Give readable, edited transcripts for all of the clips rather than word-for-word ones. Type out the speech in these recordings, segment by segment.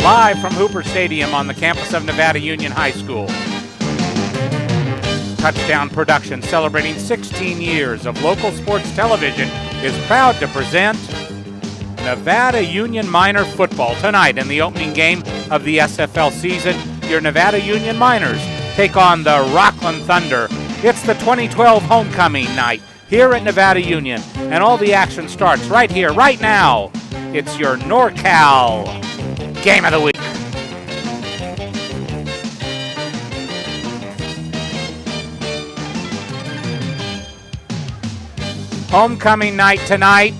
live from Hooper Stadium on the campus of Nevada Union High School. Touchdown Production, celebrating 16 years of local sports television, is proud to present Nevada Union Miner football. Tonight in the opening game of the SFL season, your Nevada Union Miners take on the Rocklin Thunder. It's the 2012 homecoming night here at Nevada Union, and all the action starts right here, right now. It's your NorCal Game of the Week. Homecoming night tonight,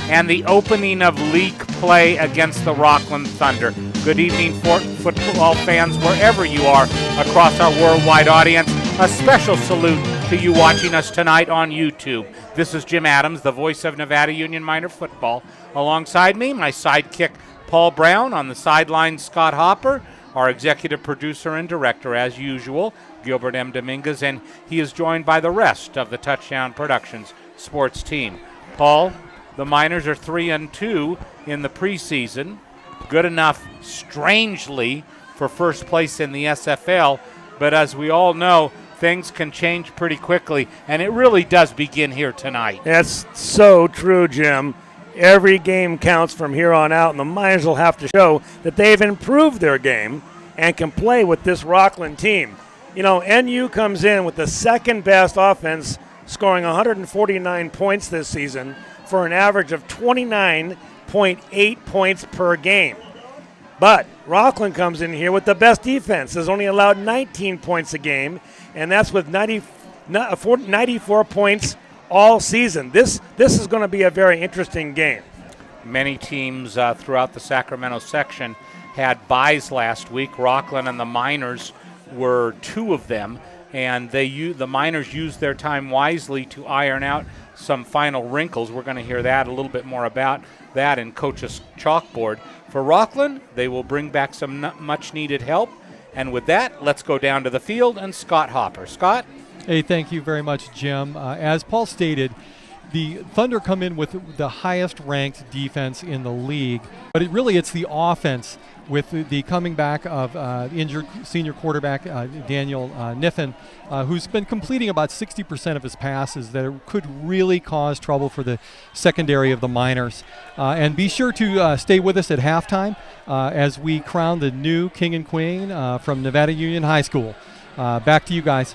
and the opening of league play against the Rocklin Thunder. Good evening, football fans, wherever you are across our worldwide audience. A special salute to you watching us tonight on YouTube. This is Jim Adams, the voice of Nevada Union Miner football. Alongside me, my sidekick, Paul Brown. On the sideline, Scott Hopper, our executive producer and director, as usual, Gilbert M. Dominguez, and he is joined by the rest of the Touchdown Productions sports team. Paul, the Miners are 3-2 in the preseason. Good enough, strangely, for first place in the SFL, but as we all know, things can change pretty quickly, and it really does begin here tonight. That's so true, Jim. Every game counts from here on out, and the Miners will have to show that they've improved their game and can play with this Rocklin team. You know, NU comes in with the second best offense, scoring 149 points this season for an average of 29.8 points per game. But Rocklin comes in here with the best defense. Has only allowed 19 points a game, and that's with 94 points all season. This is going to be a very interesting game. Many teams throughout the Sacramento section had byes last week. Rocklin and the Miners were two of them, and the Miners used their time wisely to iron out some final wrinkles. We're going to hear that a little bit more about that in Coach's chalkboard. For Rocklin, they will bring back some much-needed help. And with that, let's go down to the field and Scott Hopper. Scott? Hey, thank you very much, Jim. As Paul stated, the Thunder come in with the highest-ranked defense in the league, but it's the offense with the coming back of injured senior quarterback Daniel Niffen, who's been completing about 60% of his passes that could really cause trouble for the secondary of the Miners. And be sure to stay with us at halftime as we crown the new king and queen from Nevada Union High School. Back to you guys.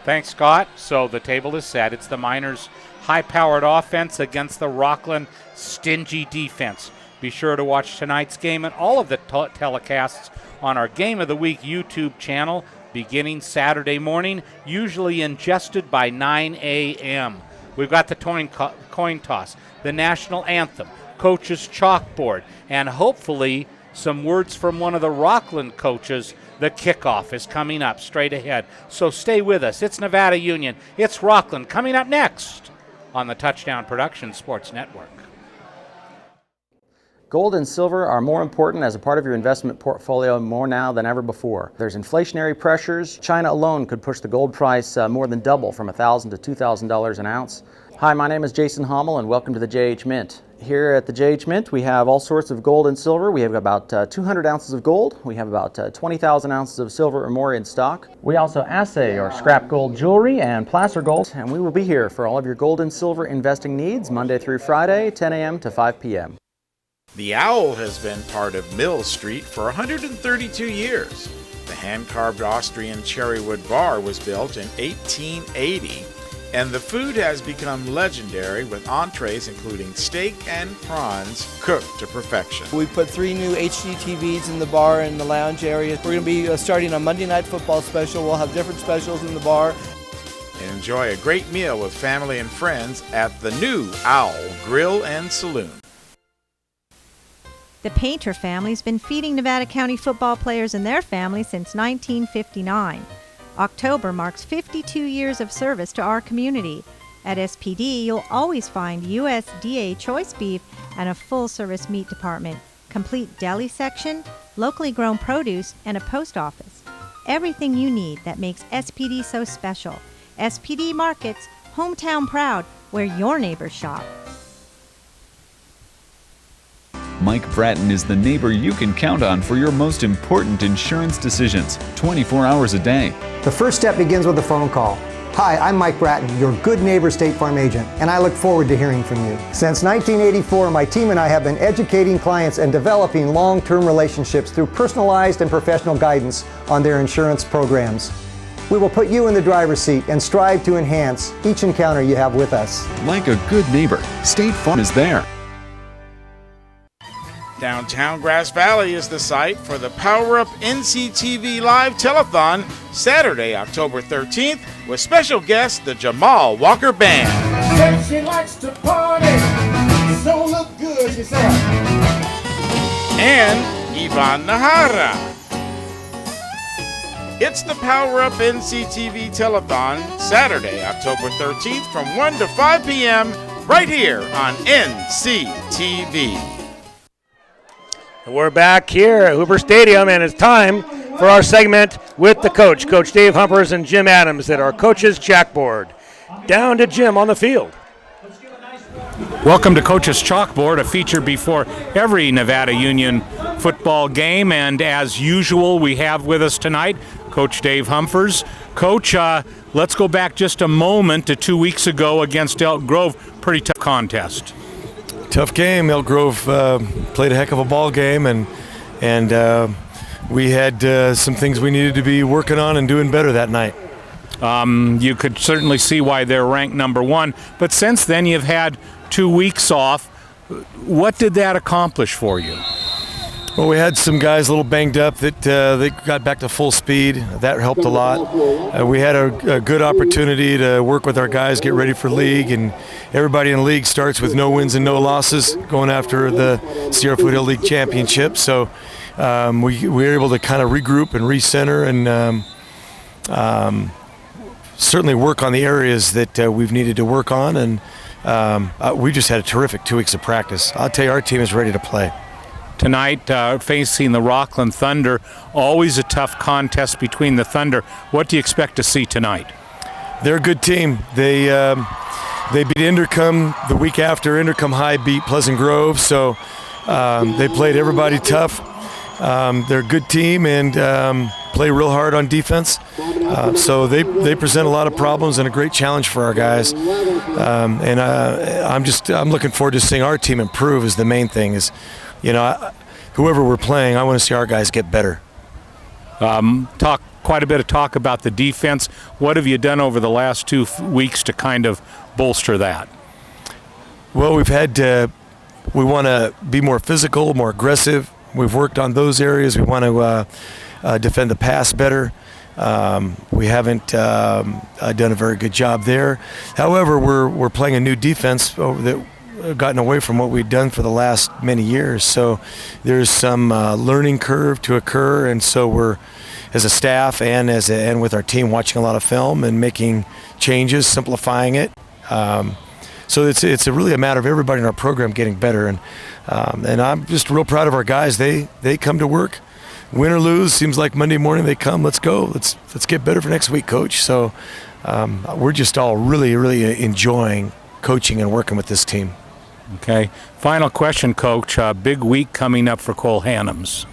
Thanks, Scott. So the table is set. It's the Miners' high-powered offense against the Rocklin stingy defense. Be sure to watch tonight's game and all of the telecasts on our Game of the Week YouTube channel beginning Saturday morning, usually ingested by 9 a.m. We've got the coin toss, the national anthem, Coach's chalkboard, and hopefully some words from one of the Rocklin coaches. The kickoff is coming up straight ahead. So stay with us. It's Nevada Union. It's Rocklin coming up next on the Touchdown Productions Sports Network. Gold and silver are more important as a part of your investment portfolio more now than ever before. There's inflationary pressures. China alone could push the gold price more than double from $1,000 to $2,000 an ounce. Hi, my name is Jason Hommel, and welcome to the JH Mint. Here at the JH Mint, we have all sorts of gold and silver. We have about 200 ounces of gold. We have about 20,000 ounces of silver or more in stock. We also assay or scrap gold jewelry and placer gold, and we will be here for all of your gold and silver investing needs Monday through Friday, 10 a.m. to 5 p.m. The Owl has been part of Mill Street for 132 years. The hand-carved Austrian cherrywood bar was built in 1880, and the food has become legendary with entrees including steak and prawns cooked to perfection. We put 3 new HD TVs in the bar and the lounge area. We're going to be starting a Monday Night Football special. We'll have different specials in the bar. And enjoy a great meal with family and friends at the new Owl Grill and Saloon. The Painter family's been feeding Nevada County football players and their families since 1959. October marks 52 years of service to our community. At SPD, you'll always find USDA choice beef and a full-service meat department, complete deli section, locally grown produce, and a post office. Everything you need that makes SPD so special. SPD Markets, hometown proud, where your neighbors shop. Mike Bratton is the neighbor you can count on for your most important insurance decisions, 24 hours a day. The first step begins with a phone call. Hi, I'm Mike Bratton, your good neighbor State Farm agent, and I look forward to hearing from you. Since 1984, my team and I have been educating clients and developing long-term relationships through personalized and professional guidance on their insurance programs. We will put you in the driver's seat and strive to enhance each encounter you have with us. Like a good neighbor, State Farm is there. Downtown Grass Valley is the site for the Power Up NCTV Live Telethon, Saturday, October 13th, with special guest, the Jamal Walker Band. Said she likes to party, so look good, she said. And Ivan Nahara. It's the Power Up NCTV Telethon, Saturday, October 13th, from 1 to 5 p.m., right here on NCTV. We're back here at Hoover Stadium, and it's time for our segment with the coach, Coach Dave Humpers and Jim Adams at our coach's chalkboard. Down to Jim on the field. Welcome to Coach's Chalkboard, a feature before every Nevada Union football game. And as usual, we have with us tonight Coach Dave Humpers. Coach, let's go back just a moment to 2 weeks ago against Elk Grove. Pretty tough contest. Tough game. Elk Grove played a heck of a ball game, and we had some things we needed to be working on and doing better that night. You could certainly see why they're ranked number one, but since then you've had 2 weeks off. What did that accomplish for you? Well, we had some guys a little banged up that they got back to full speed. That helped a lot. We had a good opportunity to work with our guys, get ready for league, and everybody in the league starts with no wins and no losses going after the Sierra Foothill League Championship. So we were able to kind of regroup and recenter and certainly work on the areas that we've needed to work on. And we just had a terrific 2 weeks of practice. I'll tell you, our team is ready to play. Tonight, facing the Rocklin Thunder, always a tough contest between the Thunder. What do you expect to see tonight? They're a good team. They beat Inderkum the week after. Inderkum High beat Pleasant Grove, so they played everybody tough. They're a good team and play real hard on defense. So they present a lot of problems and a great challenge for our guys. And I'm looking forward to seeing our team improve. Is the main thing. Is, you know, whoever we're playing, I want to see our guys get better. Quite a bit of talk about the defense. What have you done over the last 2 weeks to kind of bolster that? Well, we want to be more physical, more aggressive. We've worked on those areas. We want to defend the pass better. We haven't done a very good job there. However, we're playing a new defense that gotten away from what we've done for the last many years. So there's some learning curve to occur, and so we're, as a staff and with our team, watching a lot of film and making changes, simplifying it. So it's really a matter of everybody in our program getting better, and I'm just real proud of our guys. They come to work, win or lose. Seems like Monday morning they come. Let's go. Let's get better for next week, Coach. So we're just all really enjoying coaching and working with this team. Okay. Final question, Coach. Big week coming up for Cole Hannums.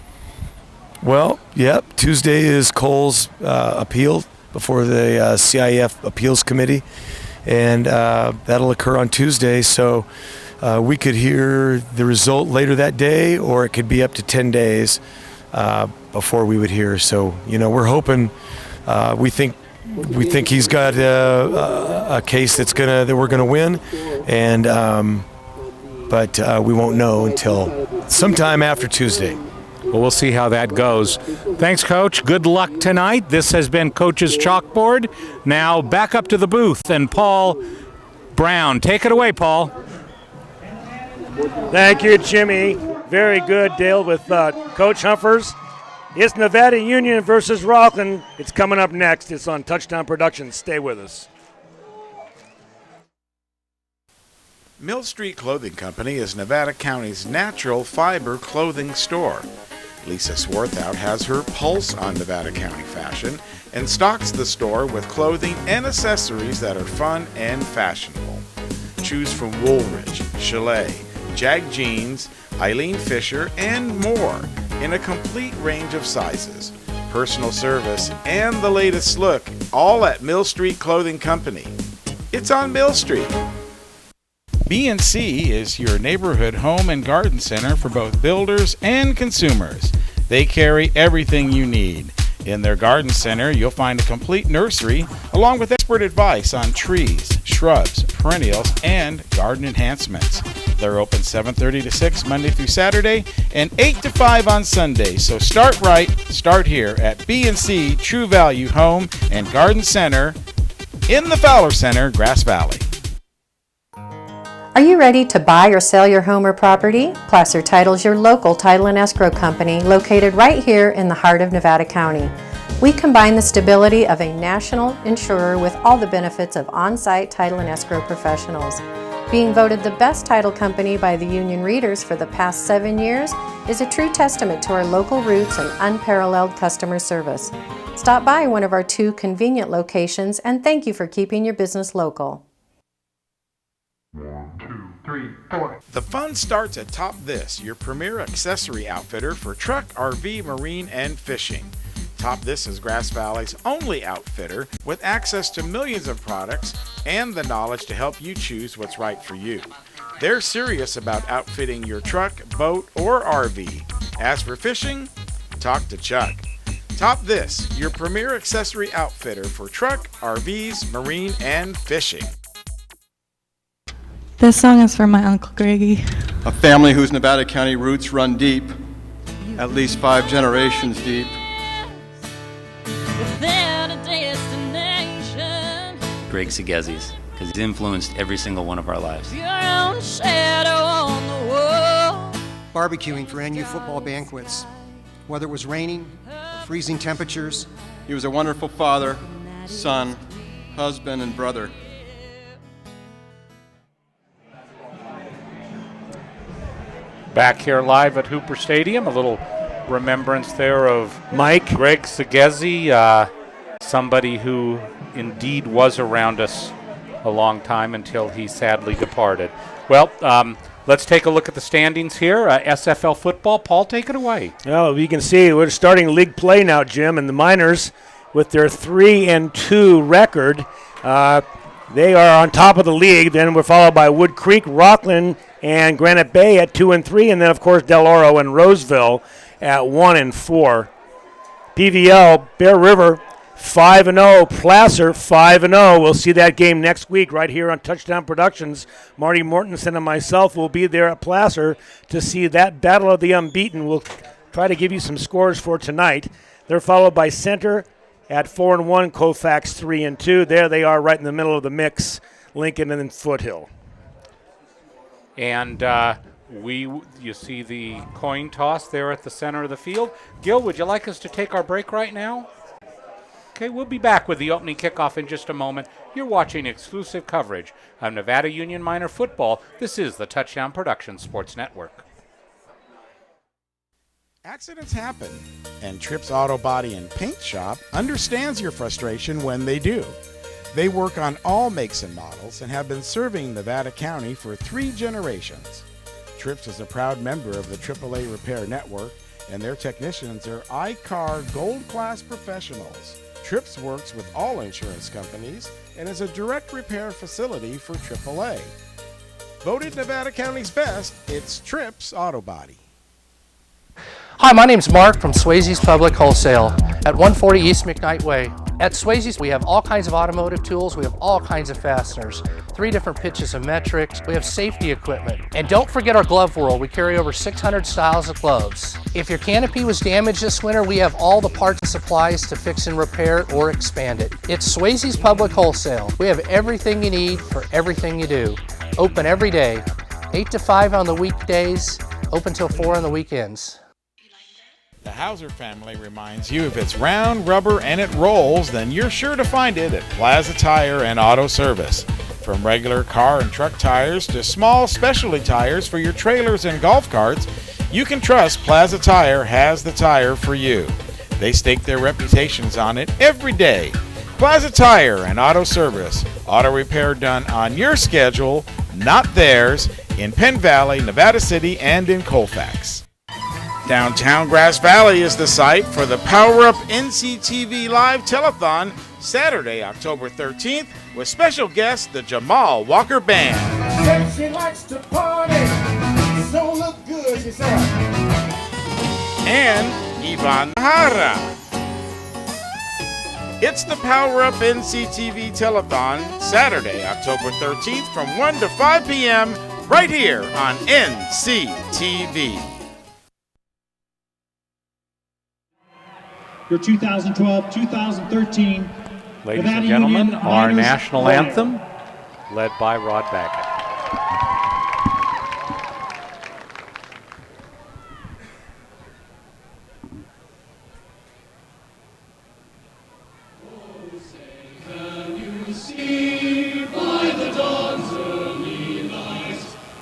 Well, yep. Tuesday is Cole's appeal before the CIF Appeals Committee, and that'll occur on Tuesday. So we could hear the result later that day, or it could be up to 10 days before we would hear. So, you know, we're hoping. We think he's got a case that we're gonna win, and but we won't know until sometime after Tuesday. Well, we'll see how that goes. Thanks, Coach. Good luck tonight. This has been Coach's Chalkboard. Now back up to the booth, and Paul Brown. Take it away, Paul. Thank you, Jimmy. Very good deal with Coach Humpers. It's Nevada Union versus Rocklin. It's coming up next. It's on Touchdown Productions. Stay with us. Mill Street Clothing Company is Nevada County's natural fiber clothing store. Lisa Swarthout has her pulse on Nevada County fashion and stocks the store with clothing and accessories that are fun and fashionable. Choose from Woolrich, Chalet, Jag Jeans, Eileen Fisher, and more in a complete range of sizes. Personal service, and the latest look, all at Mill Street Clothing Company. It's on Mill Street. B&C is your neighborhood home and garden center for both builders and consumers. They carry everything you need. In their garden center, you'll find a complete nursery along with expert advice on trees, shrubs, perennials, and garden enhancements. They're open 7:30 to 6 Monday through Saturday and 8 to 5 on Sunday. So start right, start here at B&C True Value Home and Garden Center in the Fowler Center, Grass Valley. Are you ready to buy or sell your home or property? Placer Title is your local title and escrow company located right here in the heart of Nevada County. We combine the stability of a national insurer with all the benefits of on-site title and escrow professionals. Being voted the best title company by the union readers for the past 7 years is a true testament to our local roots and unparalleled customer service. Stop by one of our 2 convenient locations and thank you for keeping your business local. 1, 2, 3, 4. The fun starts at Top This, your premier accessory outfitter for truck, RV, marine, and fishing. Top This is Grass Valley's only outfitter with access to millions of products and the knowledge to help you choose what's right for you. They're serious about outfitting your truck, boat, or RV. As for fishing, talk to Chuck. Top This, your premier accessory outfitter for truck, RVs, marine, and fishing. This song is for my Uncle Greggy. A family whose Nevada County roots run deep, at least 5 generations deep. Without a destination. Greg Segezzi's, because he's influenced every single one of our lives. Your own shadow on the wall. Barbecuing for NU football banquets, whether it was raining or freezing temperatures. He was a wonderful father, son, husband, and brother. Back here live at Hooper Stadium, a little remembrance there of Greg Segezzi, somebody who indeed was around us a long time until he sadly departed. Well, let's take a look at the standings here. SFL football, Paul, take it away. Well, you can see we're starting league play now, Jim, and the Miners with their 3-2 record. They are on top of the league. Then we're followed by Wood Creek, Rocklin, and Granite Bay at 2-3, and then of course Del Oro and Roseville at 1-4. PVL, Bear River 5-0, Placer 5-0. We'll see that game next week right here on Touchdown Productions. Marty Mortensen and myself will be there at Placer to see that battle of the unbeaten. We'll try to give you some scores for tonight. They're followed by Center at 4-1, Colfax 3-2. There they are right in the middle of the mix, Lincoln and then Foothill. And you see the coin toss there at the center of the field. Gil, would you like us to take our break right now? Okay, we'll be back with the opening kickoff in just a moment. You're watching exclusive coverage of Nevada Union Miner football. This is the Touchdown Productions Sports Network. Accidents happen, and Trips Auto Body and Paint Shop understands your frustration when they do. They work on all makes and models and have been serving Nevada County for 3 generations. Trips is a proud member of the AAA Repair Network, and their technicians are I-CAR Gold Class professionals. Trips works with all insurance companies and is a direct repair facility for AAA. Voted Nevada County's best, it's Trips Auto Body. Hi, my name's Mark from Swayze's Public Wholesale at 140 East McKnight Way. At Swayze's, we have all kinds of automotive tools. We have all kinds of fasteners, 3 different pitches of metrics. We have safety equipment. And don't forget our glove world. We carry over 600 styles of gloves. If your canopy was damaged this winter, we have all the parts and supplies to fix and repair it or expand it. It's Swayze's Public Wholesale. We have everything you need for everything you do. Open every day, 8 to 5 on the weekdays, open till 4 on the weekends. The Hauser family reminds you if it's round, rubber, and it rolls, then you're sure to find it at Plaza Tire and Auto Service. From regular car and truck tires to small specialty tires for your trailers and golf carts, you can trust Plaza Tire has the tire for you. They stake their reputations on it every day. Plaza Tire and Auto Service. Auto repair done on your schedule, not theirs. in Penn Valley, Nevada City, and in Colfax. Downtown Grass Valley is the site for the Power Up NCTV Live Telethon Saturday, October 13th, with special guest the Jamal Walker Band. Said she likes to party, so look good, she said. And Ivan Hara. It's the Power Up NCTV Telethon Saturday, October 13th from 1 to 5 p.m. right here on NCTV. Your 2012-2013 Ladies Nevada and gentlemen, Union our Miners national Choir. anthem, led by Rod Baggett. See by the dawn's early light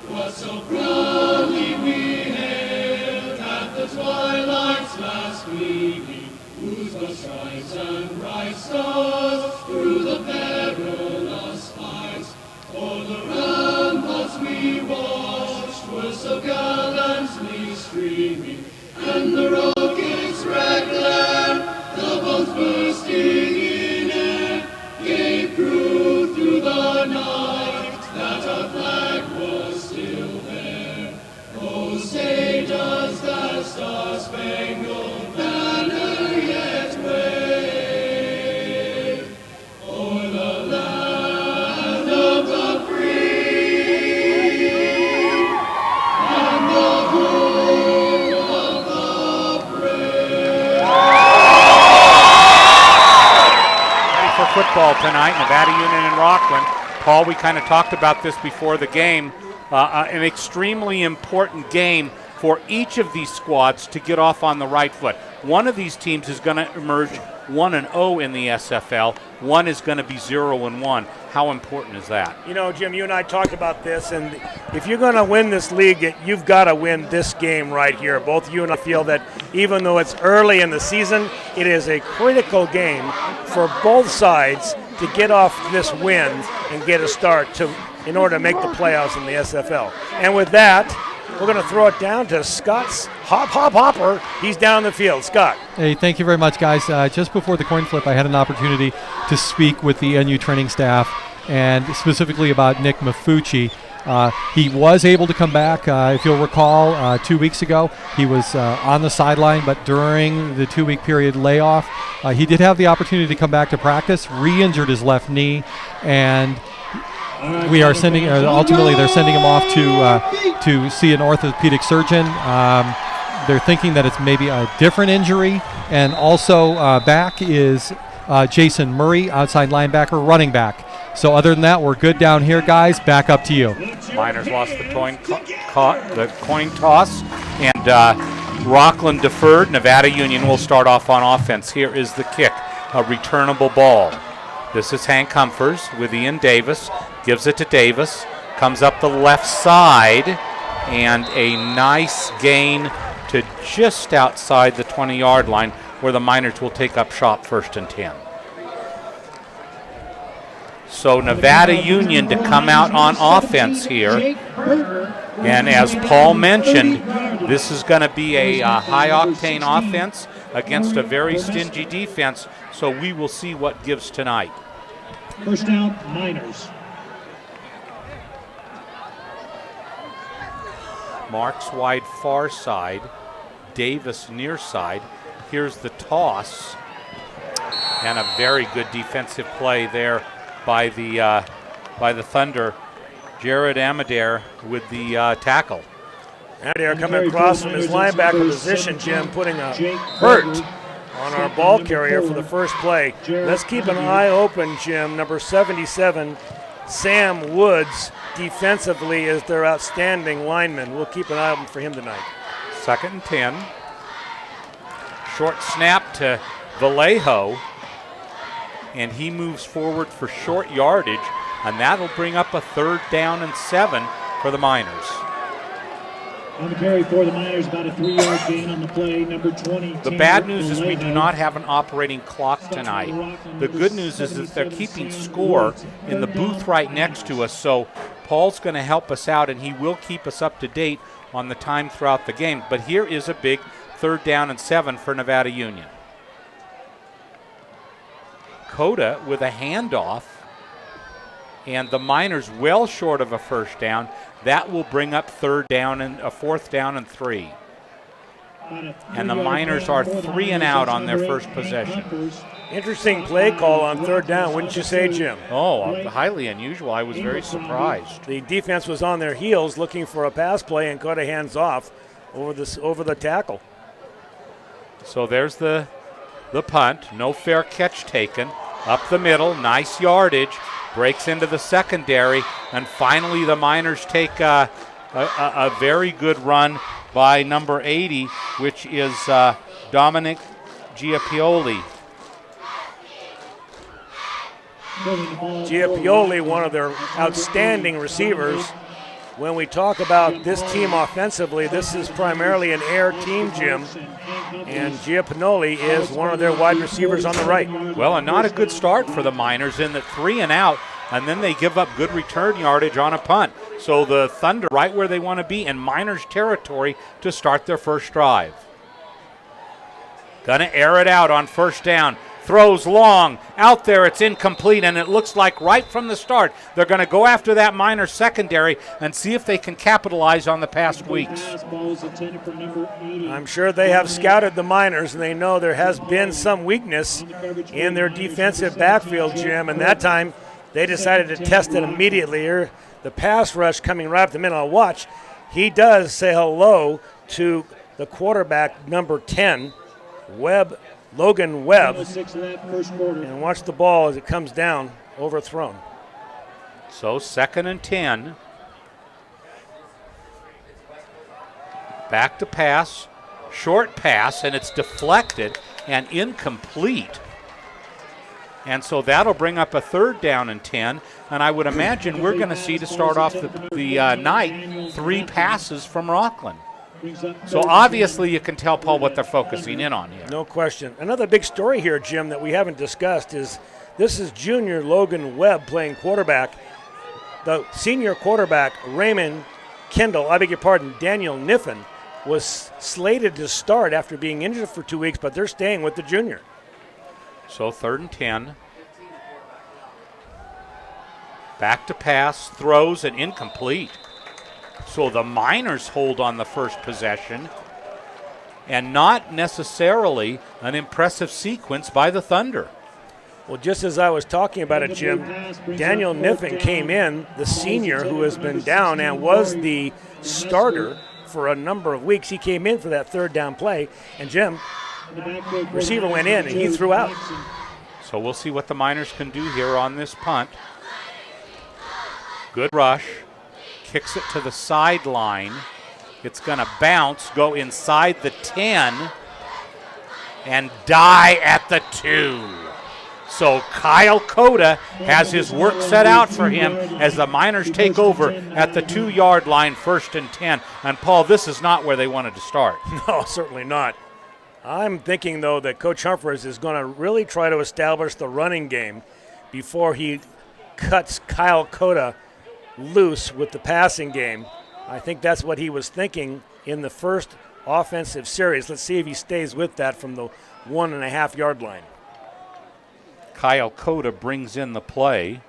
what so proudly we hailed at the twilight's last gleaming, whose the stripes and bright stars through the perilous fight. For the ramparts we watched were so gallantly streaming, and the rockets' red glare, the bombs bursting in air, gave proof through the night that our flag was still there. Oh, say does that star-spangled banner yet wave o'er the land of the free and the home of the brave. For football tonight, Nevada Union and Rocklin. Paul, we kind of talked about this before the game. An extremely important game for each of these squads to get off on the right foot. One of these teams is going to emerge 1-0 in the SFL. One is going to be 0-1. How important is that? You know, Jim, you and I talked about this, and if you're going to win this league, you've got to win this game right here. Both you and I feel that even though it's early in the season, it is a critical game for both sides to get off this win and get a start in order to make the playoffs in the SFL. And with that, we're going to throw it down to Scott's Hopper. He's down the field. Scott. Hey, thank you very much, guys. Just before the coin flip, I had an opportunity to speak with the NU training staff, and specifically about Nick Mafucci. He was able to come back. If you'll recall, 2 weeks ago, he was on the sideline, but during the 2-week period layoff, he did have the opportunity to come back to practice, re-injured his left knee, and we are sending, ultimately they're sending him off to see an orthopedic surgeon. They're thinking that it's maybe a different injury. And also back is Jason Murray, outside linebacker, running back. So other than that, we're good down here, guys. Back up to you. Miners lost the coin toss, and Rocklin deferred. Nevada Union will start off on offense. Here is the kick, a returnable ball. This is Hank Humphers with Ian Davis. Gives it to Davis. Comes up the left side, and a nice gain to just outside the 20-yard line, where the Miners will take up shop 1st and 10. So Nevada Union to come out on offense here. And as Paul mentioned, this is going to be a high-octane offense against a very stingy defense, so we will see what gives tonight. First down, Miners. Marks wide far side, Davis near side. Here's the toss, and a very good defensive play there by the Thunder. Jared Amadare with the tackle. Amadare coming across from his linebacker position, Jim, putting a hurt on our ball carrier for the first play. Let's keep an eye open, Jim. Number 77, Sam Woods, defensively is their outstanding lineman. We'll keep an eye open for him tonight. 2nd and 10. Short snap to Vallejo, and he moves forward for short yardage, and that'll bring up a 3rd down and 7 for the Miners. On the carry for the Miners, about a 3-yard gain on the play, number 20. The bad news is we do not have an operating clock tonight. The good news is that they're keeping score in the booth right next to us, so Paul's going to help us out, and he will keep us up to date on the time throughout the game. But here is a big 3rd down and 7 for Nevada Union. Coda with a handoff, and the Miners well short of a first down. That will bring up 4th down and 3. And the Miners are 3 and out on their first possession. Interesting play call on 3rd down, wouldn't you say, Jim? Oh, highly unusual. I was very surprised. The defense was on their heels looking for a pass play and cut a hands off over the tackle. So there's the punt. No fair catch taken. Up the middle, nice yardage. Breaks into the secondary, and finally the Miners take a very good run by number 80, which is Dominic Giappioli. Giappioli, one of their outstanding receivers. When we talk about this team offensively, this is primarily an air team, Jim, and Giappioli is one of their wide receivers on the right. Well, and not a good start for the Miners in that 3 and out, and then they give up good return yardage on a punt. So the Thunder right where they want to be in Miners territory to start their first drive. Gonna air it out on 1st down. Throws long, out there, it's incomplete, and it looks like right from the start they're going to go after that Miners secondary and see if they can capitalize on the past weeks. I'm sure they have scouted the Miners, and they know there has been some weakness in their defensive backfield, Jim, and that time they decided to test it immediately. Here, the pass rush coming right up the middle. Watch, he does say hello to the quarterback, number 10, Logan Webb, and watch the ball as it comes down, overthrown. So 2nd and 10. Back to pass, short pass, and it's deflected and incomplete. And so that'll bring up a 3rd down and 10, and I would imagine we're going to see to start off the night 3 passes from Rocklin. So obviously you can tell, Paul, what they're focusing in on here. No question. Another big story here, Jim, that we haven't discussed is this is junior Logan Webb playing quarterback. The senior quarterback, Daniel Niffen, was slated to start after being injured for 2 weeks, but they're staying with the junior. So 3rd and 10. Back to pass, throws, and incomplete. So the Miners hold on the first possession, and not necessarily an impressive sequence by the Thunder. Well, just as I was talking about it, Jim, Daniel Niffen came in, the senior who has been down and was the starter for a number of weeks. He came in for that 3rd down play, and Jim, receiver went in and he threw out. So we'll see what the Miners can do here on this punt. Good rush. Kicks it to the sideline. It's going to bounce, go inside the 10, and die at the 2. So Kyle Coda has his work set out for him as the Miners take over at the 2-yard line, 1st and 10. And, Paul, this is not where they wanted to start. No, certainly not. I'm thinking, though, that Coach Humphreys is going to really try to establish the running game before he cuts Kyle Coda loose with the passing game. I think that's what he was thinking in the first offensive series. Let's see if he stays with that from the 1.5-yard line. Kyle Coda brings in the play.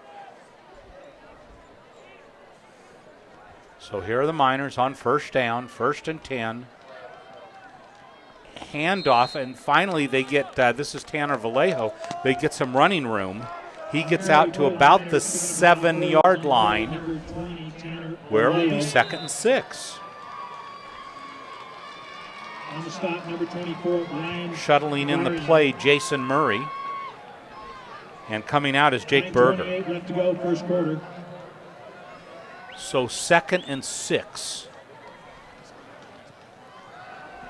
So here are the Miners on 1st down, 1st and 10. Handoff, and finally they get, this is Tanner Vallejo, they get some running room. He gets out to about the 7-yard line, where it will be 2nd and 6. On the stop, number 24, Ryan. Shuttling in the play, Jason Murray. And coming out is Jake Berger. Left to go, first quarter. So 2nd and 6.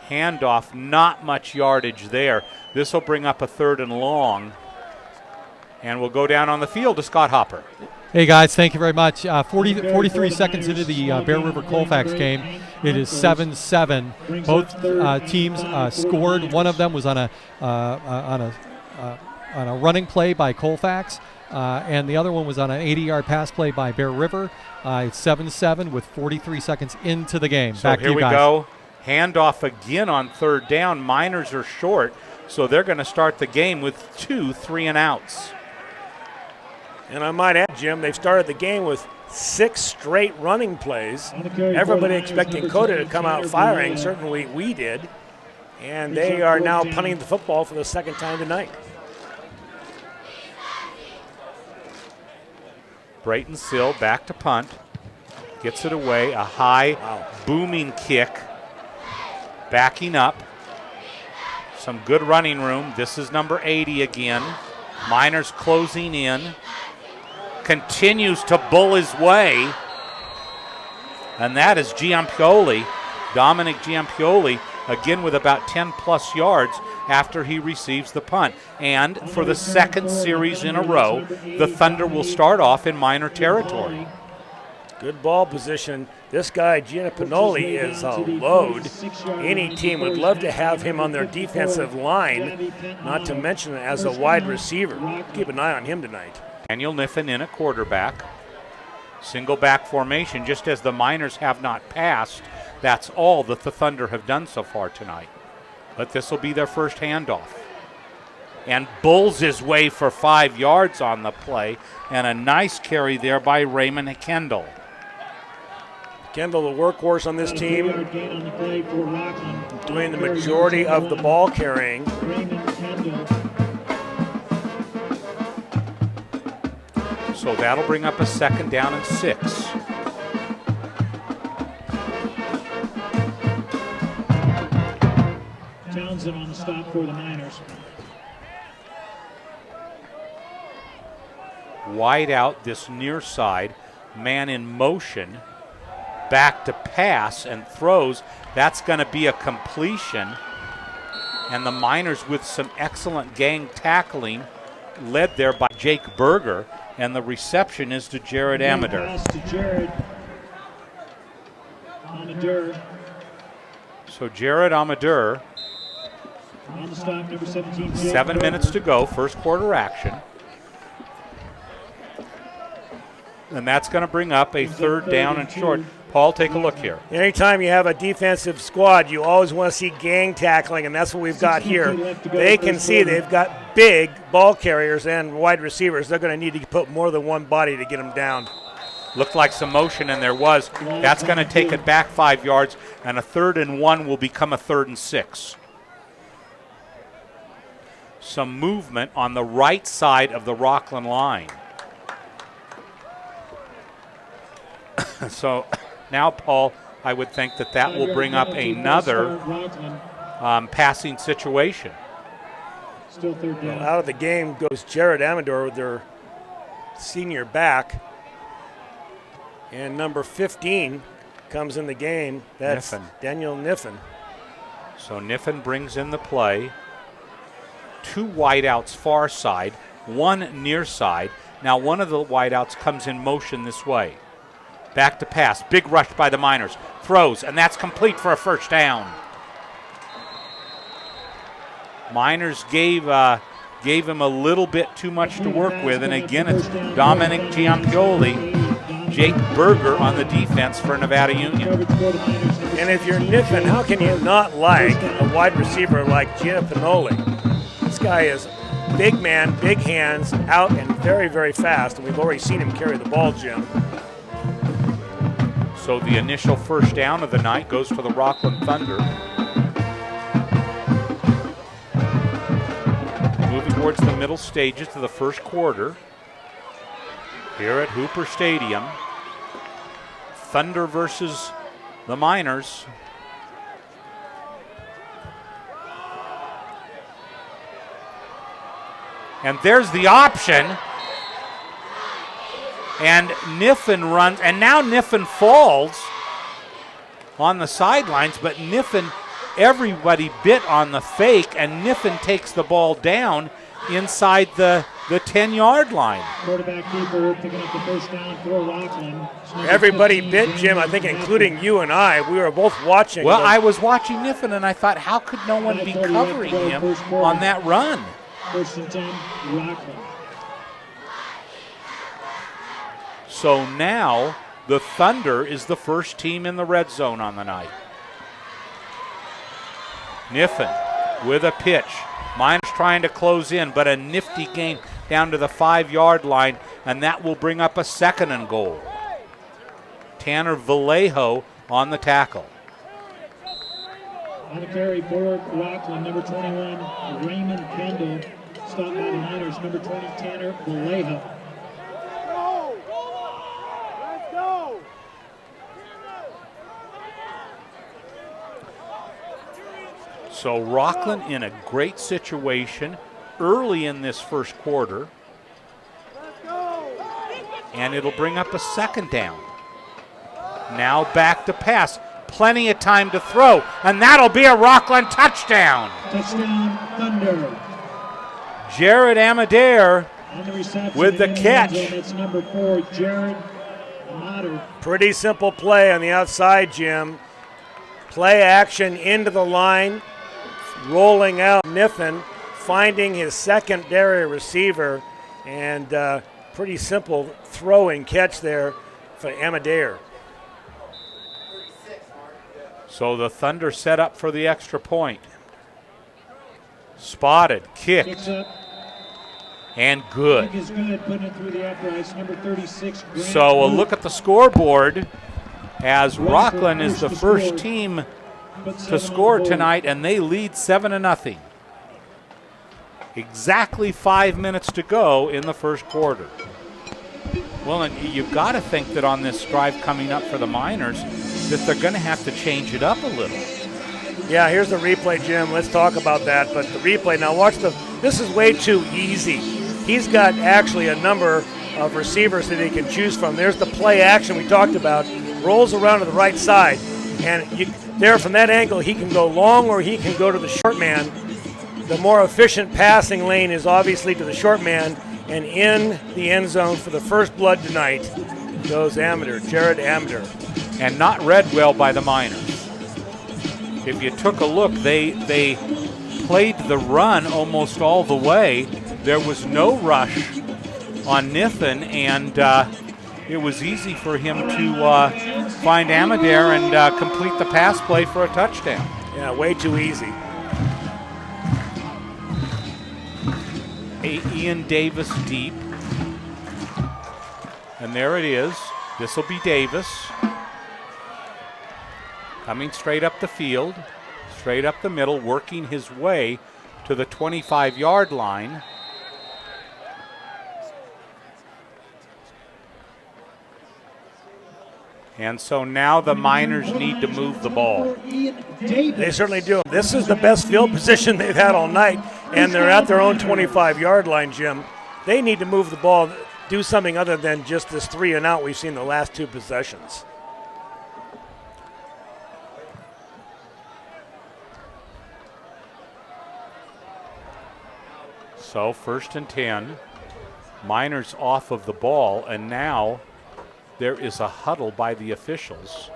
Handoff, not much yardage there. This will bring up a 3rd and long. And we'll go down on the field to Scott Hopper. Hey guys, thank you very much. 43 seconds into the Bear River Colfax game, it is 7-7. Both teams scored. One of them was on a running play by Colfax, and the other one was on an 80-yard pass play by Bear River. It's 7-7 with 43 seconds into the game. So back here to you we guys. go. Handoff again on third down. Miners are short, so they're going to start the game with 2 3-and-outs. And I might add, Jim, they've started the game with 6 straight running plays. Everybody expecting Coda to come out firing. Certainly we did. And they are now punting the football for the second time tonight. Brayton Sill back to punt. Gets it away. A high booming kick. Backing up. Some good running room. This is number 80 again. Miners closing in. Continues to bull his way. And that is Giampioli. Dominic Giampioli again with about 10-plus yards after he receives the punt. And for the second series in a row, the Thunder will start off in Miner territory. Good ball position. This guy, Giannapanoli, is a load. Any team would love to have him on their defensive line, not to mention as a wide receiver. Keep an eye on him tonight. Daniel Niffen in at quarterback. Single back formation, just as the Miners have not passed. That's all that the Thunder have done so far tonight. But this will be their first handoff. And bulls his way for 5 yards on the play. And a nice carry there by Raymond Kendall. Kendall, the workhorse on this team, doing the majority of the ball carrying. So that'll bring up a 2nd down and 6. Townsend on the stop for the Niners. Wide out this near side, man in motion, back to pass and throws. That's going to be a completion. And the Miners with some excellent gang tackling, led there by Jake Berger. And the reception is to Jared Amador. Pass to Jared Amador. So Jared Amador. On the stop, number 17. 7 minutes to go, first quarter action. And that's going to bring up a 3rd down and short. Paul, take a look here. Anytime you have a defensive squad, you always want to see gang tackling, and that's what we've got here. They can see they've got big ball carriers and wide receivers. They're going to need to put more than one body to get them down. Looked like some motion, and there was. That's going to take it back 5 yards, and a 3rd and 1 will become a 3rd and 6. Some movement on the right side of the Rocklin line. So now, Paul, I would think that will bring up another passing situation. Still 3rd down. Well, out of the game goes Jared Amador, their senior back. And number 15 comes in the game. That's Niffen. Daniel Niffen. So Niffen brings in the play. 2 wideouts far side, 1 near side. Now one of the wideouts comes in motion this way. Back to pass. Big rush by the Miners. Throws, and that's complete for a 1st down. Miners gave him a little bit too much to work with, and again it's Dominic Giampioli, Jake Berger on the defense for Nevada Union. And if you're Niffen, how can you not like a wide receiver like Giannapanoli? This guy is big man, big hands, out and very, very fast, and we've already seen him carry the ball, Jim. So the initial 1st down of the night goes to the Rocklin Thunder. Moving towards the middle stages of the first quarter. Here at Hooper Stadium. Thunder versus the Miners. And there's the option. And Niffen runs, and now Niffen falls on the sidelines, but Niffen, everybody bit on the fake, and Niffen takes the ball down inside the the 10-yard line. Quarterback keeper picking up the first down for Rocklin. Everybody bit, Jim, I think including you and I. We were both watching. Well, I was watching Niffen, and I thought, how could no one be covering him on that run? First and 10, Rocklin. So now the Thunder is the first team in the red zone on the night. Niffen with a pitch. Miners trying to close in, but a nifty gain down to the 5-yard line, and that will bring up a 2nd and goal. Tanner Vallejo on the tackle. On the carry for Rocklin, number 21, Raymond Kendall. Stopped by the Miners, number 20, Tanner Vallejo. Let's go! So Rocklin in a great situation early in this first quarter. And it'll bring up a 2nd down. Now back to pass. Plenty of time to throw, and that'll be a Rocklin touchdown. Touchdown, Thunder. Jared Amadare On the reception with the again, catch. That's number 4, Jared Amader. Pretty simple play on the outside, Jim. Play action into the line, rolling out Niffen, finding his secondary receiver, and pretty simple throw and catch there for Amadare. So the Thunder set up for the extra point. Spotted, kicked, and good. Kick is good, putting it through the uprights, number 36. So a look at the scoreboard as Rocklin is the first team to score tonight, and they lead 7-0. Exactly 5 minutes to go in the first quarter. Well, and you've got to think that on this drive coming up for the Miners that they're going to have to change it up a little. Yeah, here's the replay, Jim. Let's talk about that. But the replay, now watch this is way too easy. He's got actually a number of receivers that he can choose from. There's the play action we talked about. Rolls around to the right side. And there from that angle, he can go long or he can go to the short man. The more efficient passing lane is obviously to the short man. And in the end zone for the first blood tonight goes Jared Amadare. And not read well by the Miners. If you took a look, they played the run almost all the way. There was no rush on Niffen, and it was easy for him to find Amadare and complete the pass play for a touchdown. Yeah, way too easy. Ian Davis deep. And there it is. This will be Davis. Coming straight up the field, straight up the middle, working his way to the 25-yard line. And so now the Miners need to move the ball. They certainly do. This is the best field position they've had all night, and they're at their own 25-yard line, Jim. They need to move the ball, do something other than just this 3-and-out we've seen the last 2 possessions. So 1st and 10, Miners off of the ball, and now there is a huddle by the officials.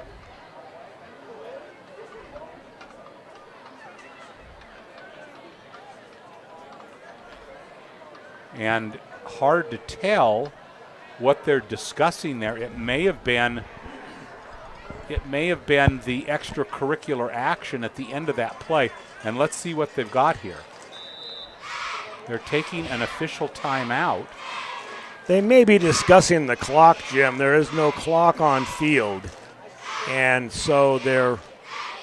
And hard to tell what they're discussing there. It may have been the extracurricular action at the end of that play. And let's see what they've got here. They're taking an official timeout. They may be discussing the clock, Jim. There is no clock on field. And so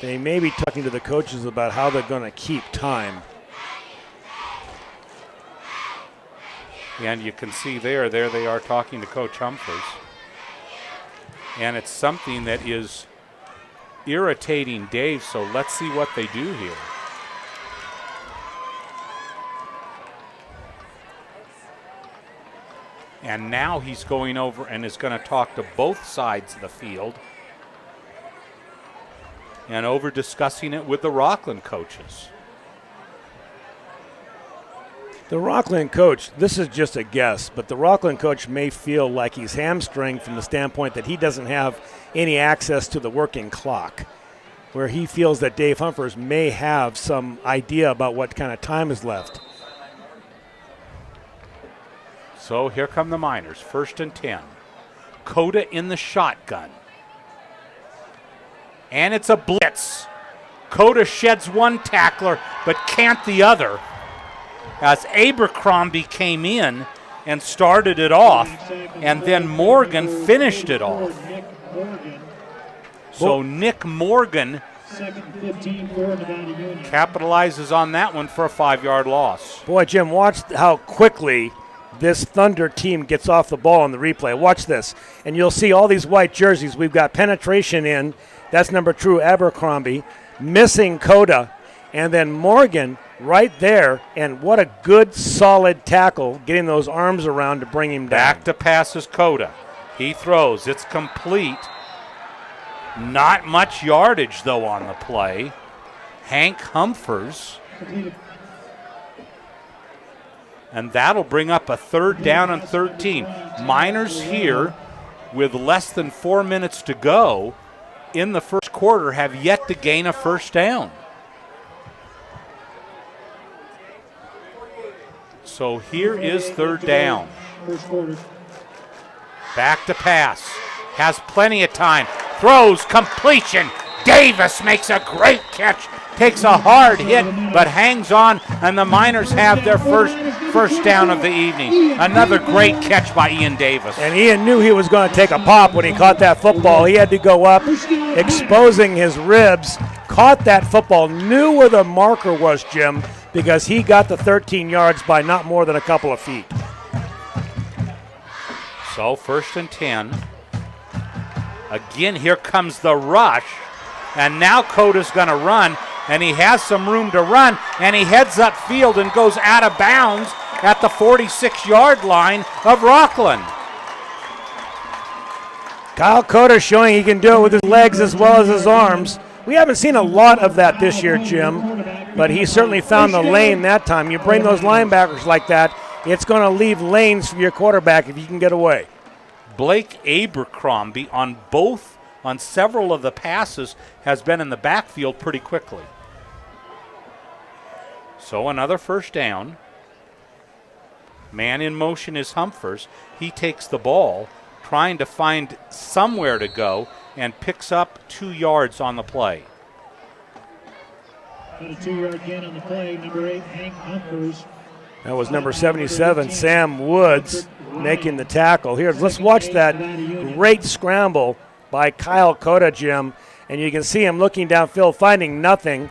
they may be talking to the coaches about how they're going to keep time. And you can see there they are talking to Coach Humphreys. And it's something that is irritating Dave, so let's see what they do here. And now he's going over and is going to talk to both sides of the field and over discussing it with the Rocklin coaches. The Rocklin coach, this is just a guess, but the Rocklin coach may feel like he's hamstringed from the standpoint that he doesn't have any access to the working clock, where he feels that Dave Humphers may have some idea about what kind of time is left. So here come the Miners, 1st and 10. Coda in the shotgun. And it's a blitz. Coda sheds one tackler, but can't the other, as Abercrombie came in and started it off, and then Morgan finished it off. So Nick Morgan capitalizes on that one for a 5-yard loss. Boy, Jim, watch how quickly this Thunder team gets off the ball on the replay. Watch this, and you'll see all these white jerseys. We've got penetration in. That's number 2, Abercrombie, missing Coda, and then Morgan right there, and what a good, solid tackle, getting those arms around to bring him down. Back to passes Coda. He throws. It's complete. Not much yardage, though, on the play. Hank Humphers. And that'll bring up a 3rd down and 13. Miners here, with less than 4 minutes to go in the first quarter, have yet to gain a 1st down. So here is 3rd down. Back to pass. Has plenty of time. Throws, completion. Davis makes a great catch. Takes a hard hit, but hangs on, and the Miners have their first down of the evening. Another great catch by Ian Davis. And Ian knew he was going to take a pop when he caught that football. He had to go up, exposing his ribs. Caught that football, knew where the marker was, Jim, because he got the 13 yards by not more than a couple of feet. So 1st and 10. Again, here comes the rush. And now Coda's going to run, and he has some room to run, and he heads upfield and goes out of bounds at the 46-yard line of Rocklin. Kyle Coda showing he can do it with his legs as well as his arms. We haven't seen a lot of that this year, Jim, but he certainly found the lane that time. You bring those linebackers like that, it's going to leave lanes for your quarterback if you can get away. Blake Abercrombie on several of the passes has been in the backfield pretty quickly. So another 1st down. Man in motion is Humphers. He takes the ball, trying to find somewhere to go, and picks up 2 yards on the play. Got a 2-yard gain on the play, number 8, Hank Humphers. That was number 77, Sam Woods, making the tackle. Here, let's watch that great scramble by Kyle Coda, Jim, and you can see him looking downfield, finding nothing.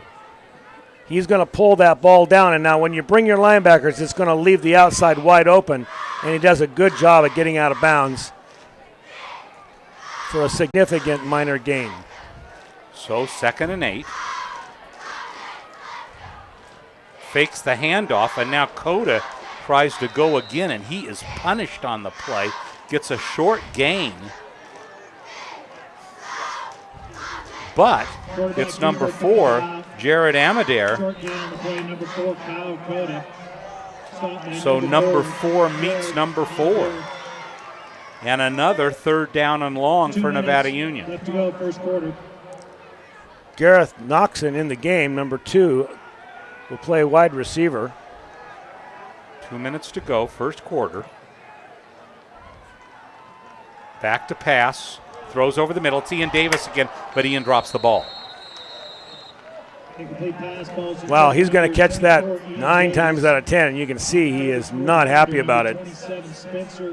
He's going to pull that ball down, and now when you bring your linebackers, it's going to leave the outside wide open, and he does a good job at getting out of bounds for a significant Miner gain. So 2nd and 8. Fakes the handoff, and now Coda tries to go again, and he is punished on the play. Gets a short gain. But it's number 4, Jared Amadare. So number 4 meets number 4. And another 3rd down and long for Nevada Union. Left to go, first quarter. Gareth Noxon in the game, number 2, will play wide receiver. 2 minutes to go, first quarter. Back to pass. Throws over the middle. It's Ian Davis again, but Ian drops the ball. Well, he's going to catch that 9 times out of 10. You can see he is not happy about it.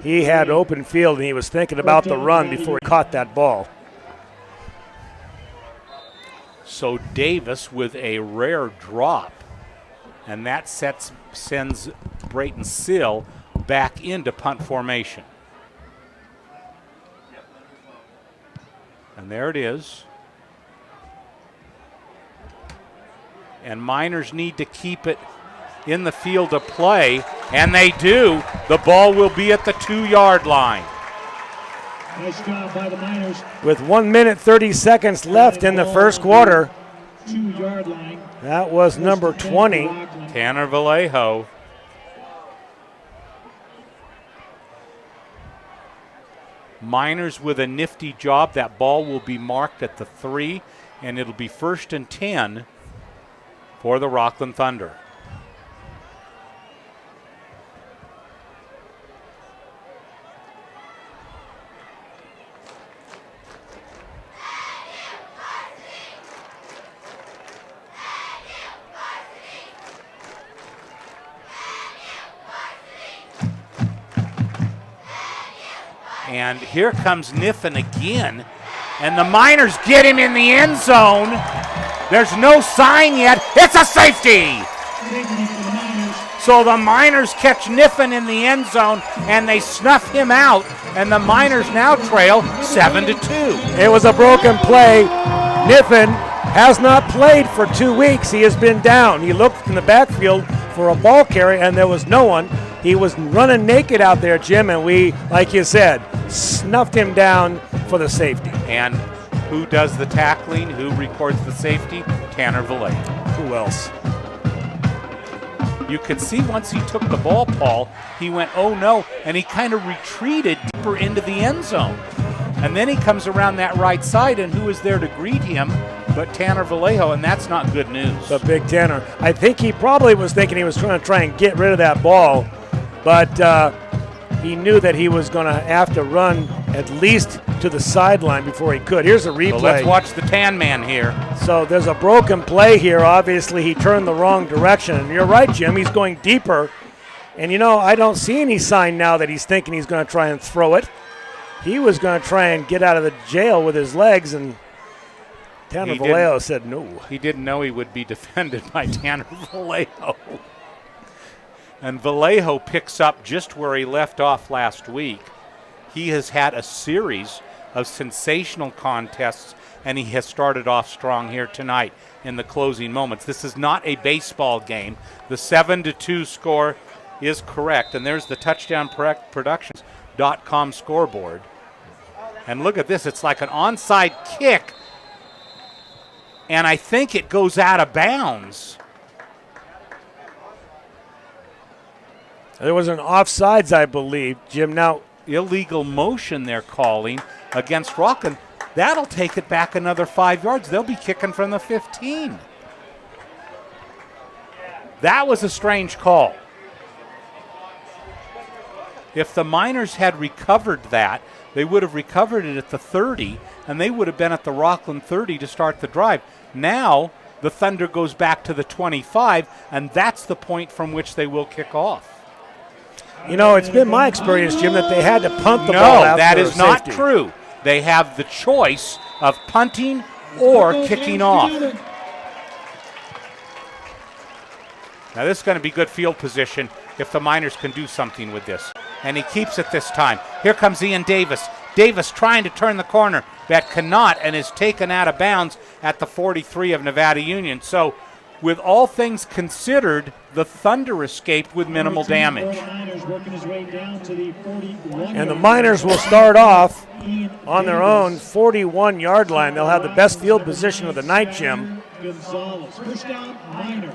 He had open field, and he was thinking about the run before he caught that ball. So Davis with a rare drop, and that sends Brayton Sill back into punt formation. And there it is. And Miners need to keep it in the field of play, and they do. The ball will be at the 2-yard line. Nice job by the Miners. With 1 minute 30 seconds left in the first quarter. 2-yard line. That was number 20. Tanner Vallejo. Miners with a nifty job. That ball will be marked at the 3, and it'll be 1st and 10 for the Rocklin Thunder. And here comes Niffen again, and the Miners get him in the end zone. There's no sign yet. It's a safety. So the Miners catch Niffen in the end zone, and they snuff him out, and the Miners now trail 7-2. It was a broken play. Niffen has not played for 2 weeks. He has been down. He looked in the backfield for a ball carry, and there was no one. He was running naked out there, Jim, and we, like you said, snuffed him down for the safety. And who does the tackling? Who records the safety? Tanner Vallejo. Who else? You could see once he took the ball, Paul, he went, oh no, and he kind of retreated deeper into the end zone. And then he comes around that right side, and who is there to greet him but Tanner Vallejo, and that's not good news. The big Tanner. I think he probably was thinking he was trying to get rid of that ball, but he knew that he was going to have to run at least to the sideline before he could. Here's a replay. So let's watch the Tan Man here. So there's a broken play here. Obviously, he turned the wrong direction. And you're right, Jim. He's going deeper. And, you know, I don't see any sign now that he's thinking he's going to try and throw it. He was going to try and get out of the jail with his legs, and Tanner Vallejo said no. He didn't know he would be defended by Tanner Vallejo. And Vallejo picks up just where he left off last week. He has had a series of sensational contests, and he has started off strong here tonight in the closing moments. This is not a baseball game. The 7-2 score is correct, and there's the touchdownproductions.com scoreboard. And look at this. It's like an onside kick, and I think it goes out of bounds. There was an offsides, I believe, Jim. Now, illegal motion they're calling against Rocklin. That'll take it back another 5 yards. They'll be kicking from the 15. That was a strange call. If the Miners had recovered that, they would have recovered it at the 30, and they would have been at the Rocklin 30 to start the drive. Now, the Thunder goes back to the 25, and that's the point from which they will kick off. You know, it's been my experience, Jim, that they had to punt the ball after No, that is not safety. true. They have the choice of punting or kicking off. Now, this is going to be good field position if the Miners can do something with this. And he keeps it this time. Here comes Ian Davis. Davis trying to turn the corner, that cannot, and is taken out of bounds at the 43 of Nevada Union. So, with all things considered, the Thunder escaped with minimal damage. And the Miners will start off on their own 41-yard line. They'll have the best field position of the night, Jim. Gonzalez, first down, Miners.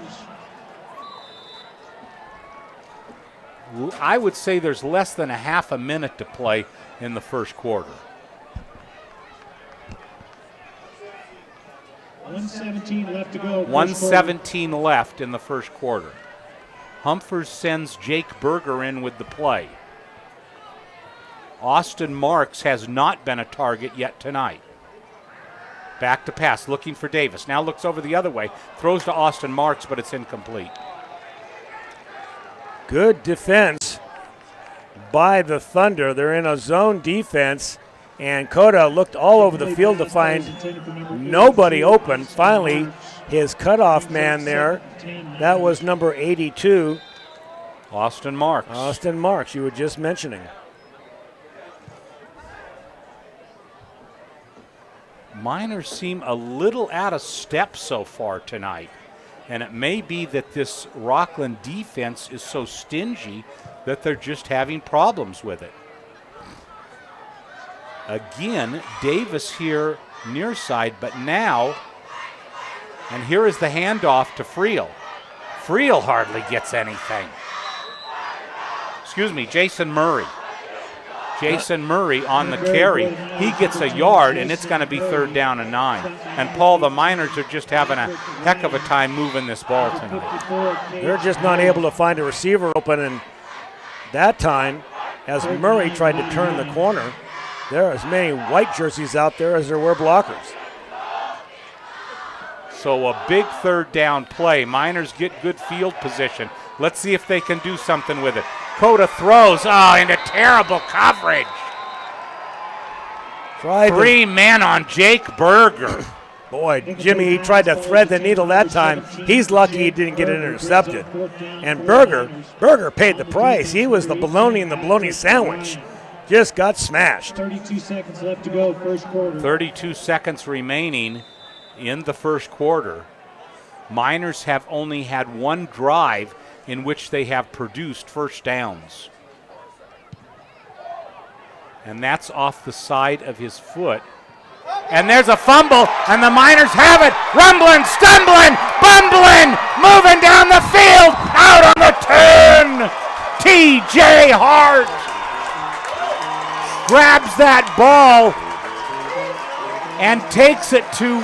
I would say there's less than a half a minute to play in the first quarter. 1:17 left to go. 1:17 left in the first quarter. Humphers sends Jake Berger in with the play. Austin Marks has not been a target yet tonight. Back to pass, looking for Davis. Now looks over the other way. Throws to Austin Marks, but it's incomplete. Good defense by the Thunder. They're in a zone defense, and Cota looked all over the field to find nobody open. Finally, his cutoff man there, that was number 82. Austin Marks. Austin Marks, you were just mentioning. Miners seem a little out of step so far tonight. And it may be that this Rocklin defense is so stingy that they're just having problems with it. Again, Davis here near side, but now, and here is the handoff to Friel. Friel hardly gets anything. Excuse me, Jason Murray. Jason Murray on the carry. He gets a yard, and it's going to be 3rd down and 9. And, Paul, the Miners are just having a heck of a time moving this ball tonight. They're just not able to find a receiver open, and that time, as Murray tried to turn the corner, there are as many white jerseys out there as there were blockers. So a big 3rd down play. Miners get good field position. Let's see if they can do something with it. Coda throws, into terrible coverage. 3 men on Jake Berger. Boy, Jimmy, he tried to thread the needle that time. He's lucky he didn't get it intercepted. And Berger paid the price. He was the bologna in the bologna sandwich. Just got smashed. 32 seconds left to go, first quarter. 32 seconds remaining in the first quarter. Miners have only had one drive in which they have produced first downs. And that's off the side of his foot. And there's a fumble, and the Miners have it. Rumbling, stumbling, bumbling, moving down the field, out on the 10. T.J. Hart grabs that ball and takes it to,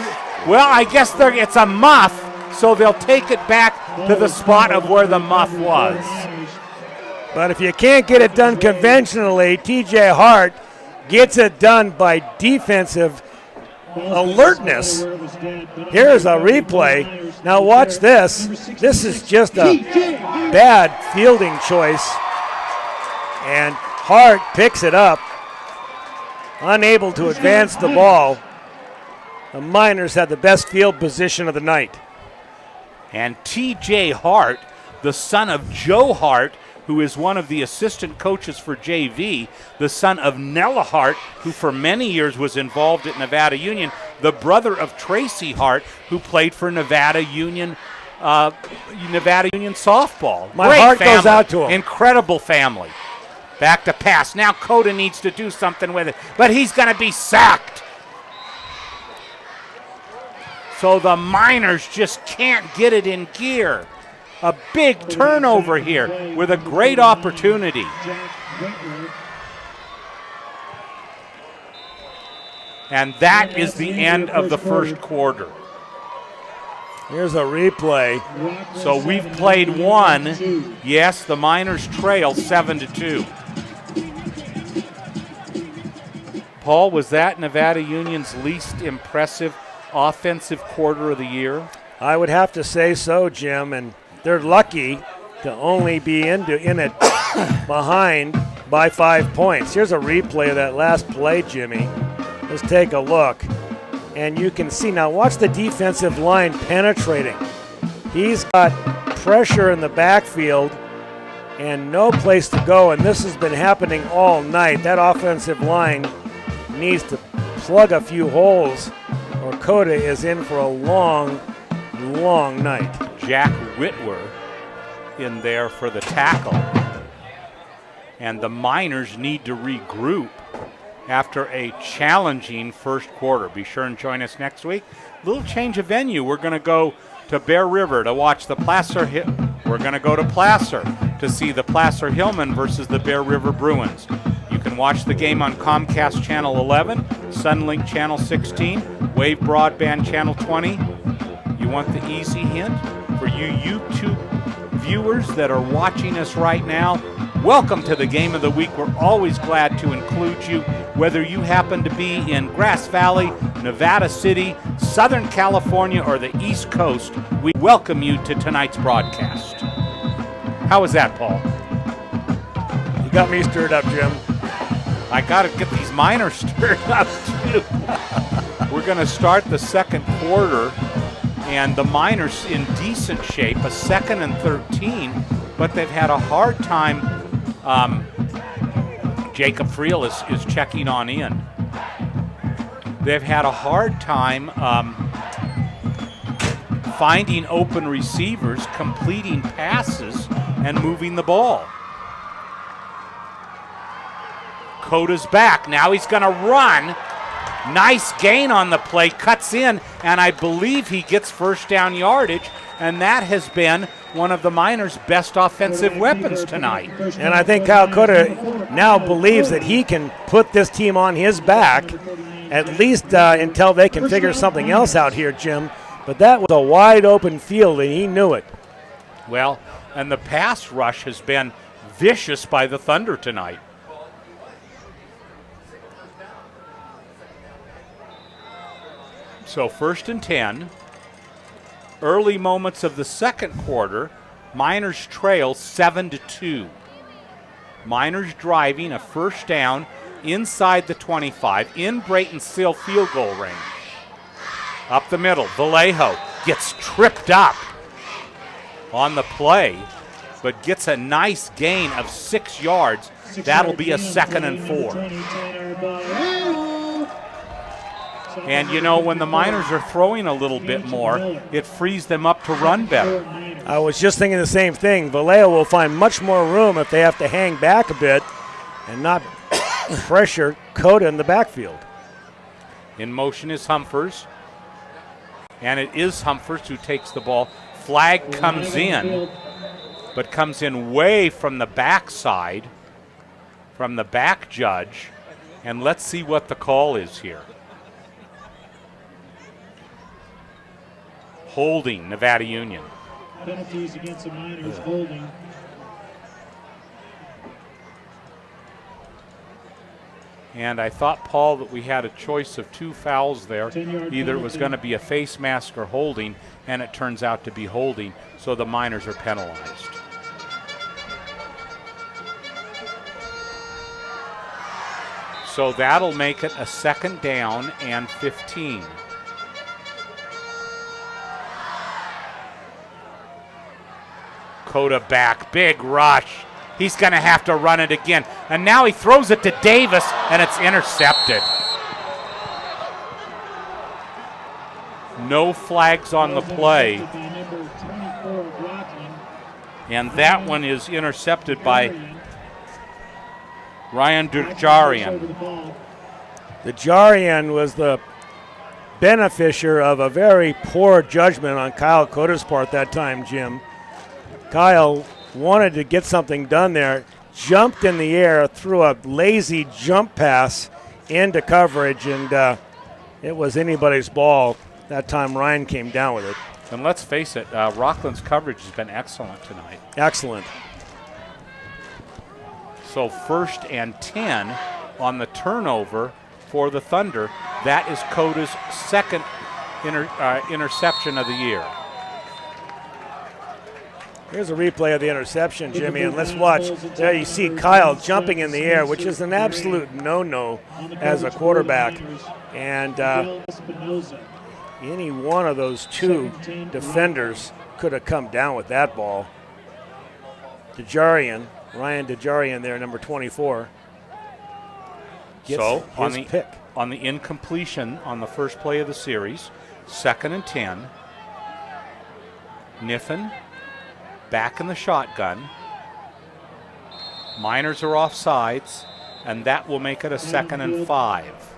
well, I guess it's a muff, so they'll take it back to the spot of where the muff was. But if you can't get it done conventionally, T.J. Hart gets it done by defensive alertness. Here's a replay. Now watch this. This is just a bad fielding choice. And Hart picks it up, unable to advance the ball. The Miners had the best field position of the night. And T.J. Hart, the son of Joe Hart, who is one of the assistant coaches for JV, the son of Nella Hart, who for many years was involved at Nevada Union, the brother of Tracy Hart, who played for Nevada Union softball. My Great heart family. goes out to him. Incredible family. Back to pass. Now Coda needs to do something with it, but he's going to be sacked. So the Miners just can't get it in gear. A big turnover here with a great opportunity. And that is the end of the first quarter. Here's a replay. So we've played one. Yes, the Miners trail 7-2. Paul, was that Nevada Union's least impressive offensive quarter of the year? I would have to say so, Jim, and they're lucky to only be in it behind by 5 points. Here's a replay of that last play, Jimmy. Let's take a look. And you can see, now watch the defensive line penetrating. He's got pressure in the backfield and no place to go, and this has been happening all night. That offensive line needs to plug a few holes, or Coda is in for a long, long night. Jack Whitwer in there for the tackle. And the Miners need to regroup after a challenging first quarter. Be sure and join us next week. Little change of venue. We're going to go to Bear River to watch the Placer. We're going to go to Placer to see the Placer Hillmen versus the Bear River Bruins. You can watch the game on Comcast Channel 11, Sunlink Channel 16, Wave Broadband Channel 20. You want the easy hint? For you YouTube viewers that are watching us right now, welcome to the Game of the Week. We're always glad to include you, whether you happen to be in Grass Valley, Nevada City, Southern California, or the East Coast. We welcome you to tonight's broadcast. How was that, Paul? You got me stirred up, Jim. I got to get these Miners stirred up, too. We're going to start the second quarter, and the Miners in decent shape, a 2nd and 13, but they've had a hard time. Jacob Friel is checking on in. They've had a hard time finding open receivers, completing passes, and moving the ball. Coda's back. Now he's going to run. Nice gain on the play, cuts in, and I believe he gets first down yardage, and that has been one of the Miners' best offensive weapons tonight. And I think Kyle Cota now believes that he can put this team on his back, at least until they can figure something else out here, Jim. But that was a wide open field, and he knew it. Well, and the pass rush has been vicious by the Thunder tonight. So 1st and 10. Early moments of the second quarter, Miners trail 7-2. Miners driving a first down inside the 25 in Brayton Sill field goal range. Up the middle, Vallejo gets tripped up on the play, but gets a nice gain of 6 yards. That'll be a 2nd and 4. And, you know, when the Miners are throwing a little bit more, it frees them up to run better. I was just thinking the same thing. Vallejo will find much more room if they have to hang back a bit and not pressure Cota in the backfield. In motion is Humphers. And it is Humphers who takes the ball. Flag comes in, but comes in way from the backside, from the back judge. And let's see what the call is here. Holding, Nevada Union. Penalties against the Miners, holding. And I thought, Paul, that we had a choice of 2 fouls there. Either it was going to be a face mask or holding, and it turns out to be holding, so the Miners are penalized. So that'll make it a 2nd down and 15. Cota back, big rush. He's going to have to run it again. And now he throws it to Davis, and it's intercepted. No flags on the play. And that one is intercepted by Ryan Dujarian. Dujarian was the beneficiary of a very poor judgment on Kyle Cota's part that time, Jim. Kyle wanted to get something done there, jumped in the air, threw a lazy jump pass into coverage, and it was anybody's ball. That time Ryan came down with it. And let's face it, Rocklin's coverage has been excellent tonight. Excellent. So 1st and 10 on the turnover for the Thunder. That is Cota's 2nd interception of the year. Here's a replay of the interception, Jimmy, and let's watch. There you see Kyle jumping in the air, which is an absolute no-no as a quarterback. And any one of those 2 defenders could have come down with that ball. Ryan Dujarian there, number 24. So on the incompletion on the first play of the series, 2nd and 10, Niffen back in the shotgun. Miners are off sides, and that will make it a 2nd and 5.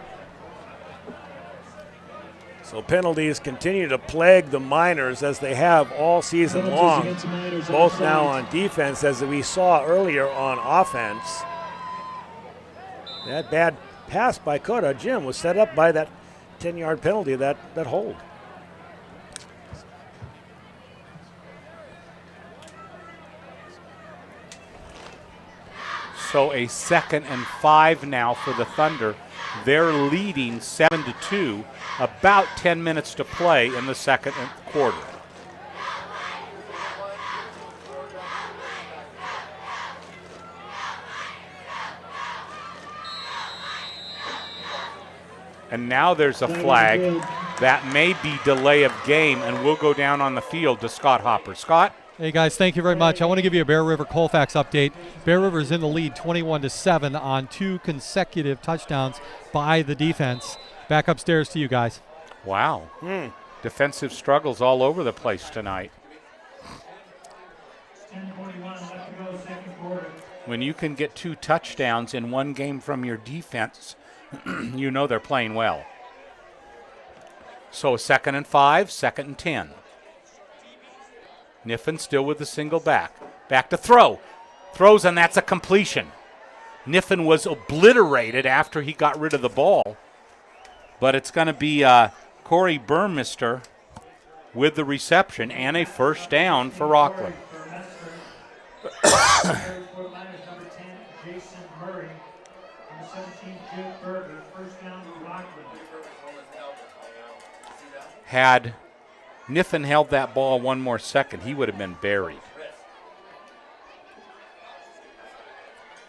So penalties continue to plague the Miners as they have all season long, both now on defense as we saw earlier on offense. That bad pass by Cota, Jim, was set up by that 10-yard penalty, that hold. So a 2nd and 5 now for the Thunder. They're leading 7-2, about 10 minutes to play in the second quarter. And now there's a flag that may be delay of game, and will go down on the field to Scott Hopper. Scott? Hey guys, thank you very much. I want to give you a Bear River Colfax update. Bear River is in the lead 21-7 on 2 consecutive touchdowns by the defense. Back upstairs to you guys. Wow. Defensive struggles all over the place tonight. When you can get 2 touchdowns in one game from your defense, you know they're playing well. So 2nd and 5, 2nd and 10. Niffen still with the single back. Back to throw. Throws, and that's a completion. Niffen was obliterated after he got rid of the ball. But it's going to be Corey Burmeister with the reception and a first down for Rocklin. Had Niffen held that ball one more second, he would have been buried.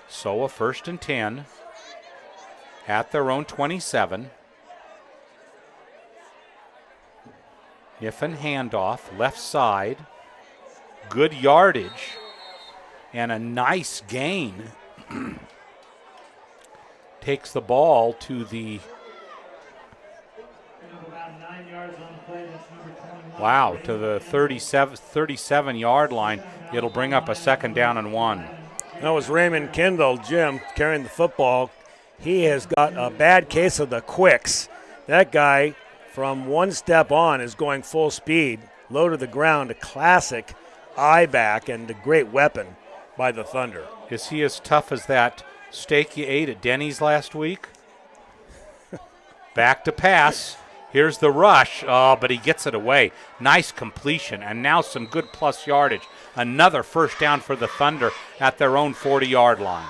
So a 1st and 10 at their own 27. Niffen handoff, left side. Good yardage and a nice gain. Takes the ball to the to the 37-yard line. It'll bring up a 2nd down and 1. That was Raymond Kendall, Jim, carrying the football. He has got a bad case of the quicks. That guy, from one step on, is going full speed, low to the ground, a classic eye back and a great weapon by the Thunder. Is he as tough as that steak you ate at Denny's last week? Back to pass. Here's the rush. Oh, but he gets it away. Nice completion, and now some good plus yardage. Another first down for the Thunder at their own 40-yard line.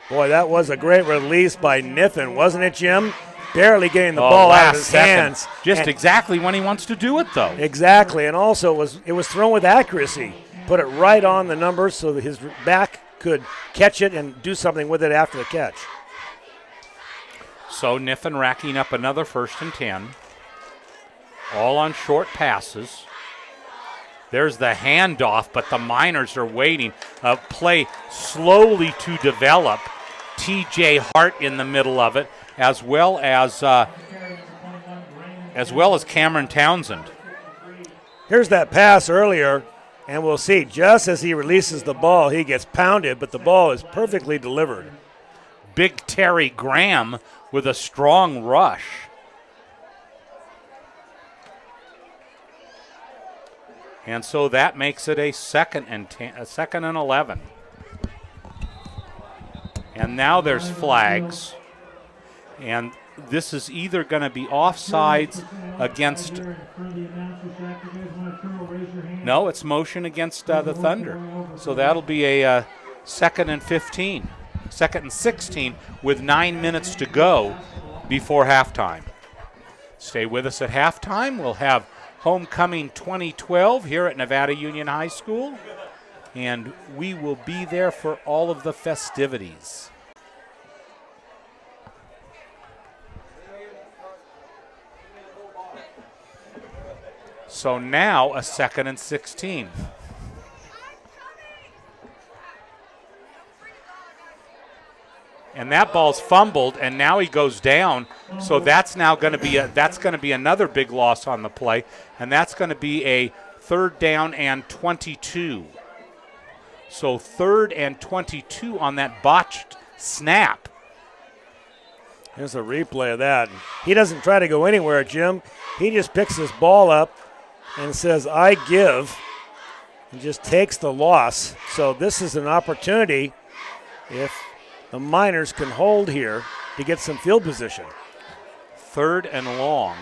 Boy, that was a great release by Niffen, wasn't it, Jim? Barely getting the ball out of his hands. Just exactly when he wants to do it, though. Exactly, and also it was thrown with accuracy. Put it right on the number so that his back could catch it and do something with it after the catch. So Niffen racking up another 1st and 10. All on short passes. There's the handoff, but the Miners are waiting. A play slowly to develop. T.J. Hart in the middle of it, as well as Cameron Townsend. Here's that pass earlier, and we'll see. Just as he releases the ball, he gets pounded, but the ball is perfectly delivered. Big Terry Graham with a strong rush. And so that makes it a 2nd and 11. And now there's flags. And this is either going to be offsides against. No, it's motion against the Thunder. So that'll be a 2nd and 15. 2nd and 16 with 9 minutes to go before halftime. Stay with us at halftime. We'll have Homecoming 2012 here at Nevada Union High School, and we will be there for all of the festivities. So now a 2nd and 16. And that ball's fumbled, and now he goes down. So that's now going to be another big loss on the play, and that's going to be a 3rd down and 22. So 3rd and 22 on that botched snap. Here's a replay of that. He doesn't try to go anywhere, Jim. He just picks his ball up and says, "I give," and just takes the loss. So this is an opportunity if the Miners can hold here to get some field position. 3rd and long.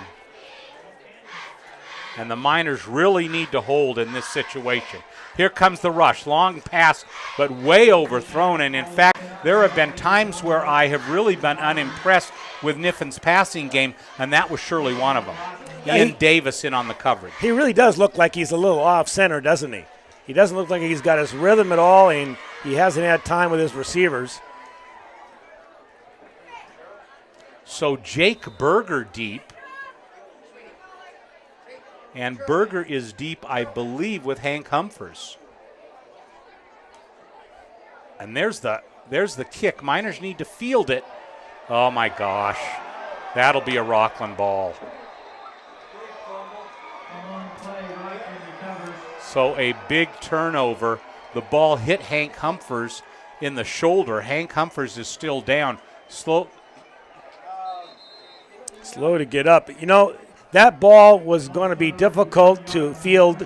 And the Miners really need to hold in this situation. Here comes the rush. Long pass, but way overthrown. And in fact, there have been times where I have really been unimpressed with Niffen's passing game, and that was surely one of them. Ian Davis in on the coverage. He really does look like he's a little off center, doesn't he? He doesn't look like he's got his rhythm at all, and he hasn't had time with his receivers. So Jake Berger deep. And Berger is deep, I believe, with Hank Humphers. And there's the kick. Miners need to field it. Oh, my gosh. That'll be a Rocklin ball. So a big turnover. The ball hit Hank Humphers in the shoulder. Hank Humphers is still down. Slow to get up. You know, that ball was going to be difficult to field.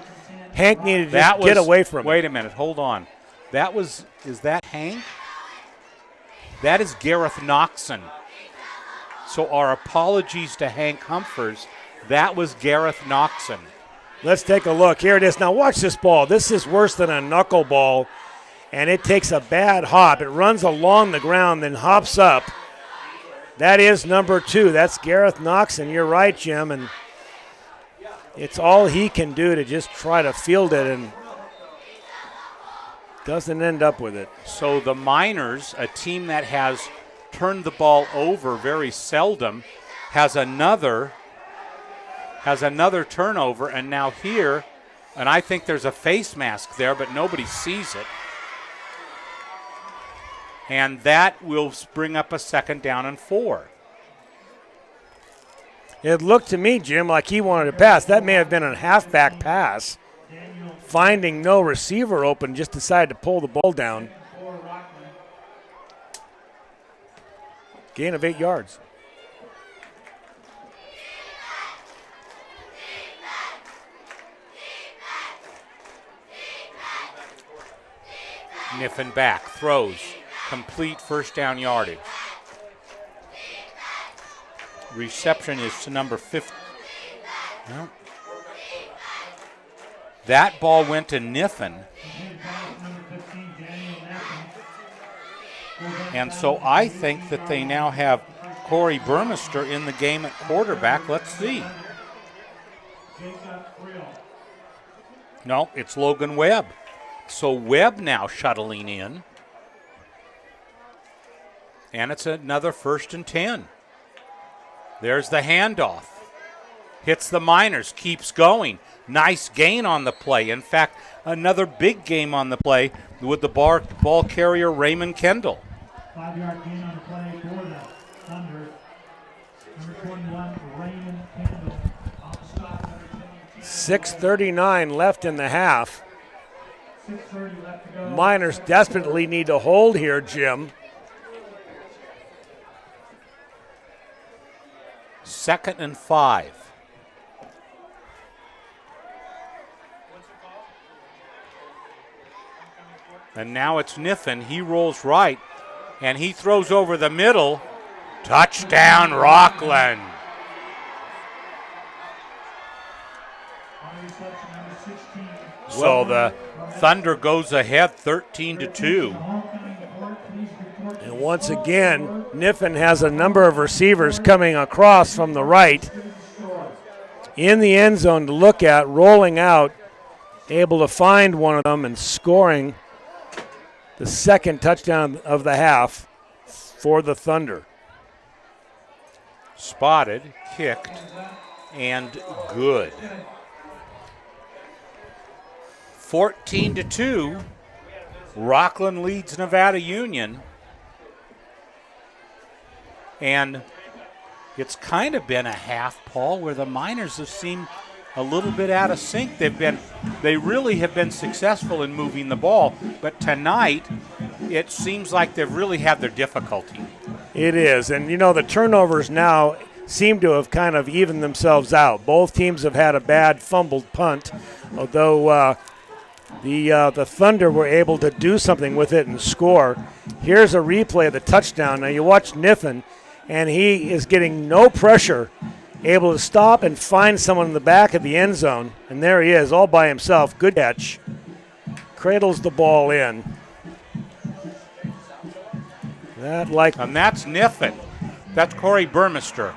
Hank needed to just get away from it. Wait a minute, hold on. Is that Hank? That is Gareth Noxon. So our apologies to Hank Humphers. That was Gareth Noxon. Let's take a look. Here it is. Now watch this ball. This is worse than a knuckleball, and it takes a bad hop. It runs along the ground, then hops up. That is number 2. That's Gareth Noxon. You're right, Jim, and it's all he can do to just try to field it and doesn't end up with it. So the Miners, a team that has turned the ball over very seldom, has another turnover, and now here, and I think there's a face mask there, but nobody sees it. And that will bring up a 2nd down and 4. It looked to me, Jim, like he wanted to pass. That may have been a halfback pass. Finding no receiver open, just decided to pull the ball down. Gain of 8 yards. Niffen back, throws, complete 1st down yardage. Reception is to number 50. No. That ball went to Niffen. And so I think that they now have Corey Burmester in the game at quarterback. Let's see. No, it's Logan Webb. So Webb now shuttling in. And it's another 1st and 10. There's the handoff. Hits the Miners, keeps going. Nice gain on the play. In fact, another big game on the play with the ball carrier Raymond Kendall. 5-yard gain on the play for the Thunder. Number 21, Raymond Kendall. 6:39 left in the half. Miners desperately need to hold here, Jim. 2nd and 5. And now it's Niffen. He rolls right, and he throws over the middle. Touchdown, Rocklin. So the Thunder goes ahead 13-2. And once again, Niffen has a number of receivers coming across from the right in the end zone to look at, rolling out, able to find one of them and scoring the 2nd touchdown of the half for the Thunder. Spotted, kicked, and good. 14-2, Rocklin leads Nevada Union. And it's kind of been a half, Paul, where the Miners have seemed a little bit out of sync. They really have been successful in moving the ball, but tonight it seems like they've really had their difficulty. It is, and the turnovers now seem to have kind of evened themselves out. Both teams have had a bad fumbled punt, although the Thunder were able to do something with it and score. Here's a replay of the touchdown. Now you watch Niffen, and he is getting no pressure, able to stop and find someone in the back of the end zone. And there he is, all by himself. Good catch. Cradles the ball in. And that's Niffen. That's Corey Burmester.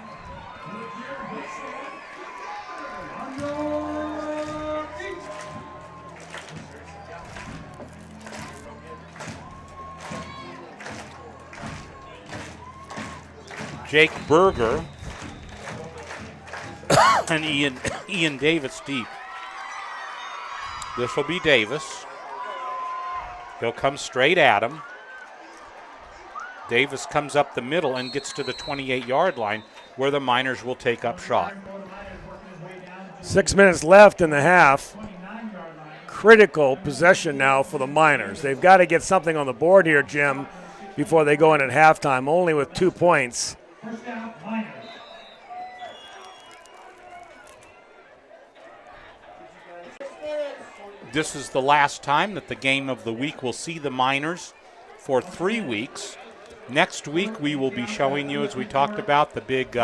Jake Berger and Ian Davis deep. This will be Davis. He'll come straight at him. Davis comes up the middle and gets to the 28-yard line where the Miners will take up shot. 6 minutes left in the half. Critical possession now for the Miners. They've got to get something on the board here, Jim, before they go in at halftime, only with 2 points. this is the last time that the game of the week will see the Miners for 3 weeks. Next week, we will be showing you, as we talked about, the big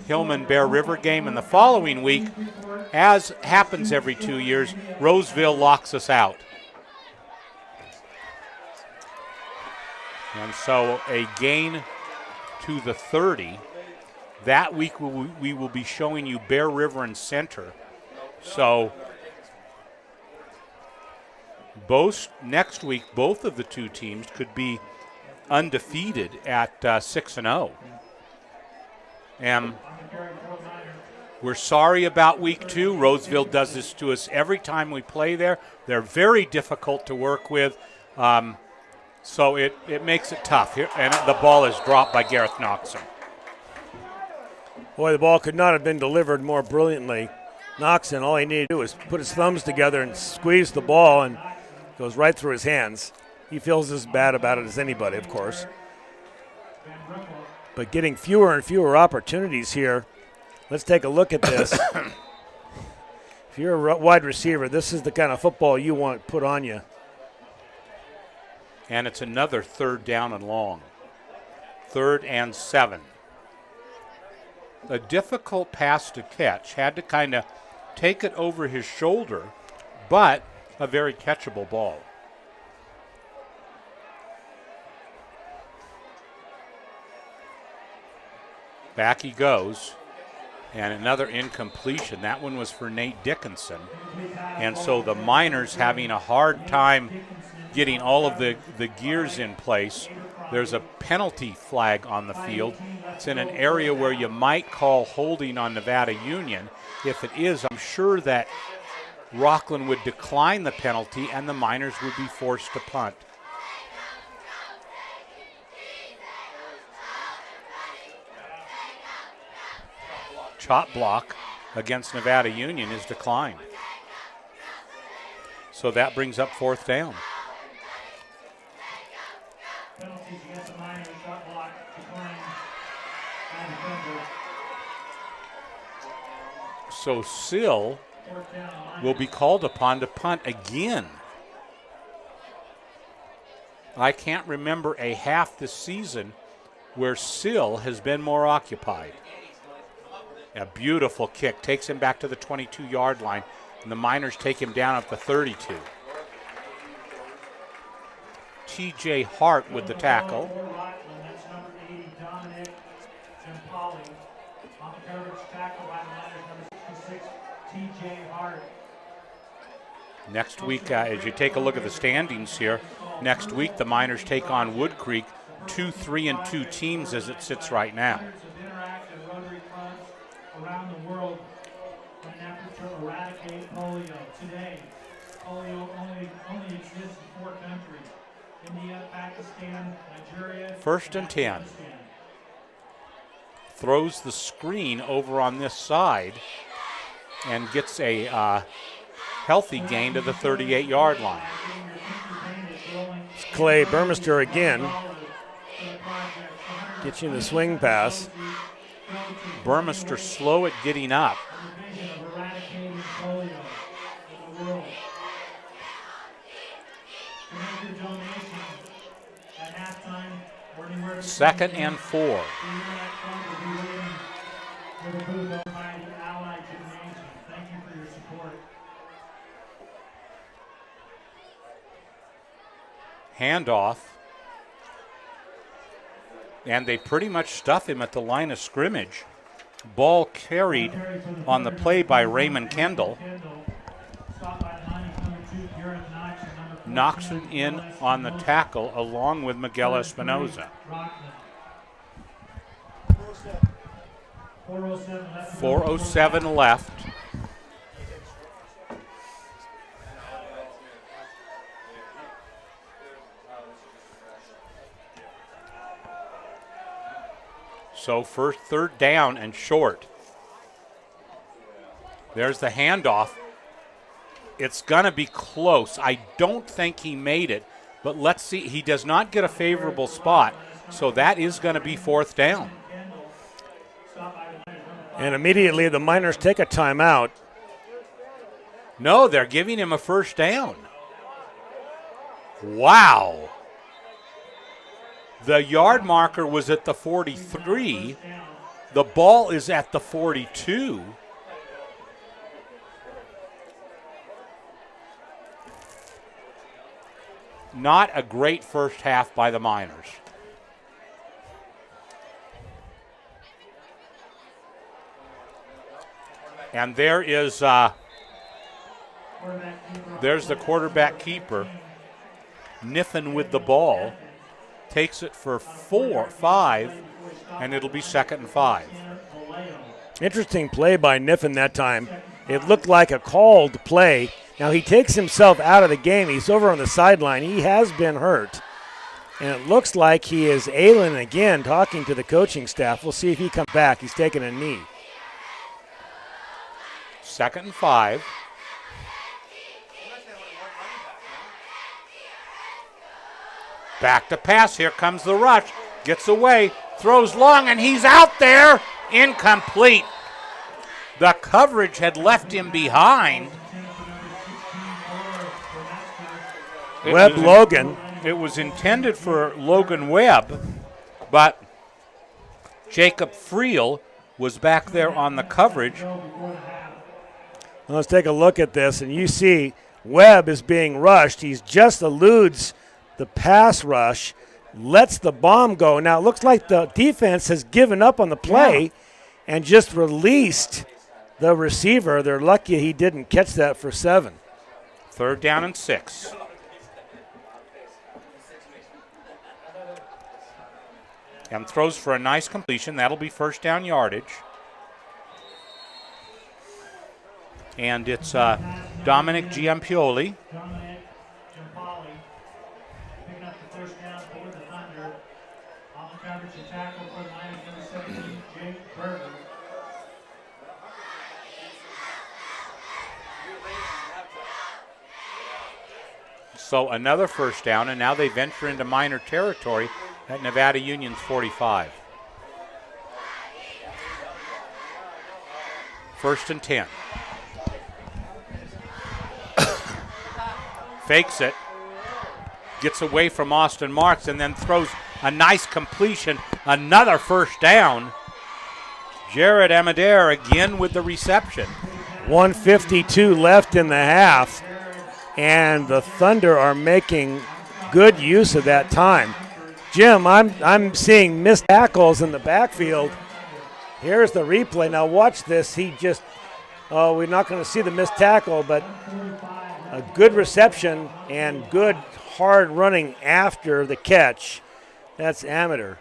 Hillman-Bear River game. And the following week, as happens every 2 years, Roseville locks us out. And so a gain to the 30. That week, we will be showing you Bear River and Center. So next week, both of the two teams could be undefeated at 6-0. And we're sorry about week 2. Roseville does this to us every time we play there. They're very difficult to work with, so it makes it tough. Here, and the ball is dropped by Gareth Noxon. Boy, the ball could not have been delivered more brilliantly. Noxon, all he needed to do was put his thumbs together and squeeze the ball, and it goes right through his hands. He feels as bad about it as anybody, of course. But getting fewer and fewer opportunities here. Let's take a look at this. If you're a wide receiver, this is the kind of football you want put on you. And it's another 3rd down and long. 3rd and 7. A difficult pass to catch. Had to kind of take it over his shoulder, but a very catchable ball. Back he goes, and another incompletion. That one was for Nate Dickinson. And so the Miners having a hard time getting all of the gears in place. There's a penalty flag on the field. It's in an area where you might call holding on Nevada Union. If it is, I'm sure that Rocklin would decline the penalty and the Miners would be forced to punt. Chop block against Nevada Union is declined. So that brings up 4th down. So Sill will be called upon to punt again. I can't remember a half this season where Sill has been more occupied. A beautiful kick takes him back to the 22-yard line, and the Miners take him down at the 32. T.J. Hart with the tackle. Next week, as you take a look at the standings here, next week the Miners take on Wood Creek, 2 3-2 teams as it sits right now. Around the world in an effort to eradicate polio. Today, polio only exists in 4 countries: India, Pakistan, Nigeria. 1st and 10. Throws the screen over on this side and gets a healthy gain to the 38-yard line. It's Clay Burmester again. Gets you in the swing pass. Burmester slow at getting up. Second and 4. Handoff. And they pretty much stuff him at the line of scrimmage. Ball carried on the play by Raymond Kendall. Noxon in on the tackle along with Miguel Espinoza. 4:07 left. So first 3rd down and short. There's the handoff. It's going to be close. I don't think he made it, but let's see. He does not get a favorable spot, so that is going to be 4th down. And immediately the Miners take a timeout. No, they're giving him a first down. Wow. The yard marker was at the 43. The ball is at the 42. Not a great first half by the Miners. And there is, there's the quarterback keeper, Niffen with the ball, takes it for 5, and it'll be 2nd and 5. Interesting play by Niffen that time. It looked like a called play. Now he takes himself out of the game. He's over on the sideline. He has been hurt. And it looks like he is ailing again, talking to the coaching staff. We'll see if he comes back. He's taking a knee. 2nd and 5. Back to pass. Here comes the rush. Gets away. Throws long, and he's out there. Incomplete. The coverage had left him behind. Logan. It was intended for Logan Webb, but Jacob Friel was back there on the coverage. Let's take a look at this, and you see Webb is being rushed. He just eludes the pass rush, lets the bomb go. Now it looks like the defense has given up on the play and just released the receiver. They're lucky he didn't catch that for 7. 3rd down and 6. And throws for a nice completion. That'll be 1st down yardage. And it's Dominic Giampioli. Picking up the first down for the Thunder. On the coverage and tackle for the Miners, number 17, Jake Berger. So another 1st down, and now they venture into Miner territory at Nevada Union's 45. 1st and 10. Fakes it, gets away from Austin Marks, and then throws a nice completion. Another 1st down. Jared Amadere again with the reception. 1:52 left in the half, and the Thunder are making good use of that time. Jim, I'm seeing missed tackles in the backfield. Here's the replay. Now watch this. He just, we're not going to see the missed tackle, but a good reception and good hard running after the catch. That's Amador.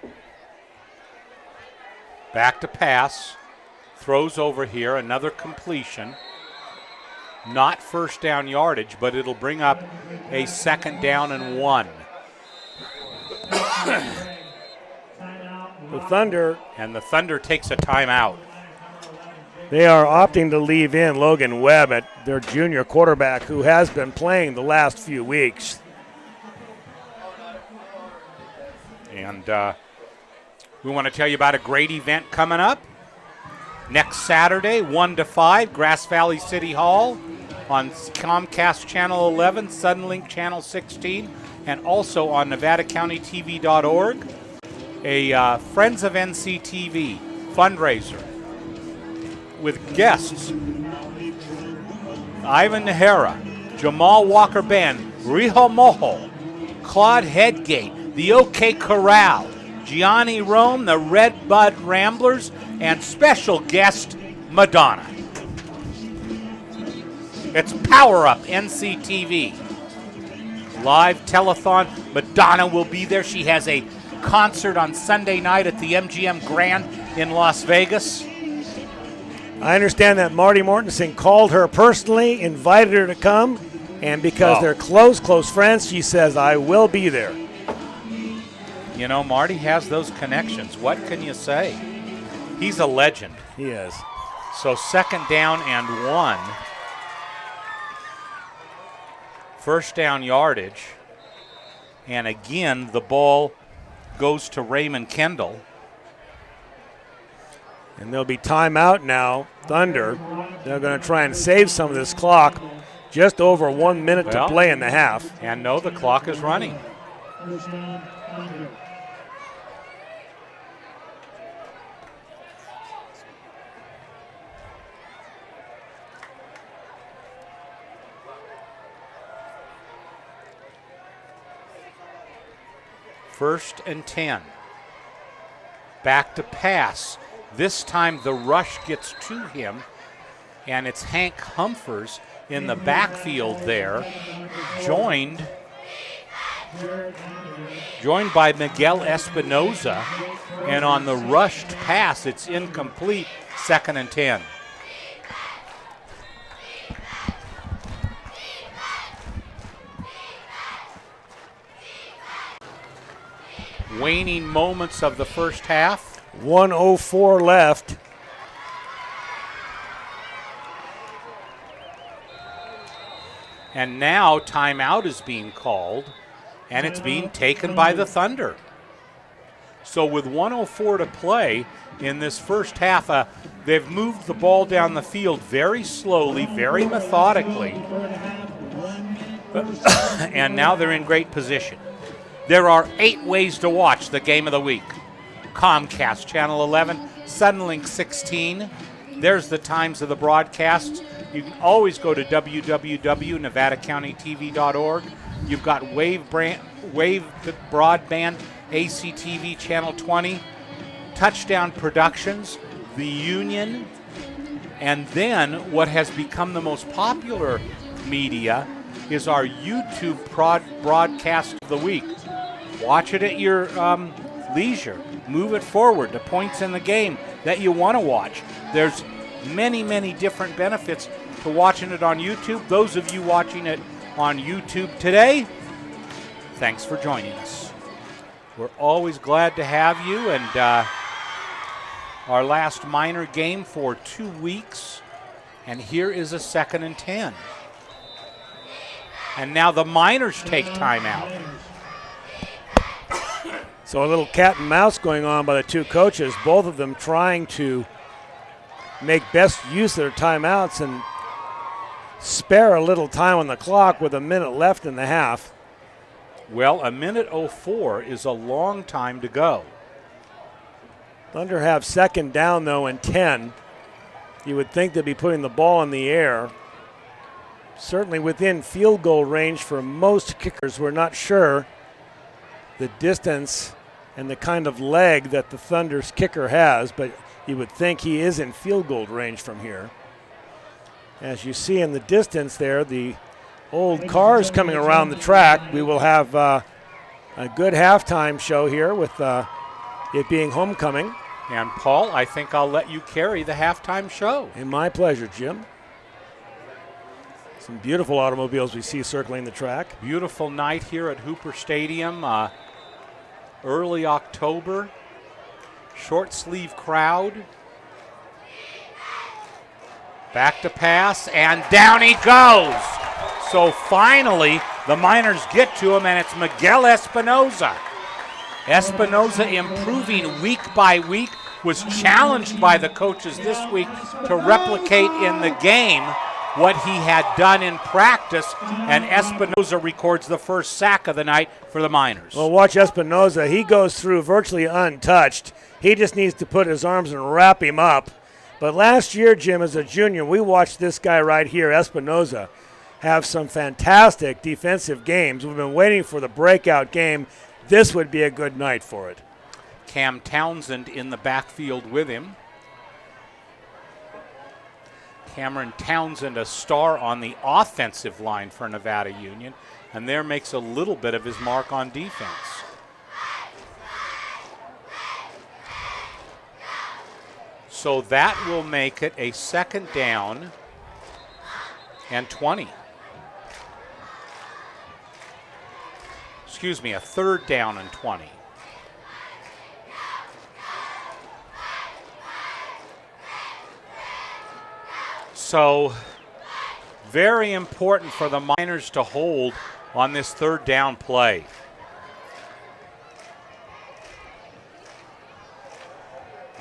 Back to pass. Throws over here. Another completion. Not 1st down yardage, but it'll bring up a 2nd down and 1. The Thunder. And the Thunder takes a timeout. They are opting to leave in Logan Webb at their junior quarterback, who has been playing the last few weeks. And we want to tell you about a great event coming up. Next Saturday, 1 to 5, Grass Valley City Hall on Comcast Channel 11, Suddenlink Channel 16, and also on NevadaCountyTV.org. A Friends of NCTV fundraiser with guests Ivan Nahara, Jamal Walker Ben, Riho Moho, Claude Headgate, the OK Corral, Gianni Rome, the Red Bud Ramblers, and special guest Madonna. It's Power Up NCTV. Live telethon. Madonna will be there. She has a concert on Sunday night at the MGM Grand in Las Vegas. I understand that Marty Mortensen called her personally, invited her to come, and because they're close friends, she says, I will be there. You know, Marty has those connections. What can you say? He's a legend. He is. So 2nd down and 1. 1st down yardage. And again, the ball goes to Raymond Kendall. And there'll be timeout now. Thunder, they're going to try and save some of this clock. Just over 1 minute to play in the half. And no, the clock is running. First and 10. Back to pass. This time the rush gets to him, and it's Hank Humphers in the backfield there, joined by Miguel Espinoza. And on the rushed pass, it's incomplete, 2nd and 10. Waning moments of the first half. 1:04 left. And now timeout is being called, and it's being taken by the Thunder. So with 1:04 to play in this first half, they've moved the ball down the field very slowly, very methodically, and now they're in great position. There are 8 ways to watch the game of the week. Comcast Channel 11, Sunlink 16. There's the times of the broadcasts. You can always go to www.nevadacountytv.org. You've got Wave Broadband, ACTV Channel 20, Touchdown Productions, The Union, and then what has become the most popular media is our YouTube broadcast of the week. Watch it at your leisure. Move it forward to points in the game that you want to watch. There's many, many different benefits to watching it on YouTube. Those of you watching it on YouTube today, thanks for joining us. We're always glad to have you, and our last minor game for 2 weeks, and here is a 2nd and 10. And now the minors take timeout. So a little cat and mouse going on by the two coaches, both of them trying to make best use of their timeouts and spare a little time on the clock with a minute left in the half. Well, 1:04 is a long time to go. Thunder have 2nd down, though, and 10. You would think they'd be putting the ball in the air. Certainly within field goal range for most kickers. We're not sure the distance and the kind of leg that the Thunder's kicker has, but you would think he is in field goal range from here. As you see in the distance there, the old cars coming around the track. We will have a good halftime show here with it being homecoming. And Paul, I think I'll let you carry the halftime show. And my pleasure, Jim. Some beautiful automobiles we see circling the track. Beautiful night here at Hooper Stadium. Early October. Short sleeve crowd. Back to pass, and down he goes. So finally, the Miners get to him, and it's Miguel Espinoza. Espinoza improving week by week, was challenged by the coaches this week to replicate in the game what he had done in practice, and Espinoza records the first sack of the night for the Miners. Well, watch Espinoza. He goes through virtually untouched. He just needs to put his arms and wrap him up. But last year, Jim, as a junior, we watched this guy right here, Espinoza, have some fantastic defensive games. We've been waiting for the breakout game. This would be a good night for it. Cam Townsend in the backfield with him. Cameron Townsend, a star on the offensive line for Nevada Union, and there makes a little bit of his mark on defense. So that will make it a 2nd down and 20. Excuse me, a 3rd down and 20. So very important for the Miners to hold on this 3rd down play.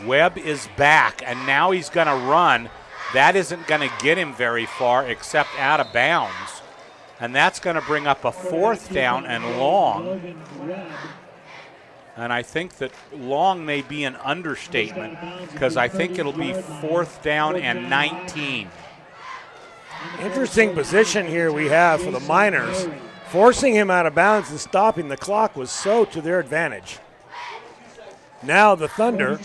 Webb is back, and now he's going to run That isn't going to get him very far except out of bounds. And that's going to bring up a 4th down and long. And I think that long may be an understatement because I think it'll be 4th down and 19. Interesting position here we have for the Miners. Forcing him out of bounds and stopping the clock was so to their advantage. Now the Thunder,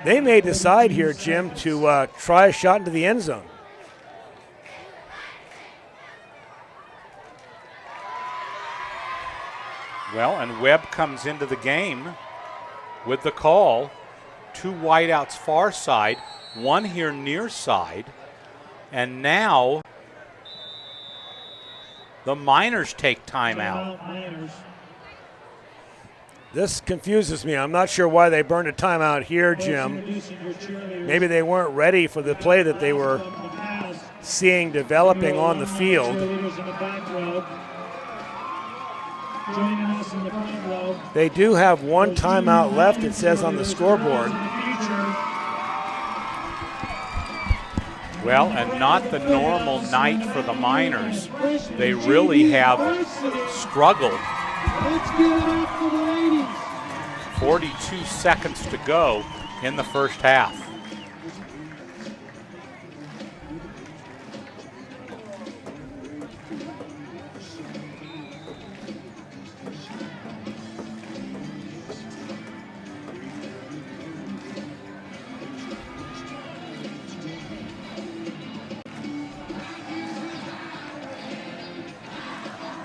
they may decide here, Jim, to try a shot into the end zone. Well, and Webb comes into the game with the call. 2 wideouts far side, 1 here near side. And now the Miners take timeout. This confuses me. I'm not sure why they burned a timeout here, Jim. Maybe they weren't ready for the play that they were seeing developing on the field. They do have 1 timeout left, it says on the scoreboard. Well, and not the normal night for the Miners. They really have struggled. 42 seconds to go in the first half.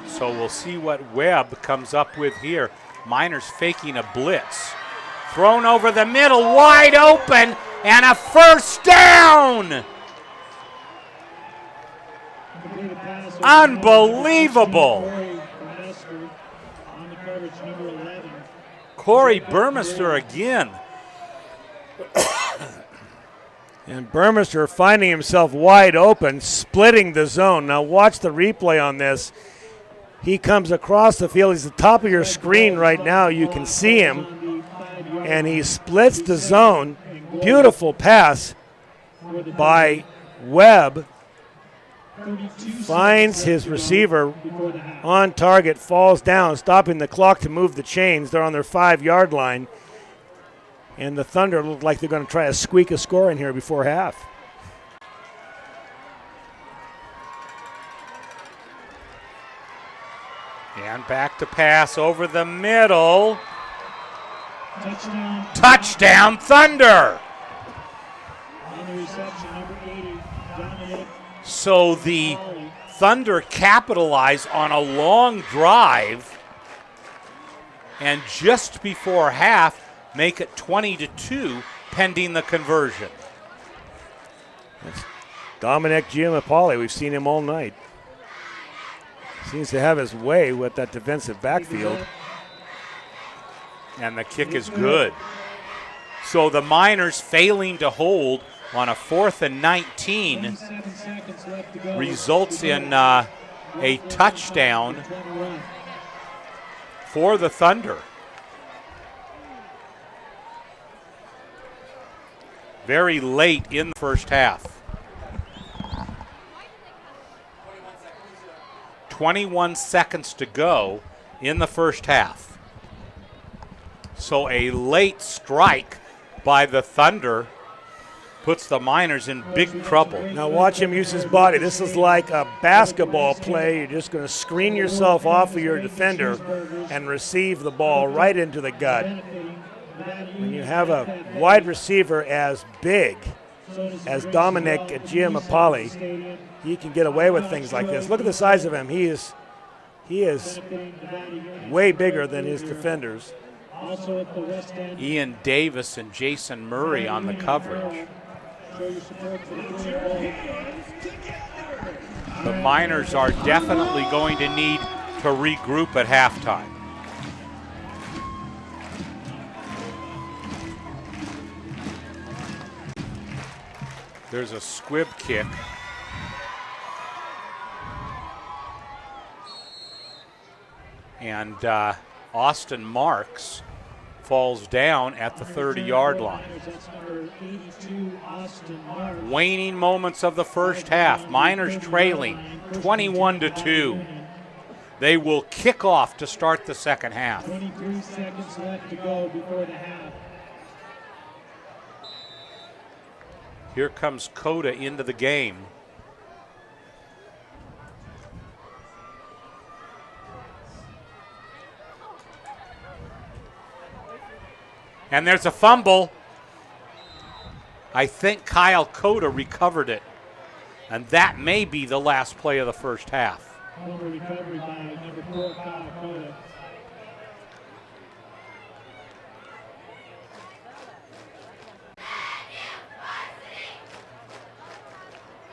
So we'll see what Webb comes up with here. Miners faking a blitz. Thrown over the middle, wide open, and a 1st down! Unbelievable! Corey Burmester again. And Burmester finding himself wide open, splitting the zone. Now watch the replay on this. He comes across the field. He's at the top of your screen right now. You can see him. And he splits the zone. Beautiful pass by Webb. Finds his receiver on target, falls down, stopping the clock to move the chains. They're on their 5-yard line. And the Thunder look like they're going to try to squeak a score in here before half. And back to pass over the middle. Touchdown Thunder! So the Thunder capitalize on a long drive and just before half make it 20-2 pending the conversion. That's Dominic Giamapoli. We've seen him all night. Seems to have his way with that defensive backfield. And the kick is good. So the Miners failing to hold on a 4th and 19 results in a touchdown for the Thunder. Very late in the first half. 21 seconds to go in the first half. So a late strike by the Thunder puts the Miners in big trouble. Now watch him use his body. This is like a basketball play. You're just going to screen yourself off of your defender and receive the ball right into the gut. When you have a wide receiver as big as Dominic Giamapoli, he can get away with things like this. Look at the size of him. He is way bigger than his defenders. Ian Davis and Jason Murray on the coverage. The Miners are definitely going to need to regroup at halftime. There's a squib kick. And Austin Marks falls down at the 30-yard line. Waning moments of the first half. Miners trailing 21-2. They will kick off to start the second half. 23 seconds left to go before the half. Here comes Coda into the game. And there's a fumble. I think Kyle Coda recovered it. And that may be the last play of the first half. Fumble recovery by number 4, Kyle Coda.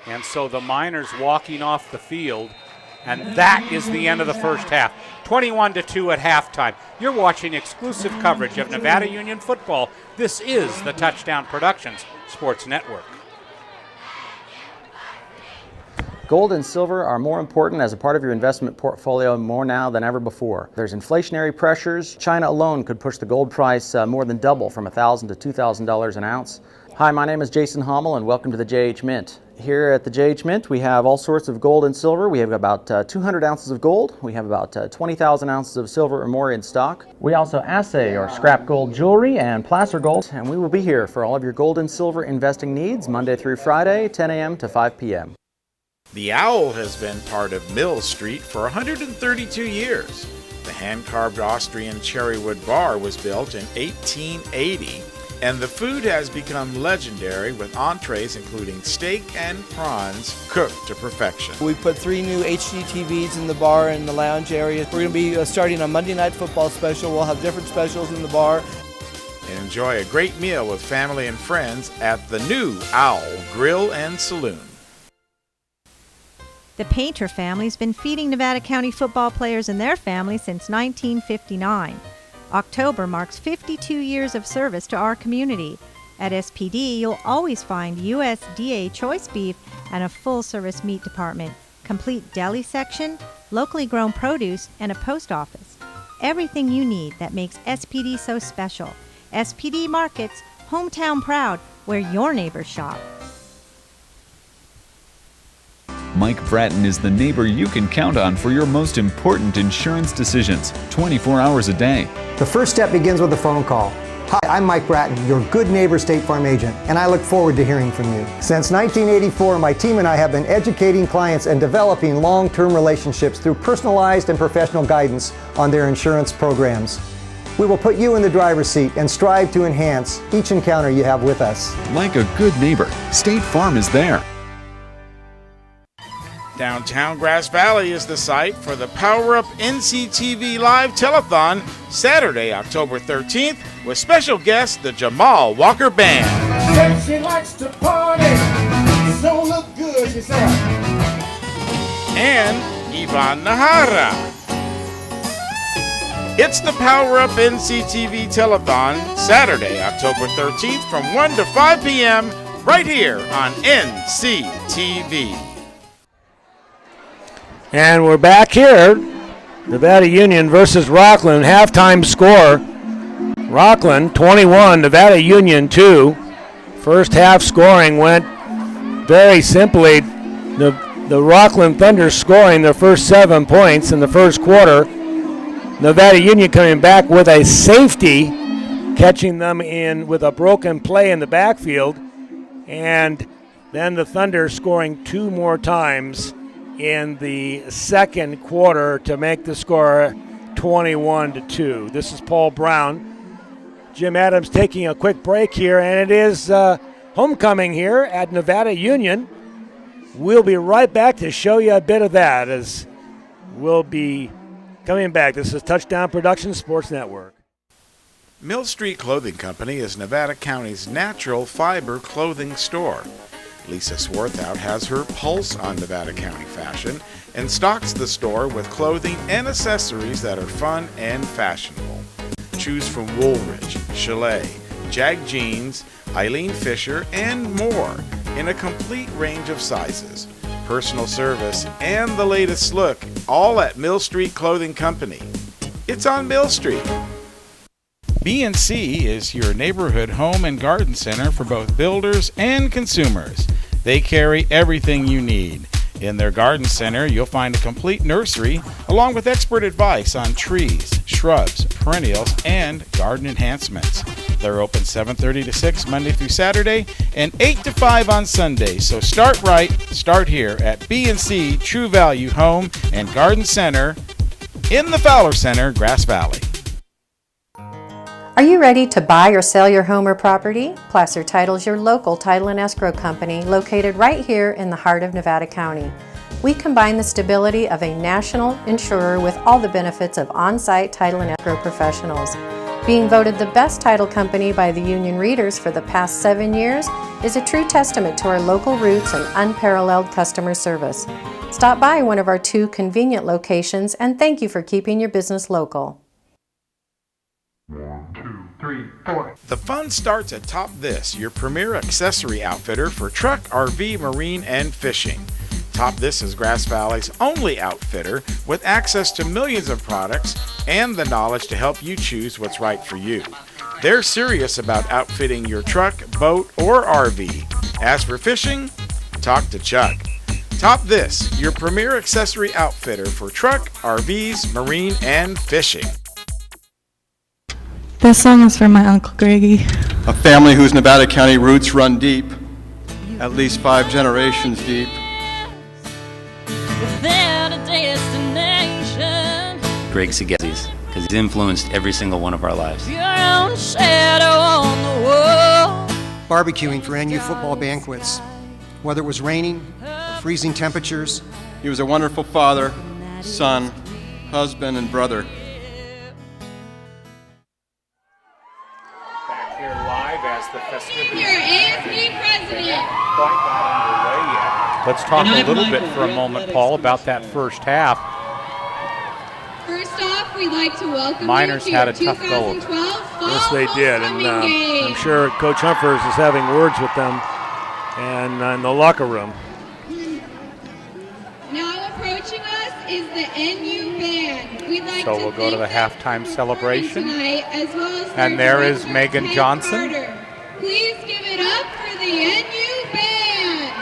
And so the Miners walking off the field, and that is the end of the first half. 21-2 at halftime. You're watching exclusive coverage of Nevada Union football. This is the Touchdown Productions Sports Network. Gold and silver are more important as a part of your investment portfolio more now than ever before. There's inflationary pressures. China alone could push the gold price more than double from $1,000 to $2,000 an ounce. Hi, my name is Jason Hommel and welcome to the JH Mint. Here at the JH Mint we have all sorts of gold and silver. We have about 200 ounces of gold. We have about 20,000 ounces of silver or more in stock. We also assay or scrap gold jewelry and placer gold, and we will be here for all of your gold and silver investing needs Monday through Friday, 10 a.m. to 5 p.m. The Owl has been part of Mill Street for 132 years. The hand-carved Austrian cherrywood bar was built in 1880, and the food has become legendary with entrees including steak and prawns cooked to perfection. We put 3 new HD TVs in the bar and the lounge area. We're going to be starting a Monday Night Football special. We'll have different specials in the bar. And enjoy a great meal with family and friends at the new Owl Grill and Saloon. The Painter family's been feeding Nevada County football players and their families since 1959. October marks 52 years of service to our community. At SPD, you'll always find USDA choice beef and a full-service meat department, complete deli section, locally grown produce, and a post office. Everything you need that makes SPD so special. SPD Markets, hometown proud, where your neighbors shop. Mike Bratton is the neighbor you can count on for your most important insurance decisions, 24 hours a day. The first step begins with a phone call. Hi, I'm Mike Bratton, your good neighbor State Farm agent, and I look forward to hearing from you. Since 1984, my team and I have been educating clients and developing long-term relationships through personalized and professional guidance on their insurance programs. We will put you in the driver's seat and strive to enhance each encounter you have with us. Like a good neighbor, State Farm is there. Downtown Grass Valley is the site for the Power Up NCTV Live Telethon, Saturday, October 13th, with special guest, the Jamal Walker Band. Said she likes to party, you don't look good yourself. And Ivan Nahara. It's the Power Up NCTV Telethon, Saturday, October 13th from 1 to 5 p.m. right here on NCTV. And we're back here. Nevada Union versus Rocklin. Halftime score. Rocklin 21, Nevada Union 2. First half scoring went very simply. The Rocklin Thunder scoring their first 7 points in the first quarter. Nevada Union coming back with a safety, catching them in with a broken play in the backfield. And then the Thunder scoring 2 more times in the second quarter to make the score 21-2. This is Paul Brown. Jim Adams taking a quick break here, and it is homecoming here at Nevada Union. We'll be right back to show you a bit of that as we'll be coming back. This is Touchdown Productions Sports Network. Mill Street Clothing Company is Nevada County's natural fiber clothing store. Lisa Swarthout has her pulse on Nevada County fashion and stocks the store with clothing and accessories that are fun and fashionable. Choose from Woolrich, Chalet, Jag Jeans, Eileen Fisher, and more in a complete range of sizes. Personal service and the latest look, all at Mill Street Clothing Company. It's on Mill Street. B&C is your neighborhood home and garden center for both builders and consumers. They carry everything you need. In their garden center, you'll find a complete nursery along with expert advice on trees, shrubs, perennials, and garden enhancements. They're open 7:30 to 6 Monday through Saturday and 8 to 5 on Sunday. So start right, start here at B&C True Value Home and Garden Center in the Fowler Center, Grass Valley. Are you ready to buy or sell your home or property? Placer Title is your local title and escrow company located right here in the heart of Nevada County. We combine the stability of a national insurer with all the benefits of on-site title and escrow professionals. Being voted the best title company by the union readers for the past 7 years is a true testament to our local roots and unparalleled customer service. Stop by one of our 2 convenient locations and thank you for keeping your business local. 1, 2, 3, 4. The fun starts at Top This, your premier accessory outfitter for truck, RV, marine, and fishing. Top This is Grass Valley's only outfitter with access to millions of products and the knowledge to help you choose what's right for you. They're serious about outfitting your truck, boat, or RV. As for fishing, talk to Chuck. Top This, your premier accessory outfitter for truck, RVs, marine, and fishing. This song is for my Uncle Greggy. A family whose Nevada County roots run deep, at least 5 generations deep. Without a destination, Greg Segesis, because he's influenced every single one of our lives. your own shadow on the wall. Barbecuing for NU football banquets, whether it was raining or freezing temperatures. He was a wonderful father, son, husband, and brother. Back here live as the festivities Your ASB president. quite got underway yet. Let's talk a little bit for a moment, Paul, about that first half. First off, we'd like to welcome Miners you to had a your tough go. 2012 Fall Yes, they did, and Homecoming game. I'm sure Coach Humphers is having words with them and in the locker room. Now approaching us is the NU band. We'd like So to we'll go to the thank halftime them celebration. tonight, as well as their And there is director, Megan Hank Johnson. Carter. Please give it up for the NU band.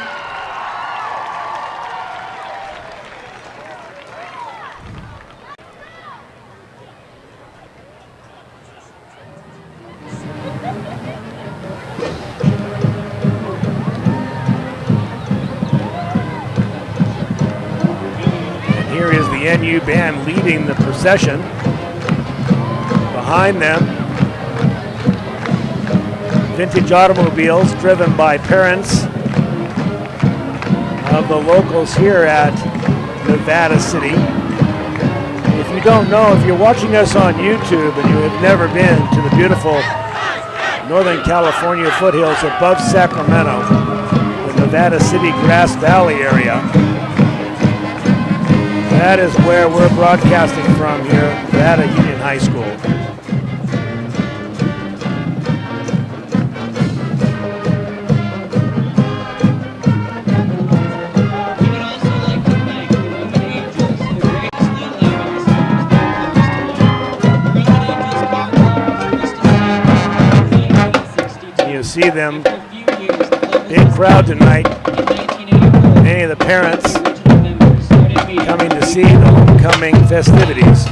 And here is the NU band leading the procession. Behind them, vintage automobiles driven by parents of the locals here at Nevada City. If you don't know, if you're watching us on YouTube and you have never been to the beautiful Northern California foothills above Sacramento, the Nevada City Grass Valley area, that is where we're broadcasting from here, Nevada Union High School. You see them, big crowd tonight. Many of the parents coming to see the homecoming festivities.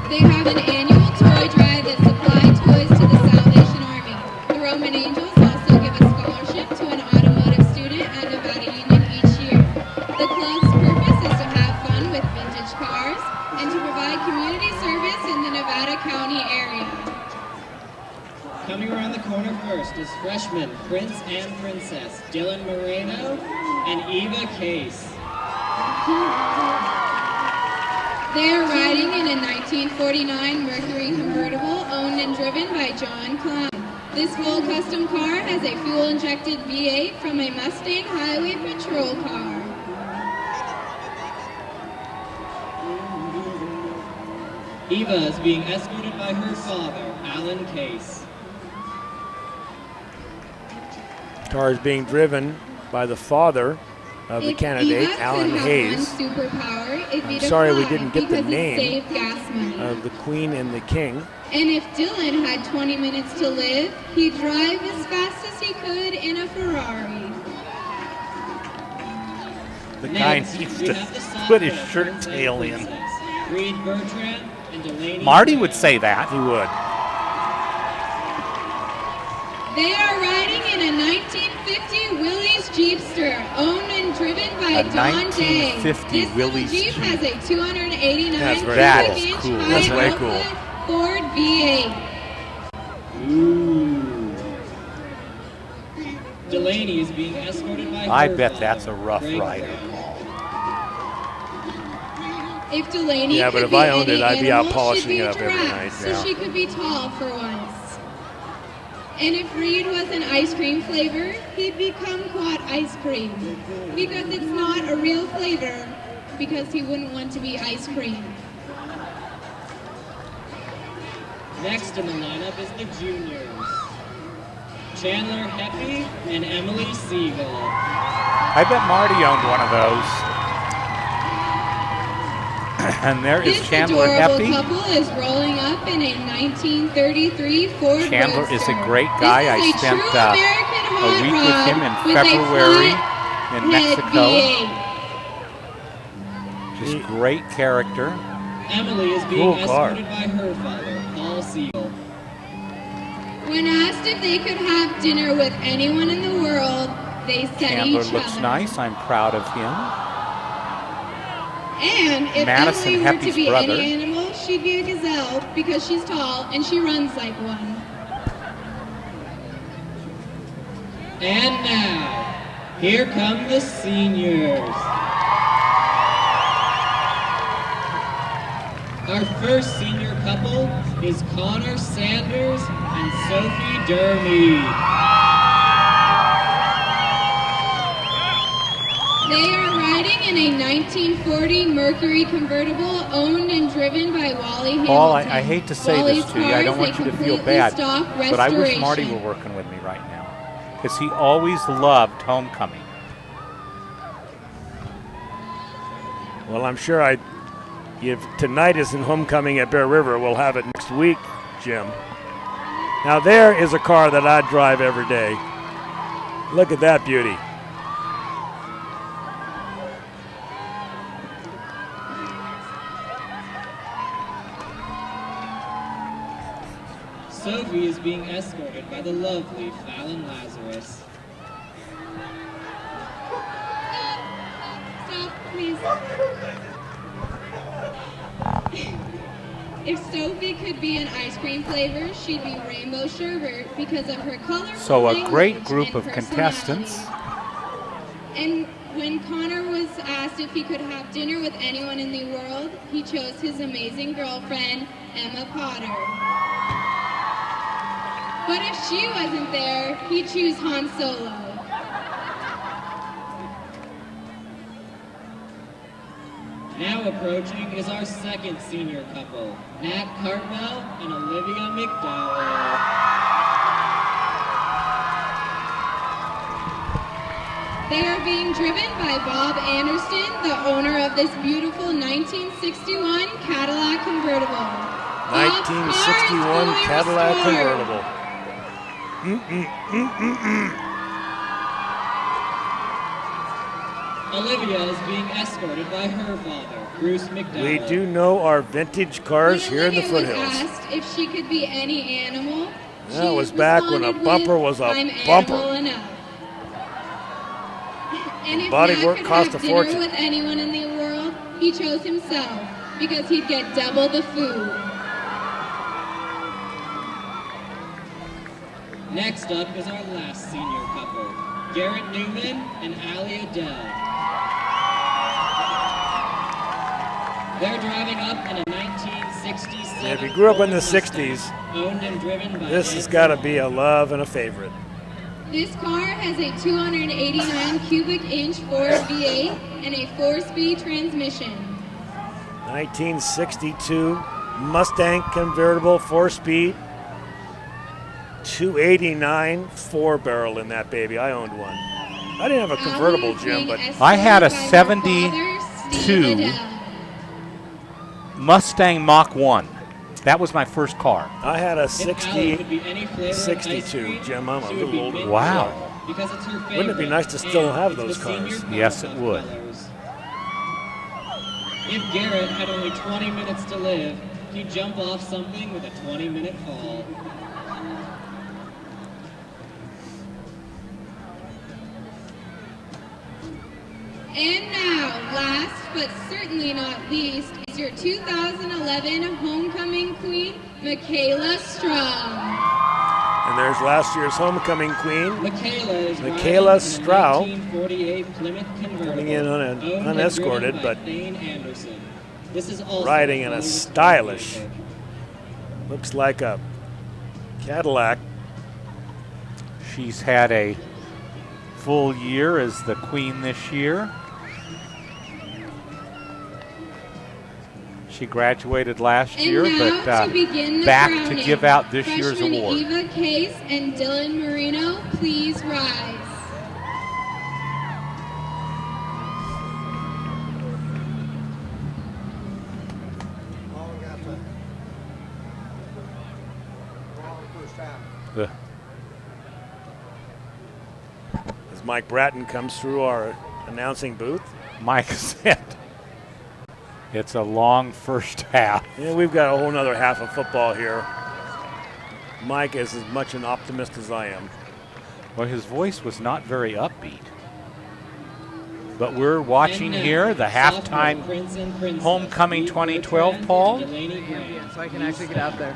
They have an annual toy drive that supply toys to the Salvation Army. The Roman Angels also give a scholarship to an automotive student at Nevada Union each year. The club's purpose is to have fun with vintage cars and to provide community service in the Nevada County area. Coming around the corner first is freshmen Prince and Princess Dylan Moreno and Eva Case. They are riding in a 1949 Mercury convertible owned and driven by John Klein. This full custom car has a fuel-injected V8 from a Mustang Highway Patrol car. Eva is being escorted by her father, Alan Case. Car is being driven by the father, of the If candidate, Eva Alan could have Hayes. one superpower, it'd be I'm to sorry we fly didn't get the because it name saved gas money. of the Queen and the King. And if Dylan had 20 minutes to live, he'd drive as fast as he could in a Ferrari. The guy needs to put his shirt tail in. Reed Bertrand and Delaney. Marty would say that. He would. They are riding in a 1950 Willys Jeepster, owned and driven by A Don Day. 1950 This Willys Jeep Jeep. has a 289 That's very That cubic is inch cool. high That's way output cool. Ford V8. Ooh. Delaney is being escorted by I her bet father, that's a rough Greg rider. If Delaney Yeah, but could if be I owned any it, I'd be out animal, polishing she'd be it a up every giraffe, night, so yeah. she could be tall for once. And if Reed was an ice cream flavor, he'd become quad ice cream. Because it's not a real flavor, because he wouldn't want to be ice cream. Next in the lineup is the juniors. Chandler Heppy and Emily Siegel. I bet Marty owned one of those. And there is This Chandler adorable Heppy. couple is rolling up in a 1933 Ford Chandler is Roadster. a great guy. This I is a spent true American a hot week with rod him in with a February flat in head Mexico. V8. Just great character. Emily is being Cool car. escorted by her father, Paul Siegel. When asked if they could have dinner with anyone in the world, they said Chandler each looks other. nice. I'm proud of him. And if Madison Emily were Heppy's to be brother. any animal, she'd be a gazelle because she's tall and she runs like one. And now, here come the seniors. Our first senior couple is Connor Sanders and Sophie Dermy. They are riding in a 1940 Mercury convertible owned and driven by Wally Hamilton. Paul, I hate to say Wally's this to you. I car don't is want a you to feel completely bad, stock but I wish Marty restoration. were working with me right now because he always loved Homecoming. Well, I'm sure if tonight isn't Homecoming at Bear River, we'll have it next week, Jim. Now there is a car that I'd drive every day. Look at that beauty. Sophie is being escorted by the lovely Fallon Lazarus. Stop, please. If Sophie could be an ice cream flavor, she'd be rainbow sherbet because of her colorful So a great language group and of personality. contestants. And when Connor was asked if he could have dinner with anyone in the world, he chose his amazing girlfriend, Emma Potter. But if she wasn't there, he'd choose Han Solo. Now approaching is our second senior couple, Nat Cartwell and Olivia McDowell. They are being driven by Bob Anderson, the owner of this beautiful 1961 Cadillac convertible. 1961 Cadillac convertible. Olivia is being escorted by her father, Bruce McDowell. We do know our vintage cars here in the Olivia was foothills. asked if she could be any animal. That she was back when a responded bumper with, was a "I'm bumper." animal enough." And if Body Nat work could cost have a dinner fortune. with anyone in the world, he chose himself because he'd get double the food. Next up is our last senior couple, Garrett Newman and Allie Adele. They're driving up in a 1967 If you grew up in the Ford 60s, owned and driven by this has Ed got to Brown. be a love and a favorite. This car has a 289 cubic inch Ford V8 and a 4-speed transmission. 1962 Mustang convertible 4-speed. 289 4-barrel in that baby. I owned one. I didn't have a convertible, Jim, but I had a 72 Mustang Mach 1. That was my first car. I had a 62, Jim. I'm a little older. Wow. Wouldn't it be nice to still have those cars? Yes, it would. If Garrett had only 20 minutes to live, he'd jump off something with a 20-minute fall. And now, last but certainly not least, is your 2011 homecoming queen, Michaela Strong. And there's last year's homecoming queen, Michaela Strau, 1948 Plymouth convertible, coming in unescorted, but this is also riding in a stylish, looks like a Cadillac. She's had a full year as the queen this year. She graduated last year, but back to give out this year's award. Eva Case and Dylan Marino, please rise. As Mike Bratton comes through our announcing booth. Mike said it's a long first half. Yeah, we've got a whole nother half of football here. Mike is as much an optimist as I am. Well, his voice was not very upbeat. But we're watching here the halftime homecoming 2012, Paul. So I can actually get out there.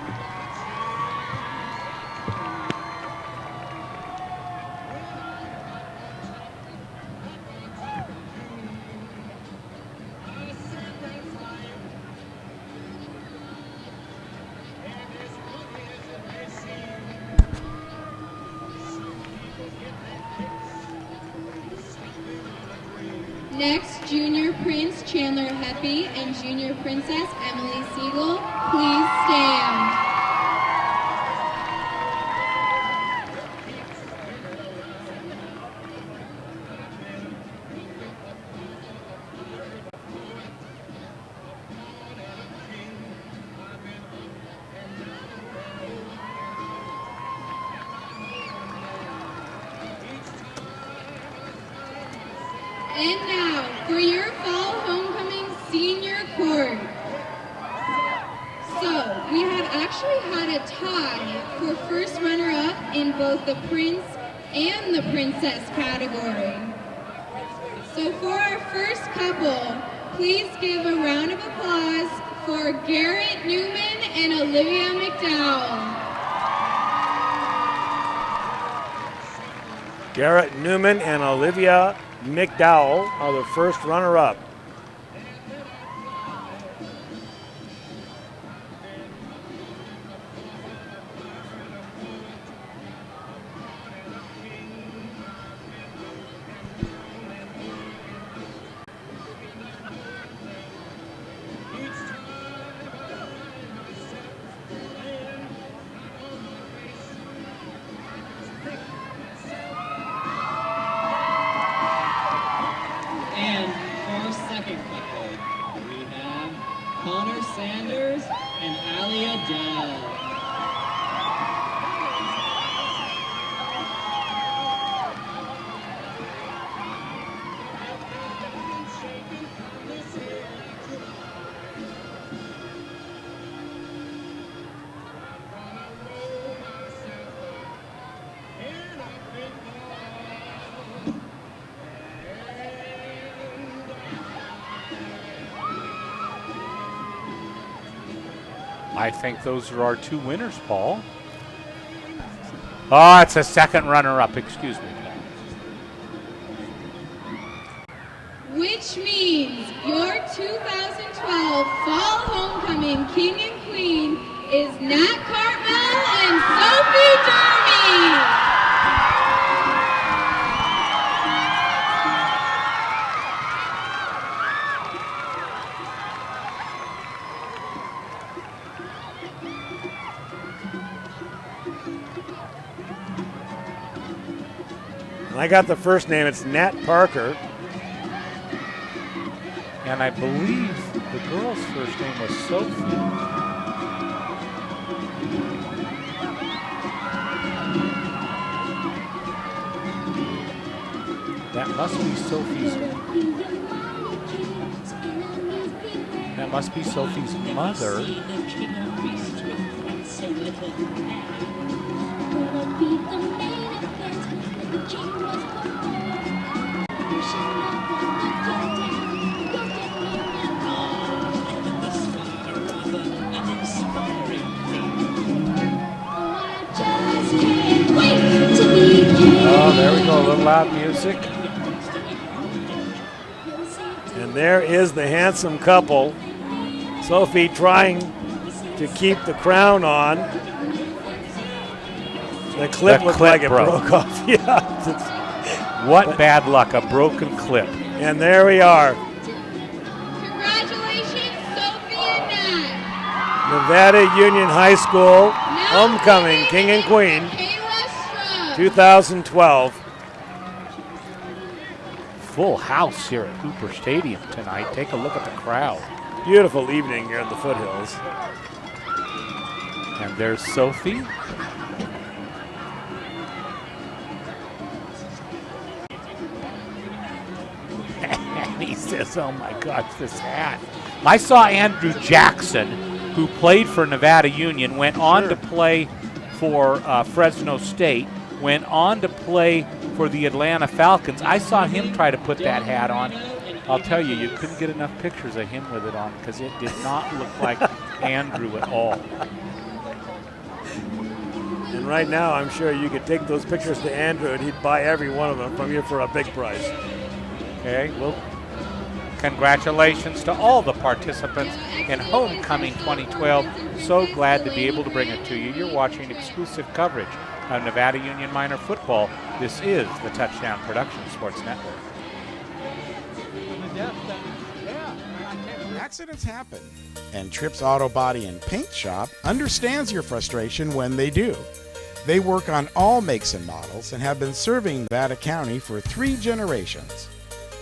Next, Junior Prince Chandler Heppy and Junior Princess Emily Siegel, please stand. And now, for your fall homecoming senior court. So, we have actually had a tie for first runner-up in both the Prince and the Princess category. So for our first couple, please give a round of applause for Garrett Newman and Olivia McDowell. Garrett Newman and Olivia McDowell are the first runner-up. And for our second couple, we have Connor Sanders and Ali Adele. I think those are our two winners, Paul. Oh, it's a second runner-up. Excuse me, Paul. Which means your 2012 Fall Homecoming King and Queen is Nat Cartmel and Sophie Dermy. I got the first name. It's Nat Parker. And I believe the girl's first name was Sophie. That must be Sophie's. That must be Sophie's mother. Oh, there we go, a little loud music. And there is the handsome couple. Sophie trying to keep the crown on. The clip looked like it broke off. Yeah. What bad luck, a broken clip. And there we are. Congratulations, Sophie and Nat. Nevada Union High School homecoming, king and queen, 2012. Full house here at Hooper Stadium tonight. Take a look at the crowd. Beautiful evening here at the foothills. And there's Sophie. And he says, oh my gosh, this hat. I saw Andrew Jackson, who played for Nevada Union, went on to play for Fresno State, went on to play for the Atlanta Falcons. I saw him try to put that hat on. I'll tell you, you couldn't get enough pictures of him with it on because it did not look like Andrew at all. And right now, I'm sure you could take those pictures to Andrew and he'd buy every one of them from you for a big price. Okay, well, congratulations to all the participants in Homecoming 2012. So glad to be able to bring it to you. You're watching exclusive coverage of Nevada Union Minor football. This is the Touchdown Production Sports Network. Accidents happen, and Trips Auto Body and Paint Shop understands your frustration when they do. They work on all makes and models and have been serving Nevada County for 3 generations.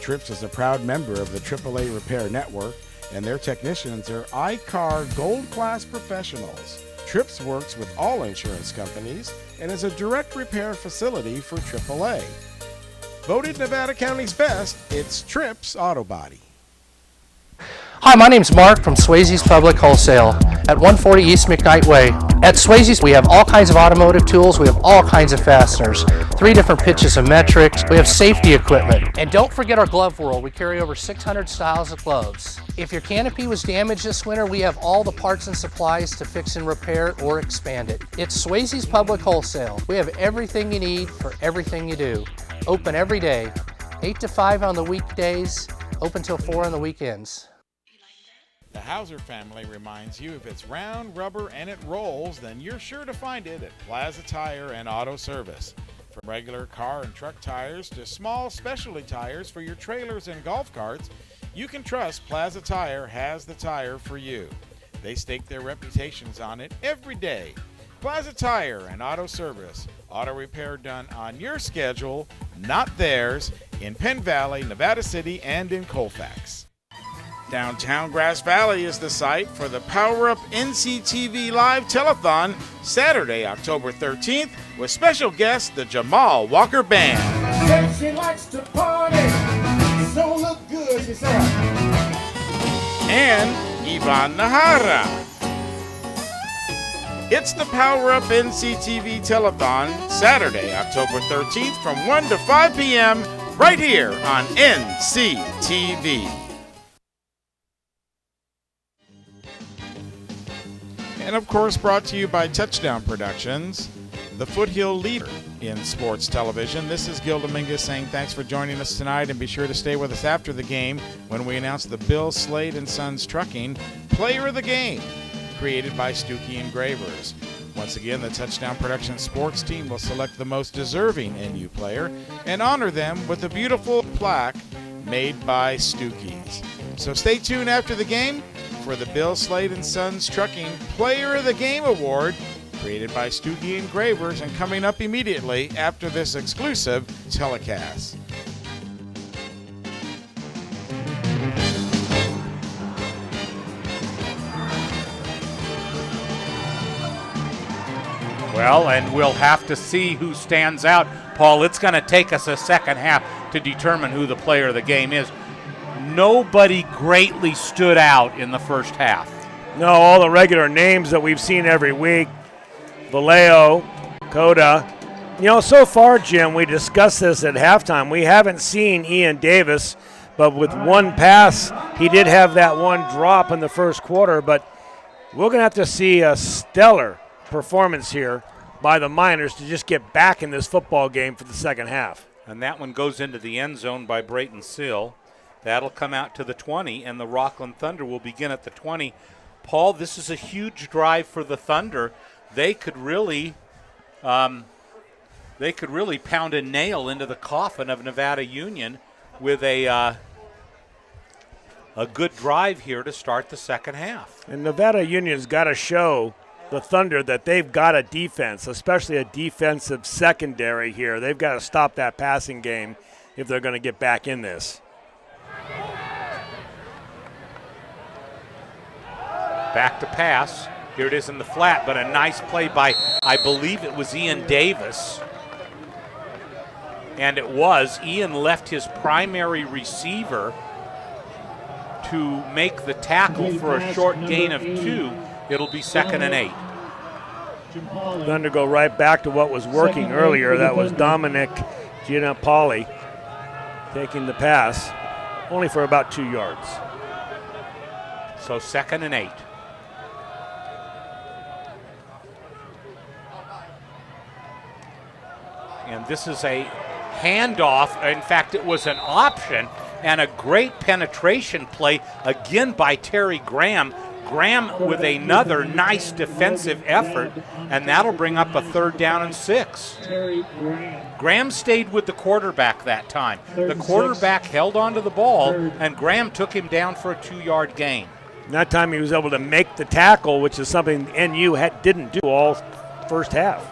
Trips is a proud member of the AAA Repair Network, and their technicians are iCar Gold Class professionals. Trips works with all insurance companies and is a direct repair facility for AAA. Voted Nevada County's best, it's Trips Auto Body. Hi, my name's Mark from Swayze's Public Wholesale at 140 East McKnight Way. At Swayze's, we have all kinds of automotive tools. We have all kinds of fasteners, 3 different pitches of metrics. We have safety equipment. And don't forget our glove world. We carry over 600 styles of gloves. If your canopy was damaged this winter, we have all the parts and supplies to fix and repair it or expand it. It's Swayze's Public Wholesale. We have everything you need for everything you do. Open every day, 8 to 5 on the weekdays, open till 4 on the weekends. The Hauser family reminds you if it's round, rubber, and it rolls, then you're sure to find it at Plaza Tire and Auto Service. From regular car and truck tires to small specialty tires for your trailers and golf carts, you can trust Plaza Tire has the tire for you. They stake their reputations on it every day. Plaza Tire and Auto Service. Auto repair done on your schedule, not theirs, in Penn Valley, Nevada City, and in Colfax. Downtown Grass Valley is the site for the Power Up NCTV Live Telethon Saturday, October 13th, with special guest the Jamal Walker Band. Said she likes to party, so look good, she said. And Ivan Nahara. It's the Power Up NCTV Telethon Saturday, October 13th from 1 to 5 p.m. right here on NCTV. And of course, brought to you by Touchdown Productions, the foothill leader in sports television. This is Gil Dominguez saying thanks for joining us tonight, and be sure to stay with us after the game when we announce the Bill Slade and Sons Trucking Player of the Game, created by Stuckey Engravers. Once again, the Touchdown Productions sports team will select the most deserving NU player and honor them with a beautiful plaque made by Stuckey's. So stay tuned after the game for the Bill Slade and Sons Trucking Player of the Game Award, created by Stoogie Engravers and coming up immediately after this exclusive telecast. Well, and we'll have to see who stands out. Paul, it's going to take us a second half to determine who the player of the game is. Nobody greatly stood out in the first half. No, all the regular names that we've seen every week. Vallejo, Coda. You know, so far, Jim, we discussed this at halftime. We haven't seen Ian Davis, but with one pass, he did have that one drop in the first quarter. But we're going to have to see a stellar performance here by the Miners to just get back in this football game for the second half. And that one goes into the end zone by Brayton Sill. That'll come out to the 20, and the Rocklin Thunder will begin at the 20. Paul, this is a huge drive for the Thunder. They could really pound a nail into the coffin of Nevada Union with a good drive here to start the second half. And Nevada Union's got to show the Thunder that they've got a defense, especially a defensive secondary here. They've got to stop that passing game if they're going to get back in this. Back to pass. Here it is in the flat, but a nice play by, I believe it was Ian Davis. And it was. Ian left his primary receiver to make the tackle for a short gain of 2. It'll be 2nd and 8. Thunder go right back to what was working earlier. That was Dominic Giannappoli taking the pass, only for about 2 yards. So 2nd and 8. And this is a handoff. In fact, it was an option and a great penetration play again by Terry Graham. Graham with another nice defensive effort, and that'll bring up a 3rd down and 6. Graham stayed with the quarterback that time. The quarterback held onto the ball, and Graham took him down for a 2-yard gain. And that time he was able to make the tackle, which is something NU didn't do all first half.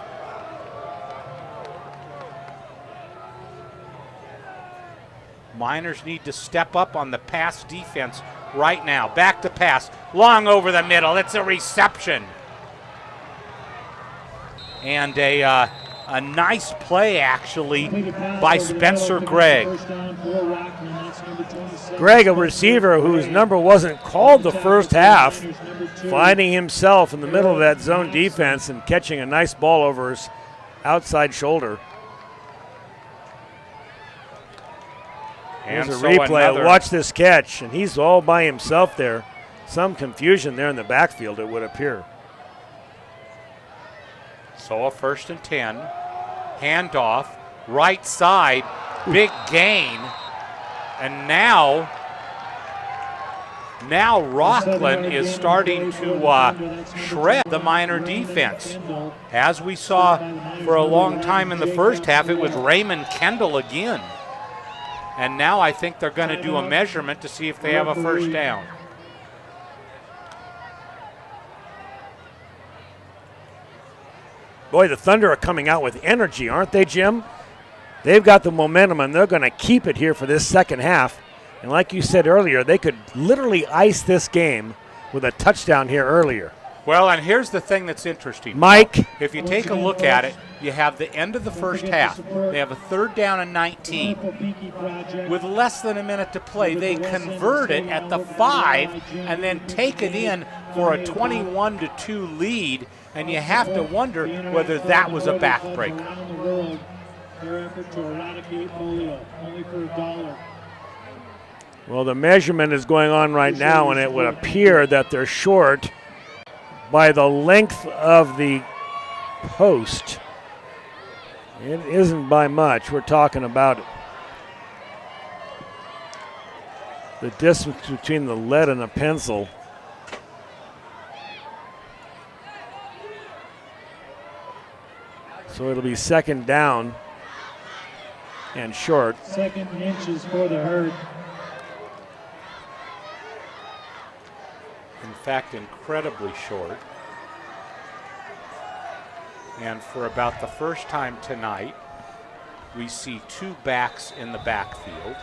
Miners need to step up on the pass defense right now. Back to pass. Long over the middle. It's a reception. And a nice play, actually, by Spencer Gregg. Gregg, a receiver whose number wasn't called the first half, finding himself in the middle of that zone defense and catching a nice ball over his outside shoulder. Here's a replay. Watch this catch, and he's all by himself there. Some confusion there in the backfield, it would appear. So a 1st and 10. Handoff, right side, big gain. And now Rocklin is starting to shred the Miner defense. As we saw for a long time in the first half, it was Raymond Kendall again. And now I think they're going to do a measurement to see if they have a 1st down. Boy, the Thunder are coming out with energy, aren't they, Jim? They've got the momentum, and they're going to keep it here for this second half. And like you said earlier, they could literally ice this game with a touchdown here earlier. Well, and here's the thing that's interesting, Mike. If you take a look at it, you have the end of the first half. They have a 3rd down and 19. With less than a minute to play, they convert it at the 5 and then take it in for a 21-2 lead, and you have to wonder whether that was a backbreaker. Well, the measurement is going on right now, and it would appear that they're short by the length of the post. It isn't by much. We're talking about the distance between the lead and a pencil. So it'll be 2nd down and short. 2nd inches for the herd. In fact, incredibly short. And for about the first time tonight, we see two backs in the backfield.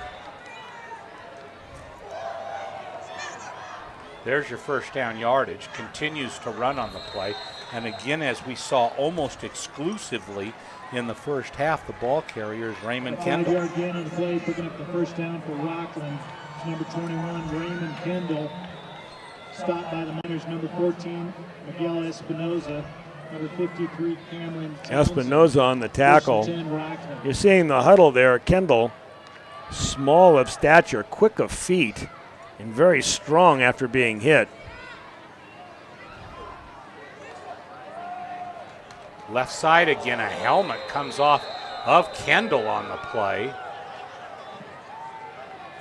There's your first down yardage. Continues to run on the play. And again, as we saw almost exclusively in the first half, the ball carrier is Raymond Kendall. 5 yard gain on the play, picking up the first down for Rocklin. It's number 21, Raymond Kendall. Stopped by the Miners, number 14, Miguel Espinoza. Number 53, Cameron Espinoza on the tackle. You're seeing the huddle there. Kendall, small of stature, quick of feet, and very strong after being hit. Left side again, a helmet comes off of Kendall on the play.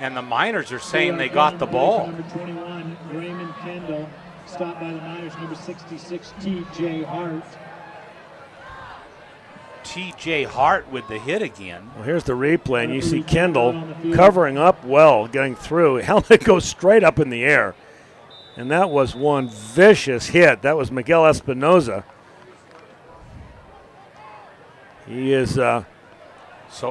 And the Miners are saying they got the ball. Number 21, Raymond Kendall. Stopped by the Miners, number 66, T.J. Hart. T.J. Hart with the hit again. Well, here's the replay, and you see Kendall covering up well, getting through. Helmet goes straight up in the air. And that was one vicious hit. That was Miguel Espinoza. He is... So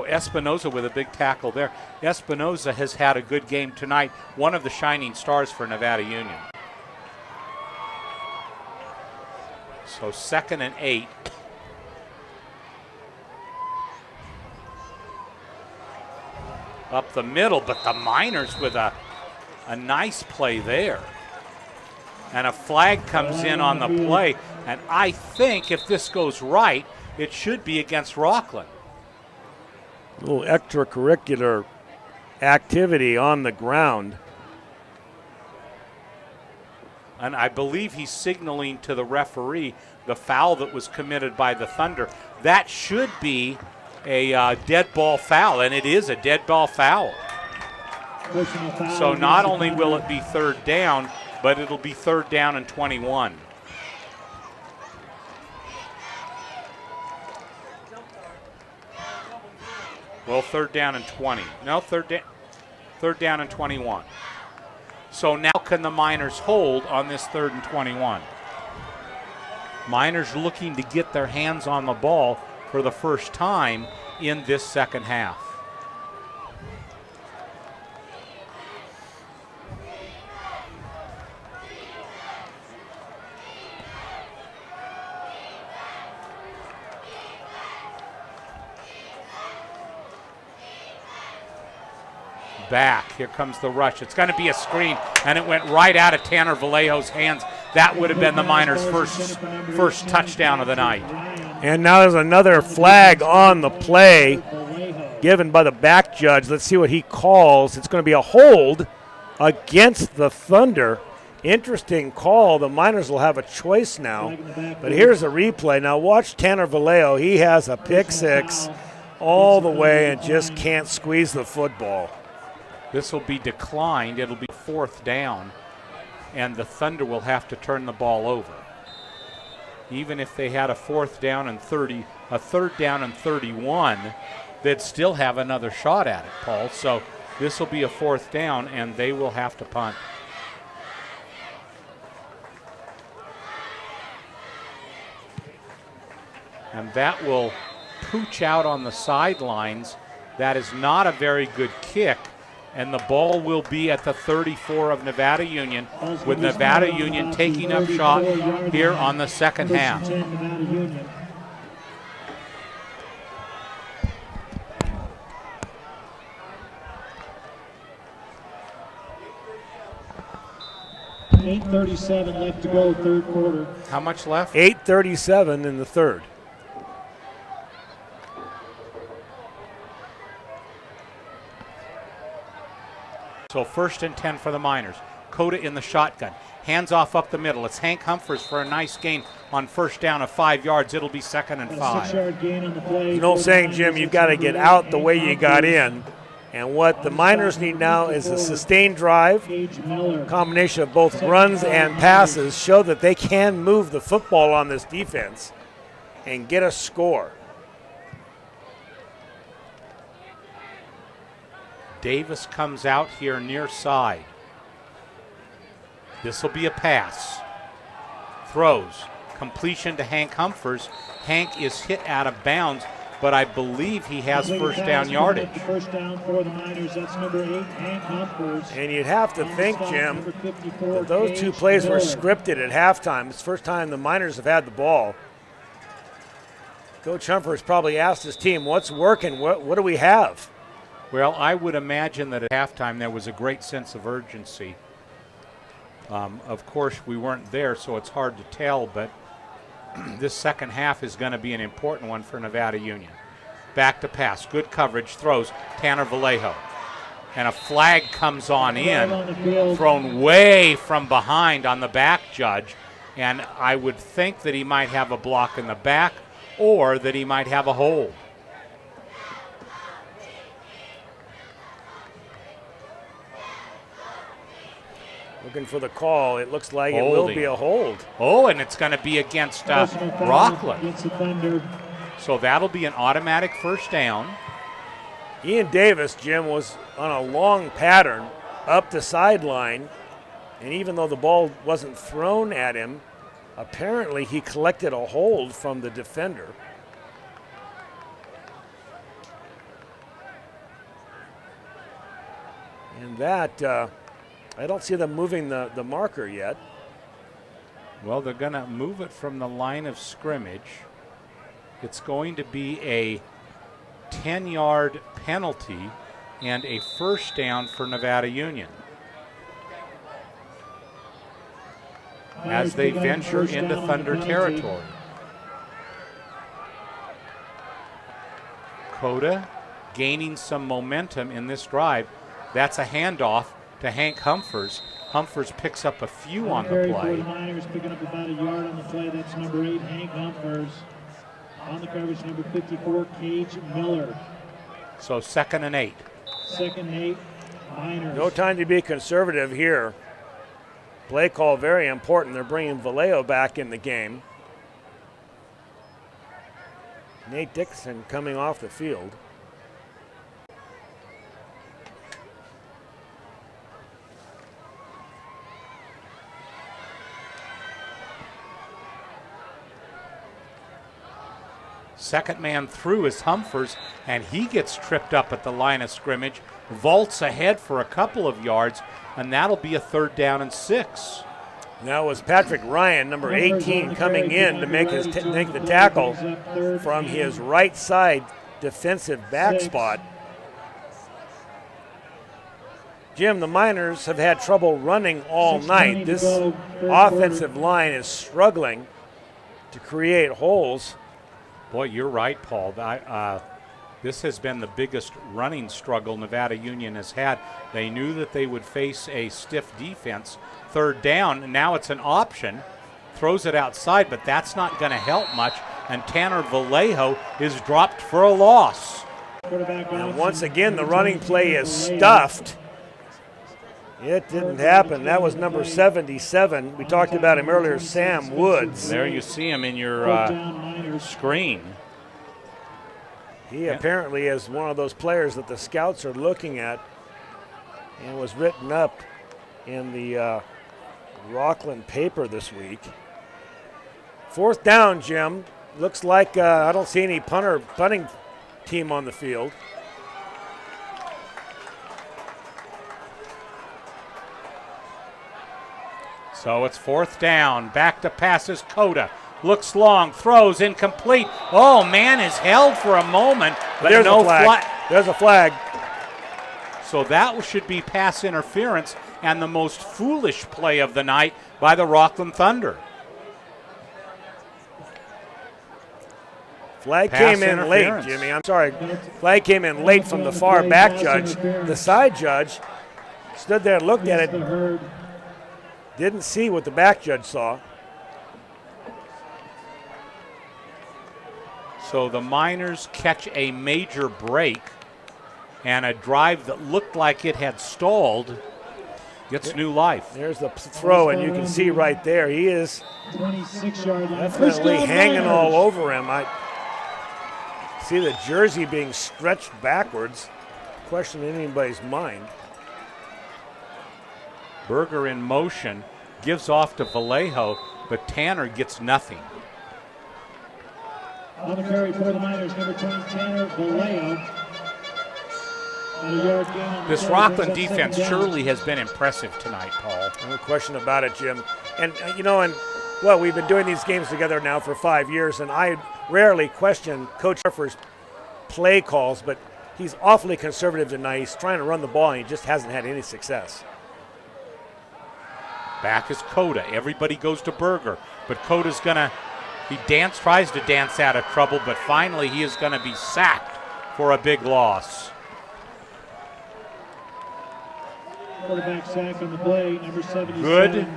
Espinoza with a big tackle there. Espinoza has had a good game tonight. One of the shining stars for Nevada Union. So 2nd and 8. Up the middle, but the Miners with a nice play there. And a flag comes in on the play. And I think if this goes right, it should be against Rocklin. A little extracurricular activity on the ground. And I believe he's signaling to the referee the foul that was committed by the Thunder. That should be a dead ball foul, and it is a dead ball foul. So not only will it be 3rd down, but it'll be 3rd down and 21. Well, 3rd down and 20. No, third down and 21. So now can the Miners hold on this 3rd and 21? Miners looking to get their hands on the ball for the first time in this second half. Back. Here comes the rush. It's going to be a screen, and it went right out of Tanner Vallejo's hands. That would have been the Miners' first touchdown of the night. And now there's another flag on the play given by the back judge. Let's see what he calls. It's going to be a hold against the Thunder. Interesting call. The Miners will have a choice now. But here's a replay. Now watch Tanner Vallejo. He has a pick six all the way and just can't squeeze the football. This will be declined. It'll be 4th down, and the Thunder will have to turn the ball over. Even if they had a 4th down and 30, a 3rd down and 31, they'd still have another shot at it, Paul. So this will be a 4th down, and they will have to punt. And that will pooch out on the sidelines. That is not a very good kick. And the ball will be at the 34 of Nevada Union, with Nevada Union taking up shot here on the second half. $8:37 left to go, 3rd quarter. How much left? 8:37 in the 3rd. So 1st and 10 for the Miners. Cota in the shotgun. Hands off up the middle. It's Hank Humphreys for a nice gain on 1st down of 5 yards. It'll be 2nd and 5. 6-yard gain on the play. You know what I'm saying, Jim? You've got to get out the way you got in. And what the Miners need now is a sustained drive, combination of both runs and passes, show that they can move the football on this defense and get a score. Davis comes out here near side. This will be a pass. Throws. completion to Hank Humphers. Hank is hit out of bounds, but I believe he has first down yardage. First down for the Miners. That's number 8, Hank Humphers. And you'd have to think, Jim, that those two plays were scripted at halftime. It's the first time the Miners have had the ball. Coach Humphers probably asked his team, what's working? What do we have? Well, I would imagine that at halftime there was a great sense of urgency. Of course, we weren't there, so it's hard to tell, but this second half is going to be an important one for Nevada Union. Back to pass, good coverage, throws Tanner Vallejo. And a flag comes on in, thrown way from behind on the back judge. And I would think that he might have a block in the back or that he might have a hold. Looking for the call. It looks like it will be a hold. Oh, and it's going to be against Rocklin. So that'll be an automatic first down. Ian Davis, Jim, was on a long pattern up the sideline, and even though the ball wasn't thrown at him, apparently he collected a hold from the defender. And that, I don't see them moving the marker yet. Well, they're going to move it from the line of scrimmage. It's going to be a 10-yard penalty and a first down for Nevada Union as they venture into Thunder territory. Coda gaining some momentum in this drive. That's a handoff to Hank Humphers. Humphers picks up a few on the play. The Miners picking up about a yard on the play. That's number 8, Hank Humphers. On the coverage, number 54, Cage Miller. So 2nd and 8. 2nd and 8, Miners. No time to be conservative here. Play call very important. They're bringing Vallejo back in the game. Nate Dixon coming off the field. Second man through is Humphers, and he gets tripped up at the line of scrimmage, vaults ahead for a couple of yards, and that'll be a 3rd down and 6. That was Patrick Ryan, number 18, coming in to make the tackle from his right side defensive back spot. Jim, the Miners have had trouble running all night. This offensive line is struggling to create holes. Boy, you're right, Paul. This has been the biggest running struggle Nevada Union has had. They knew that they would face a stiff defense. 3rd down, and now it's an option. Throws it outside, but that's not going to help much. And Tanner Vallejo is dropped for a loss. And once again, the running play is stuffed. It didn't happen. That was number 77. We talked about him earlier, Sam Woods. There you see him in your screen. He apparently is one of those players that the scouts are looking at and was written up in the Rocklin paper this week. 4th down, Jim. Looks like I don't see any punting team on the field. So it's 4th down. Back to passes Coda. Looks long, throws incomplete. Oh, man is held for a moment, but there's no a flag. There's a flag. So that should be pass interference and the most foolish play of the night by the Rocklin Thunder. Flag came in late, Jimmy. I'm sorry. Flag came in late from the far back judge. The side judge stood there and looked at it. Didn't see what the back judge saw. So the Miners catch a major break, and a drive that looked like it had stalled gets new life. There's the throw, and you can see right there, he is definitely hanging all over him. I see the jersey being stretched backwards. Question in anybody's mind. Berger in motion, gives off to Vallejo, but Tanner gets nothing. On the carry for the Miners, number 20, Tanner Vallejo. This Rocklin defense surely has been impressive tonight, Paul. No question about it, Jim. And, we've been doing these games together now for 5 years, and I rarely question Coach Harper's play calls, but he's awfully conservative tonight. He's trying to run the ball, and he just hasn't had any success. Back is Coda. Everybody goes to Berger, but Coda's tries to dance out of trouble, but finally he is going to be sacked for a big loss. Quarterback sack on the play, number 77.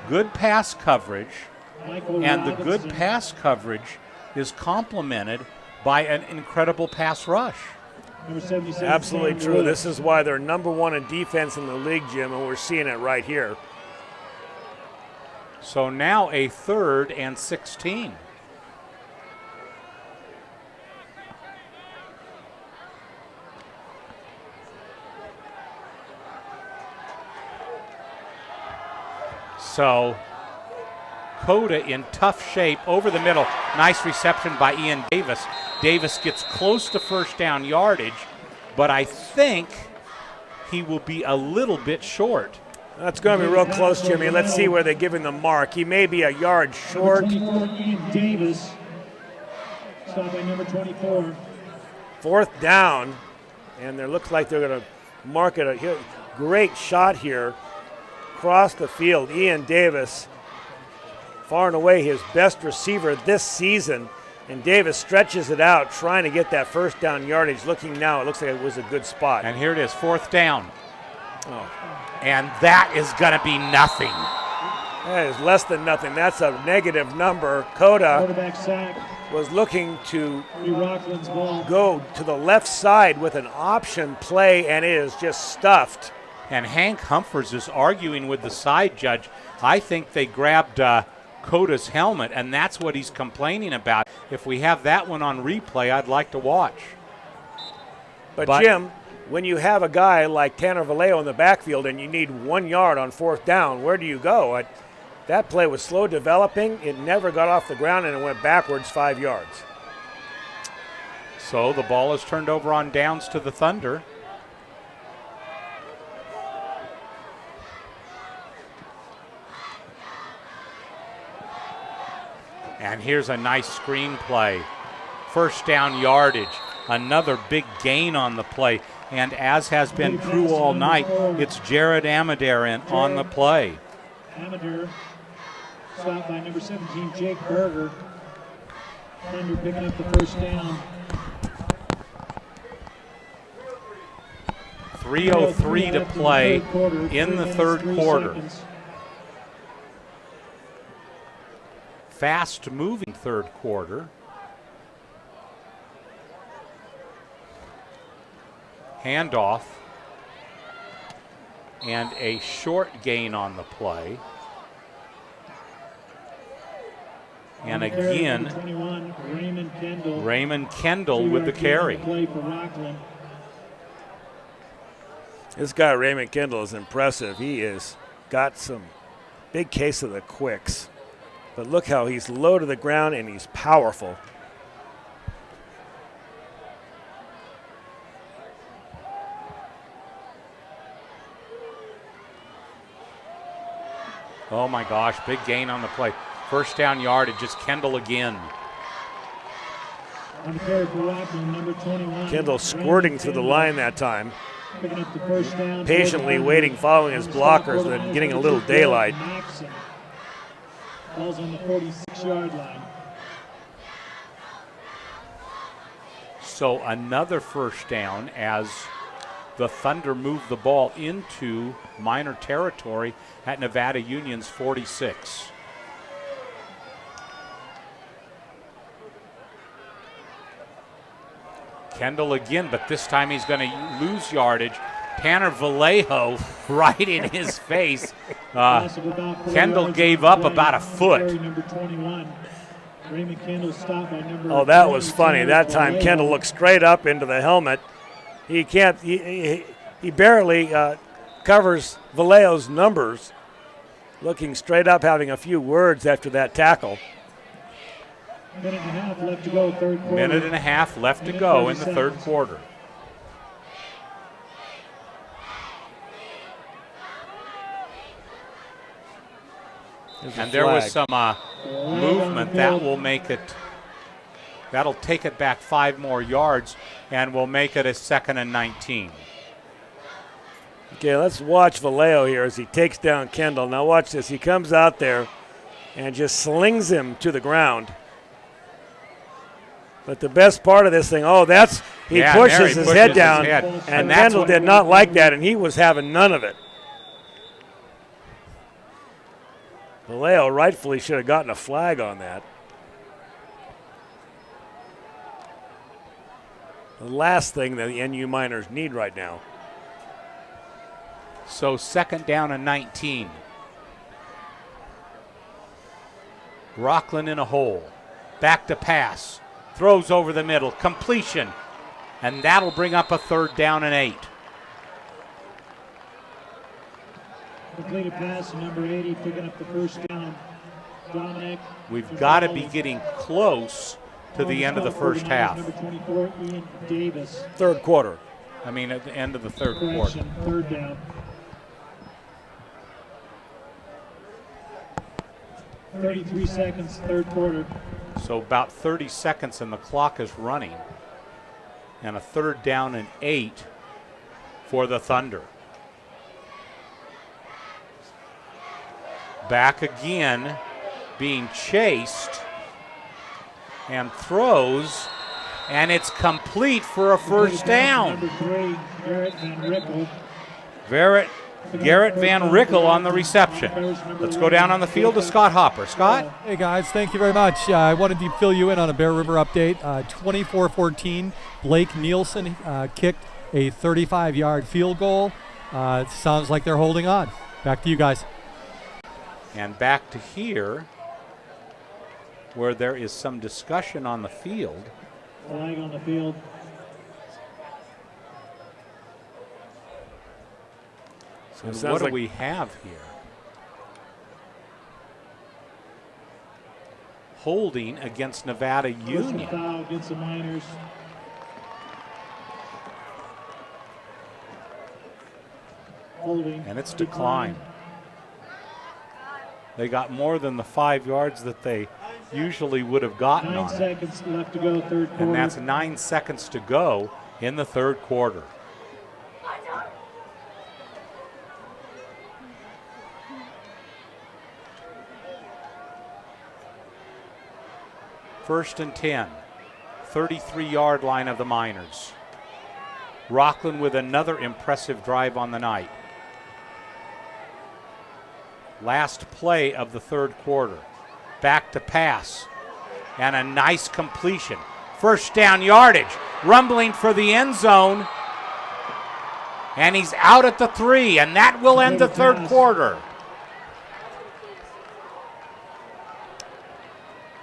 Good pass coverage, Michael and Robinson. the good pass coverage is complemented by an incredible pass rush. Number 77, Absolutely Sam true. Lewis. This is why they're number one in defense in the league, Jim, and we're seeing it right here. So now a 3rd and 16. So Coda in tough shape over the middle. Nice reception by Ian Davis. Davis gets close to first down yardage, but I think he will be a little bit short. That's going to be real close, Jimmy. Let's see where they give him the mark. He may be a yard short. Number 24, Ian Davis. Stopped by number 24. 4th down, and it looks like they're going to mark it. A great shot here. Across the field, Ian Davis, far and away his best receiver this season, and Davis stretches it out, trying to get that first down yardage. Looking now, it looks like it was a good spot. And here it is, 4th down. Oh. And that is going to be nothing. That is less than nothing. That's a negative number. Coda Quarterback sack. was looking to Rocklin's ball. go to the left side with an option play, and it is just stuffed. And Hank Humphers is arguing with the side judge. I think they grabbed Coda's helmet, and that's what he's complaining about. If we have that one on replay, I'd like to watch. But Jim, when you have a guy like Tanner Vallejo in the backfield and you need 1 yard on 4th down, where do you go? That play was slow developing. It never got off the ground, and it went backwards 5 yards. So the ball is turned over on downs to the Thunder. And here's a nice screen play. First down yardage. Another big gain on the play. And as has been true all night, it's Jared Amador on the play. Amador stopped by number 17, Jake Berger. Thunder picking up the first down. 3:03 to play in the third quarter. Fast-moving third quarter. Handoff. And a short gain on the play. And again, 21, Raymond Kendall with the carry. Play for Rocklin. This guy, Raymond Kendall, is impressive. He has got some big case of the quicks. But look how he's low to the ground and he's powerful. Oh my gosh, big gain on the play. First down yardage, just Kendall again. On the carry for Rocklin, number 21. Kendall squirting through the line that time. Picking up the first down. Patiently waiting, following his blockers, then getting a little daylight. Ball's on the 46-yard line. So another first down as the Thunder move the ball into Miner territory at Nevada Union's 46. Kendall again, but this time he's going to lose yardage. Tanner Vallejo right in his face. Kendall gave up about a foot. Oh, that was funny. That time Kendall looked straight up into the helmet. He barely covers Vallejo's numbers. looking straight up, having a few words after that tackle. Minute and a half left to go, third quarter. Minute and a half left to go in the third quarter. And there was some movement that will make it, that'll take it back 5 more yards and will make it a 2nd and 19. Okay, let's watch Vallejo here as he takes down Kendall. Now watch this. He comes out there and just slings him to the ground. But the best part of this thing, he pushes his head down, and Kendall did not like that, and he was having none of it. Vallejo rightfully should have gotten a flag on that. The last thing that the NU Miners need right now. So 2nd down and 19. Rocklin in a hole. Back to pass. Throws over the middle. Completion. And that'll bring up a 3rd down and 8. Completed pass, number 80, picking up the first down. Dominic. We've got to be getting close to the end of the first half. Number 24, Ian Davis. Third quarter. I mean, at the end of the third quarter. Third down. 33 seconds, third quarter. So about 30 seconds and the clock is running. And a 3rd down and 8 for the Thunder. Back again, being chased, and throws, and it's complete for a first down. Number 3, Garrett Van Rickle. Garrett Van Rickle on the reception. Let's go down on the field to Scott Hopper. Scott? Hey, guys. Thank you very much. I wanted to fill you in on a Bear River update. 24-14, Blake Nielsen kicked a 35-yard field goal. Sounds like they're holding on. Back to you guys. And back to here, where there is some discussion on the field. Flag on the field. So what do we have here? Holding against Nevada Union. Foul against the Miners. Holding. And it's declined. They got more than the 5 yards that they usually would have gotten 9 on it. seconds left to go, third quarter. And that's 9 seconds to go in the third quarter. First and 10, 33-yard line of the Miners. Rocklin with another impressive drive on the night. Last play of the third quarter. Back to pass. And a nice completion. First down yardage. Rumbling for the end zone. And he's out at the 3, and that will end the third quarter.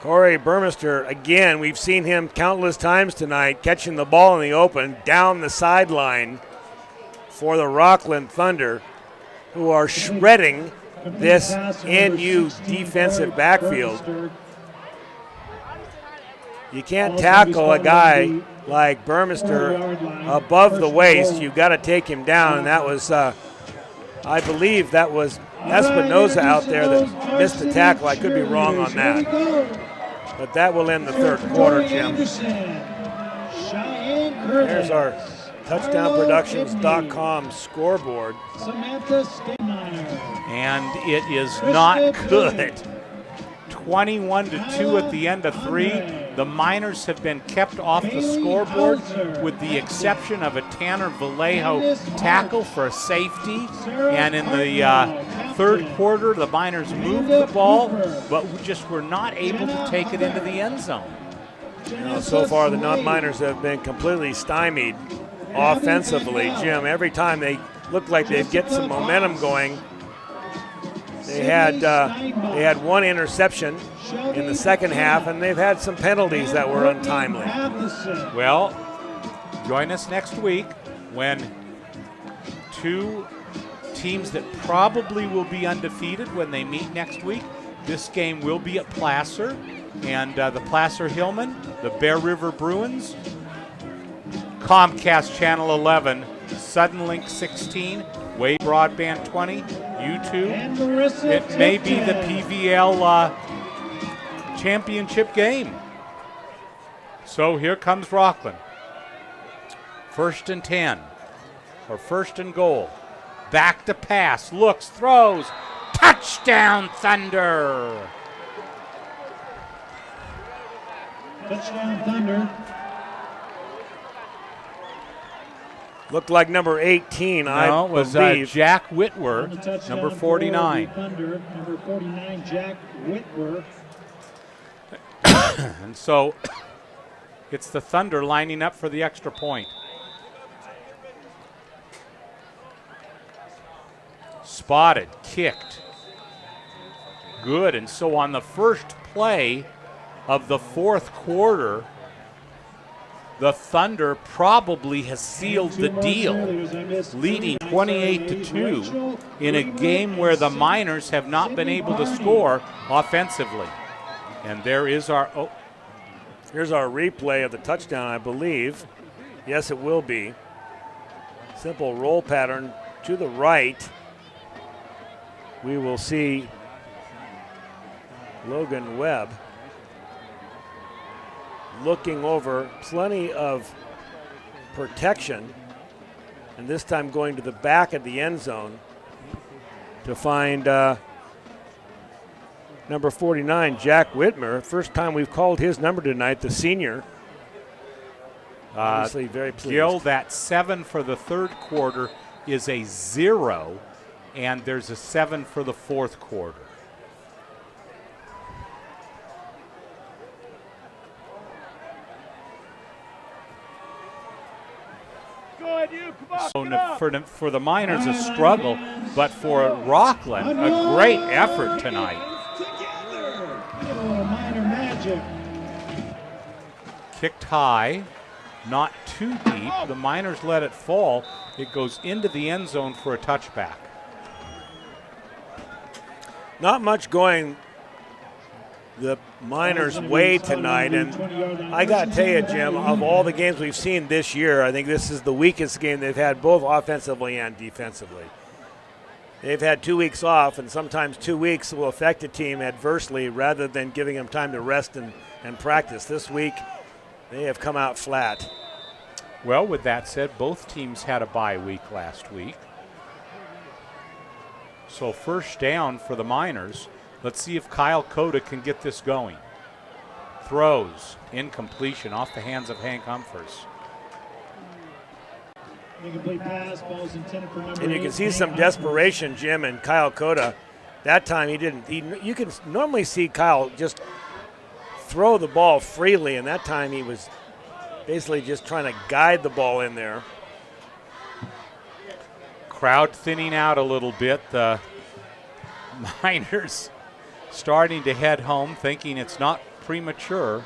Corey Burmester, again, we've seen him countless times tonight catching the ball in the open down the sideline for the Rocklin Thunder, who are shredding this NU defensive backfield. You can't tackle a guy like Burmester above the waist. You've got to take him down, and that was, I believe that was Espinoza out there that missed the tackle. I could be wrong on that. But that will end the third quarter, Jim. There's our touchdownproductions.com scoreboard. And it is not good. 21-2 at the end of 3. The Miners have been kept off the scoreboard with the exception of a Tanner Vallejo tackle for a safety. And in the third quarter, the Miners moved the ball, but we just were not able to take it into the end zone. So far, the non-Miners have been completely stymied offensively, Jim. Every time they look like they get some momentum going, they had one interception in the second half, and they've had some penalties that were untimely. Well, join us next week when two teams that probably will be undefeated when they meet next week. This game will be at Placer, and the Placer Hillman, the Bear River Bruins, Comcast Channel 11, Suddenlink 16, Wave Broadband 20, YouTube. It may be the PVL championship game. So here comes Rocklin. 1st and 10, or 1st and goal. Back to pass, looks, throws. Touchdown, Thunder! Touchdown, Thunder. Looked like number 18, No, it was Jack Whitwer, number 49. Thunder, number 49, Jack Whitwer. And so it's the Thunder lining up for the extra point. Spotted, kicked. Good, and so on the first play of the 4th quarter, the Thunder probably has sealed the deal, leading 28-2 in a game where the Miners have not been able to score offensively. And there is our, here's our replay of the touchdown, I believe. Yes, it will be. Simple roll pattern to the right. We will see Logan Webb looking over, plenty of protection, and this time going to the back of the end zone to find number 49, Jack Whitmer. First time we've called his number tonight, the senior. Obviously very pleased. Gil, that 7 for the 3rd quarter is a 0, and there's a 7 for the 4th quarter. So for the Miners, a struggle, but for Rocklin, a great effort tonight. Miner magic. Kicked high, not too deep. The Miners let it fall. It goes into the end zone for a touchback. Not much going the Miners' way tonight, and I got to tell you, Jim, of all the games we've seen this year, I think this is the weakest game they've had both offensively and defensively. They've had 2 weeks off, and sometimes 2 weeks will affect a team adversely rather than giving them time to rest and practice. This week, they have come out flat. Well, with that said, both teams had a bye week last week. So first down for the Miners. Let's see if Kyle Cota can get this going. Throws, incompletion, off the hands of Hank Humphers. Incomplete pass, ball's intended for number 8. And you can see some desperation, Jim, and Kyle Cota. That time he didn't. You can normally see Kyle just throw the ball freely, and that time he was basically just trying to guide the ball in there. Crowd thinning out a little bit. The Miners starting to head home, thinking it's not premature.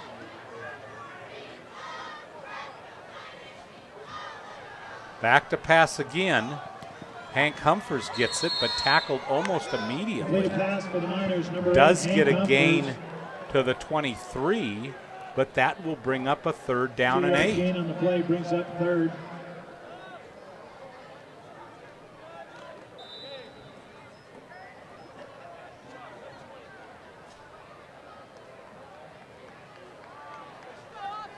Back to pass again. Hank Humphers gets it, but tackled almost immediately. Does get a gain to the 23, but that will bring up a 3rd down and 8. Gain on the play brings up 3rd.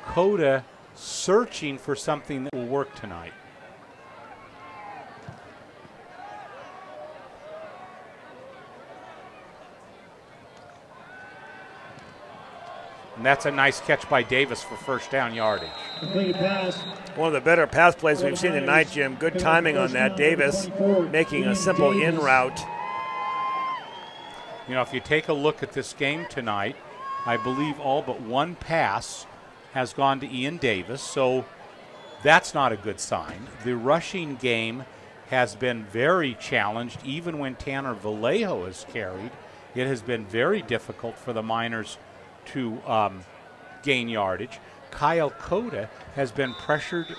Cota searching for something that will work tonight. And that's a nice catch by Davis for first down yardage. One of the better pass plays we've seen tonight, Jim. Good timing on that. Davis making a simple in route. You know, if you take a look at this game tonight, I believe all but one pass has gone to Ian Davis, so that's not a good sign. The rushing game has been very challenged. Even when Tanner Vallejo is carried, it has been very difficult for the Miners to gain yardage. Kyle Cota has been pressured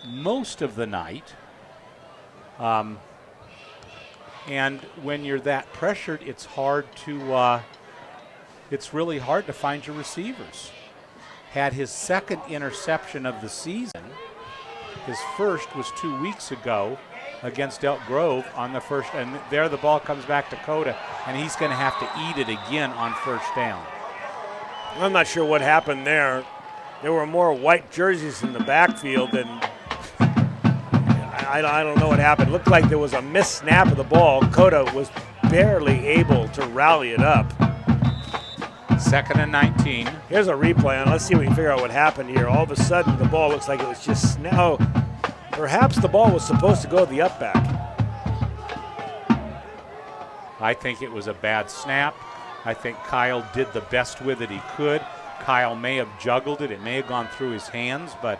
most of the night. And when you're that pressured, it's hard to, it's really hard to find your receivers. Had his second interception of the season. His first was 2 weeks ago against Elk Grove on the first, and there the ball comes back to Coda, and he's going to have to eat it again on first down. I'm not sure what happened there. There were more white jerseys in the backfield than I don't know what happened. It looked like there was a missed snap of the ball. Coda was barely able to rally it up. 2nd and 19. Here's a replay, and let's see if we can figure out what happened here. All of a sudden, the ball looks like it was just now. Perhaps the ball was supposed to go to the up back. I think it was a bad snap. I think Kyle did the best with it he could. Kyle may have juggled it. It may have gone through his hands, but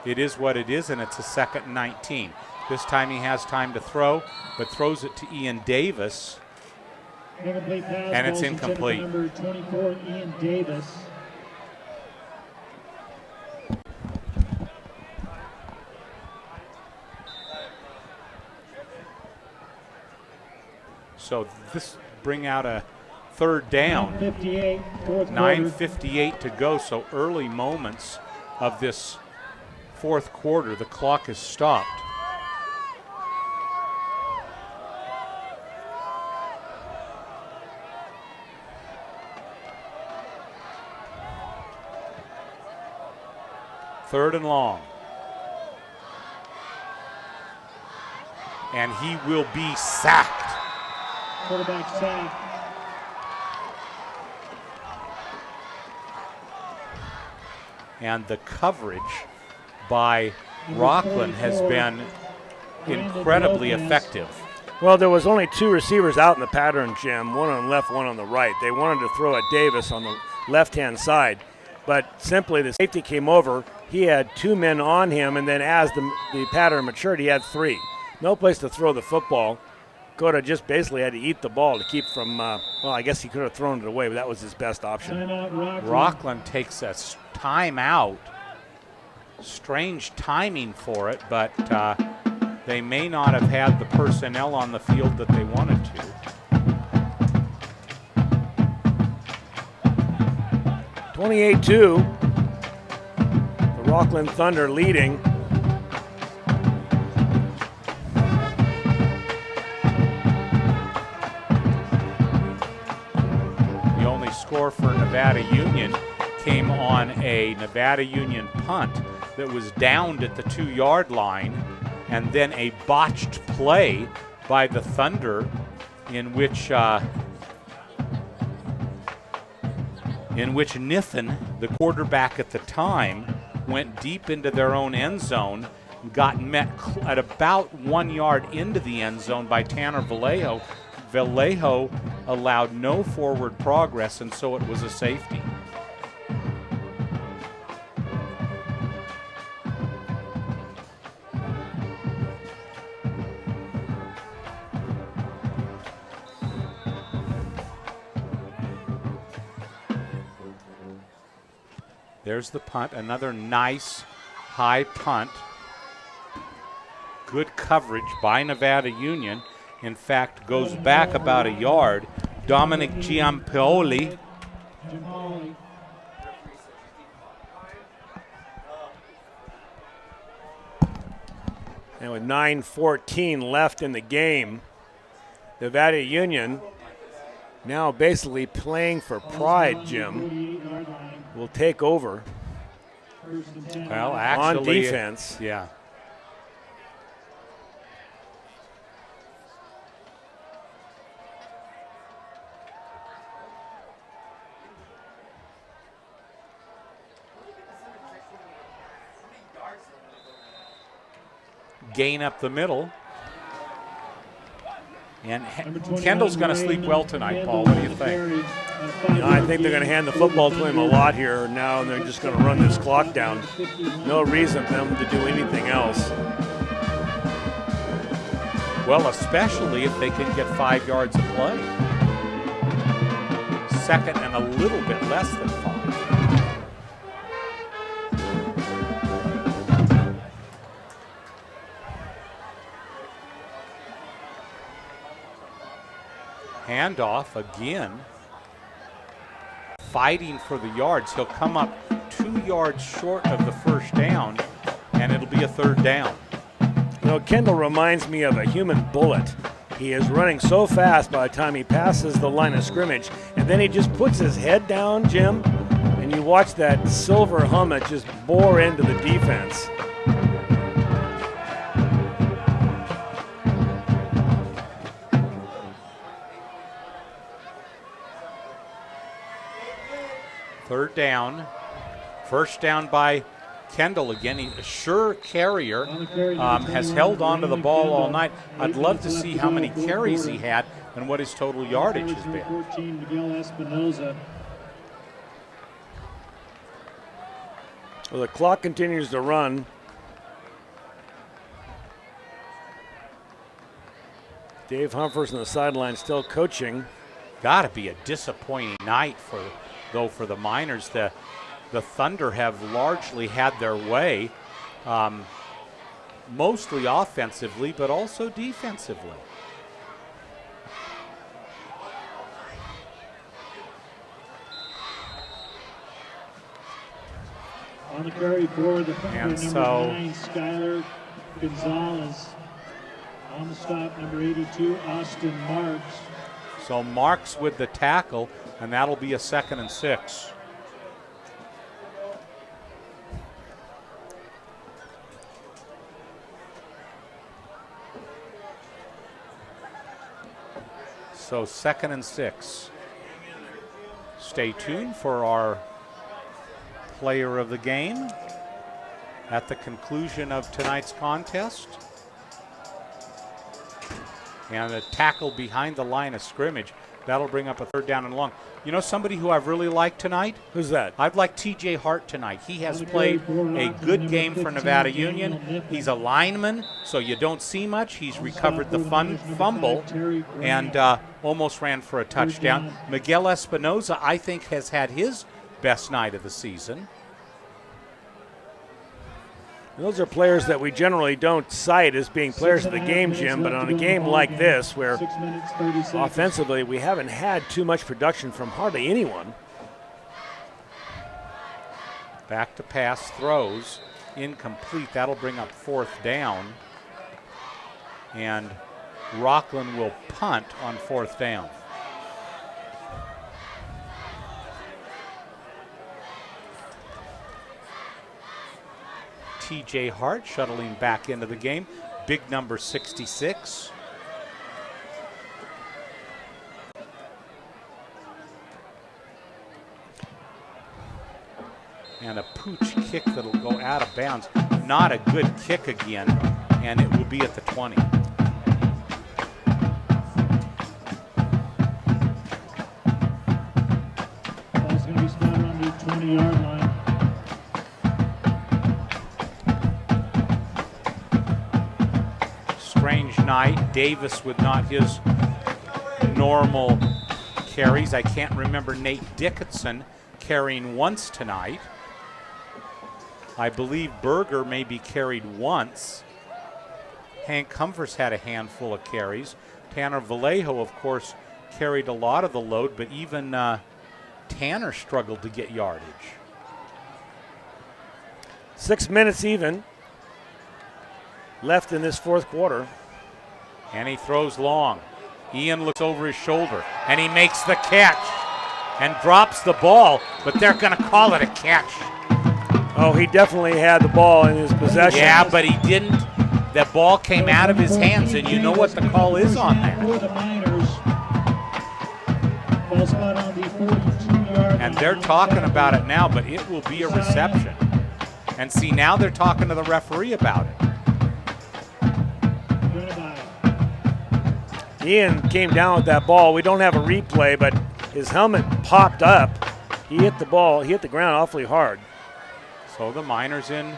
it is what it is, and it's a 2nd and 19. This time he has time to throw, but throws it to Ian Davis. And it's incomplete. Number 24, Ian Davis. So this bring out a third down. 9:58 to go, so early moments of this fourth quarter. The clock is stopped. Third and long. And he will be sacked. Quarterback sack. And the coverage by Rocklin has been incredibly effective. Well, there was only 2 receivers out in the pattern, Jim, one on the left, one on the right. They wanted to throw at Davis on the left-hand side, but simply the safety came over. He had 2 men on him, and then as the pattern matured, he had 3. No place to throw the football. Coda just basically had to eat the ball to keep from, well, I guess he could have thrown it away, but that was his best option. Rocklin takes a timeout. Strange timing for it, but they may not have had the personnel on the field that they wanted to. (28-2). The Rocklin Thunder leading. The only score for Nevada Union came on a Nevada Union punt that was downed at the 2-yard line, and then a botched play by the Thunder in which Niffen, the quarterback at the time, went deep into their own end zone, got met at about 1 yard into the end zone by Tanner Vallejo. Vallejo allowed no forward progress, and so it was a safety. There's the punt, another nice high punt. Good coverage by Nevada Union. In fact, goes back about a yard. Dominic Giampaoli. And with 9:14 left in the game, Nevada Union now basically playing for pride, Jim, will take over. Well, actually, on defense. Yeah. Gain up the middle. And Kendall's going to sleep well tonight, Paul. What do you think? I think they're going to hand the football to him a lot here now, and they're just going to run this clock down. No reason for them to do anything else. Well, especially if they can get 5 yards of play. 2nd and a little bit less than 5. Handoff again. Fighting for the yards. He'll come up 2 yards short of the first down, and it'll be a third down. You know, Kendall reminds me of a human bullet. He is running so fast by the time he passes the line of scrimmage, and then he just puts his head down, Jim, and you watch that silver helmet just bore into the defense. Third down. First down by Kendall again. He's a sure carrier, has held on to the ball all night. I'd love to see how many carries he had and what his total yardage has been. 14, Miguel Espinoza. Well, the clock continues to run. Dave Humphers on the sideline still coaching. Got to be a disappointing night for the Miners. The Thunder have largely had their way, mostly offensively, but also defensively. On the carry for the Thunder, number 9, Skylar Gonzalez. On the stop, number 82, Austin Marks. So Marks with the tackle, and that'll be a 2nd and 6. So 2nd and 6. Stay tuned for our player of the game at the conclusion of tonight's contest. And a tackle behind the line of scrimmage. That'll bring up a 3rd down and long. You know somebody who I've really liked tonight? Who's that? I've liked TJ Hart tonight. He has played a good game for Nevada Union. He's a lineman, so you don't see much. He's recovered the fumble and almost ran for a touchdown. Miguel Espinoza, I think, has had his best night of the season. Those are players that we generally don't cite as being players of the game, Jim, but on a game like this where offensively we haven't had too much production from hardly anyone. Back to pass throws, incomplete. That'll bring up 4th down. And Rocklin will punt on 4th down. TJ Hart shuttling back into the game. Big number 66. And a pooch kick that'll go out of bounds. Not a good kick again, and it will be at the 20. That's going to be spotted on the 20-yard line. Strange night. Davis with not his normal carries. I can't remember Nate Dickinson carrying once tonight. I believe Berger maybe carried once. Hank Humphers had a handful of carries. Tanner Vallejo, of course, carried a lot of the load, but even Tanner struggled to get yardage. 6 minutes even left in this 4th quarter. And he throws long. Ian looks over his shoulder, and he makes the catch and drops the ball, but they're going to call it a catch. Oh, he definitely had the ball in his possession. Yeah, but he didn't. The ball came out of his hands, and you know what the call is on that. And they're talking about it now, but it will be a reception. And see, now they're talking to the referee about it. Ian came down with that ball. We don't have a replay, but his helmet popped up. He hit the ball, he hit the ground awfully hard. So the Miners in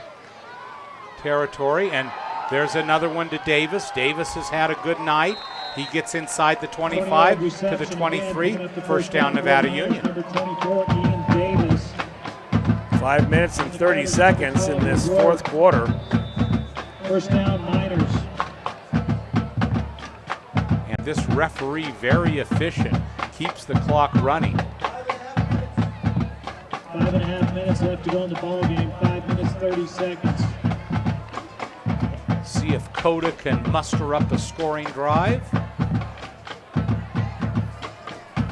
territory, and there's another one to Davis. Davis has had a good night. He gets inside the 25 to the 23. First down, Nevada Union. 5 minutes and 30 seconds in this 4th quarter. First down, Miners. And this referee very efficient, keeps the clock running. 5.5 minutes left to go in the ball game. 5 minutes, 30 seconds. See if Coda can muster up a scoring drive.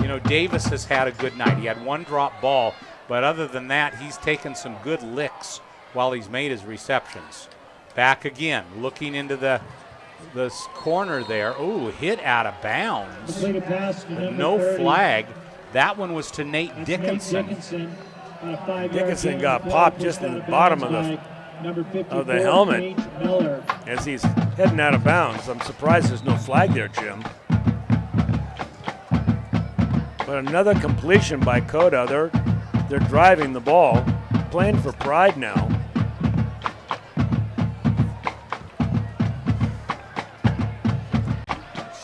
You know, Davis has had a good night. He had one drop ball, but other than that, he's taken some good licks while he's made his receptions. Back again, looking into the corner there. Ooh, hit out of bounds. But no flag. That one was to Nate Dickinson. Dickinson got popped just in the bottom of the helmet as he's heading out of bounds. I'm surprised there's no flag there, Jim. But another completion by Coda. They're driving the ball, playing for pride now.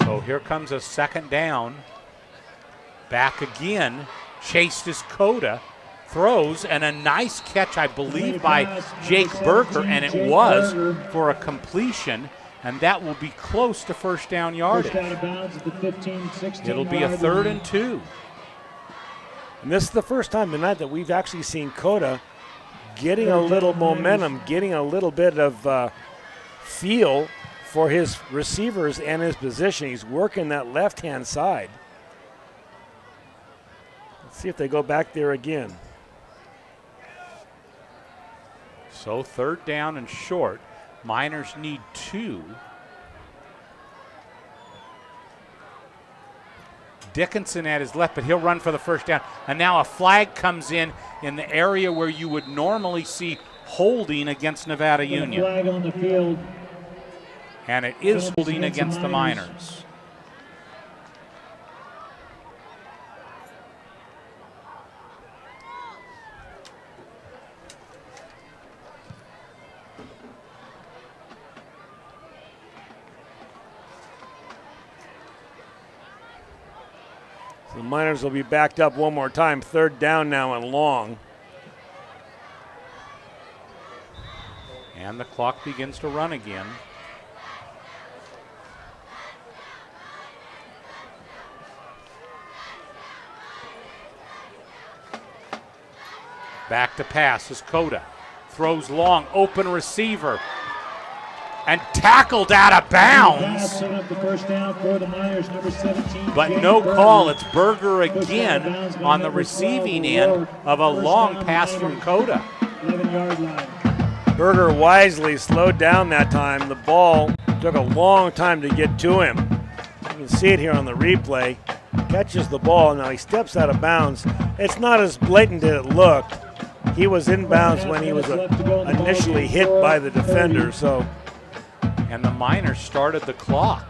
So here comes a second down. Back again. Chased is Coda. Throws, and a nice catch, I believe, by Jake Berger, and it was for a completion, and that will be close to first down yardage. It'll be a 3rd and 2. And this is the first time tonight that we've actually seen Coda getting a little momentum, getting a little bit of feel for his receivers and his position. He's working that left-hand side. Let's see if they go back there again. So 3rd down and short. Miners need 2. Dickinson at his left, but he'll run for the first down. And now a flag comes in the area where you would normally see holding against Nevada Union. Flag on the field. And it is holding against the Miners. The Miners will be backed up one more time. 3rd down now and long. And the clock begins to run again. Back to pass is Coda. Throws long, open receiver. And tackled out of bounds. But no call. It's Berger again on the receiving end of a long pass from Coda. 11-yard line. Berger wisely slowed down that time. The ball took a long time to get to him. You can see it here on the replay. Catches the ball. Now he steps out of bounds. It's not as blatant as it looked. He was in bounds when he was initially hit by the defender. And the Miners started the clock.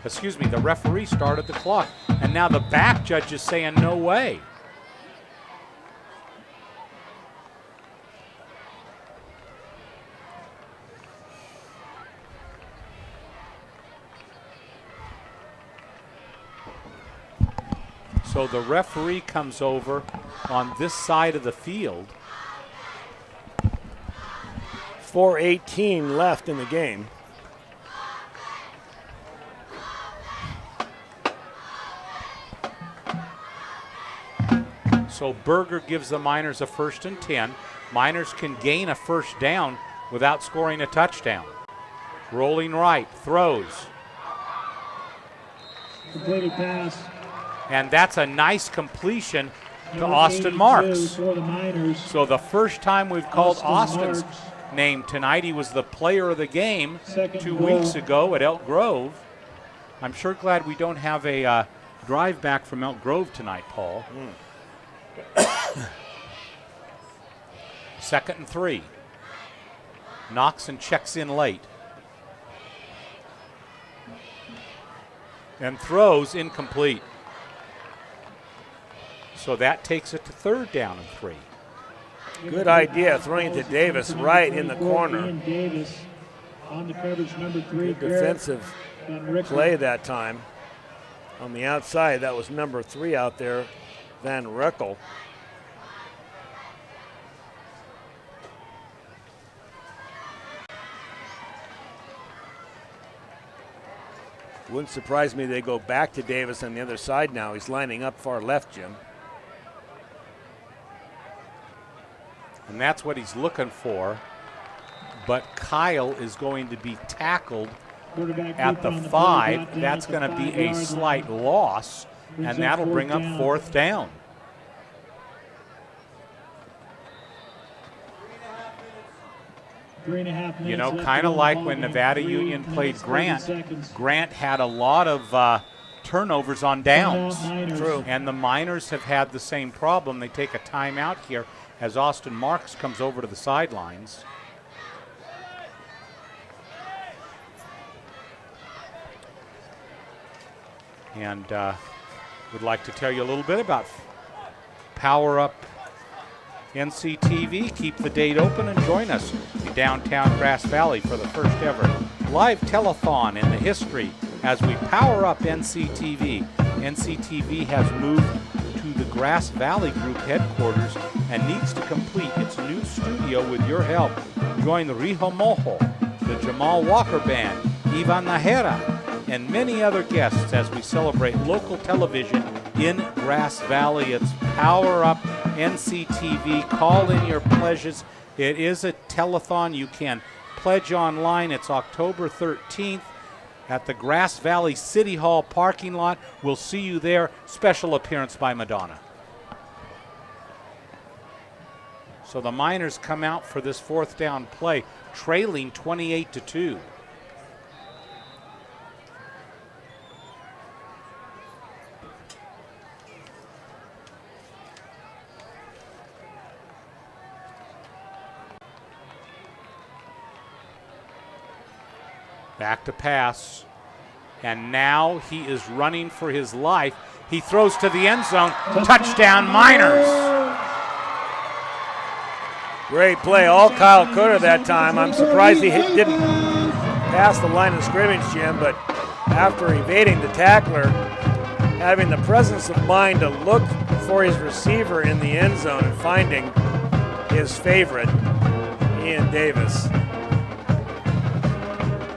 Excuse me, the referee started the clock. And now the back judge is saying no way. So the referee comes over on this side of the field. 4:18 left in the game. So Berger gives the Miners a 1st and 10. Miners can gain a first down without scoring a touchdown. Rolling right, throws. Completed pass. And that's a nice completion to Austin Marks. For the Miners. So the first time we've called Austin's name tonight, he was the player of the game 2 weeks ago at Elk Grove. I'm sure glad we don't have a drive back from Elk Grove tonight, Paul. 2nd and 3. Noxon checks in late. And throws incomplete. So that takes it to 3rd down and 3. Good idea, throwing it to Davis right in the corner. Davis on the coverage, number 3. Good defensive play that time. On the outside, that was number 3 out there, Van Reckel. Wouldn't surprise me they go back to Davis on the other side now. He's lining up far left, Jim. And that's what he's looking for. But Kyle is going to be tackled at the 5. That's going to be a slight loss, and that'll bring up 4th down. You know, kind of like when Nevada Union played Grant. Grant had a lot of turnovers on downs. True. And the Miners have had the same problem. They take a timeout here as Austin Marks comes over to the sidelines. And would like to tell you a little bit about Power Up NCTV. Keep the date open and join us in downtown Grass Valley for the first ever live telethon in the history as we power up NCTV. NCTV has moved to the Grass Valley Group headquarters and needs to complete its new studio with your help. Join the Rijo Mojo, the Jamal Walker Band, Ivan Najera, and many other guests as we celebrate local television in Grass Valley. It's Power Up NCTV. Call in your pledges. It is a telethon. You can pledge online. It's October 13th at the Grass Valley City Hall parking lot. We'll see you there. Special appearance by Madonna. So the Miners come out for this 4th down play, trailing 28-2. Back to pass, and now he is running for his life. He throws to the end zone. Touchdown, Miners. Great play, all Kyle Cutter that time. I'm surprised he didn't pass the line of scrimmage, Jim, but after evading the tackler, having the presence of mind to look for his receiver in the end zone and finding his favorite, Ian Davis.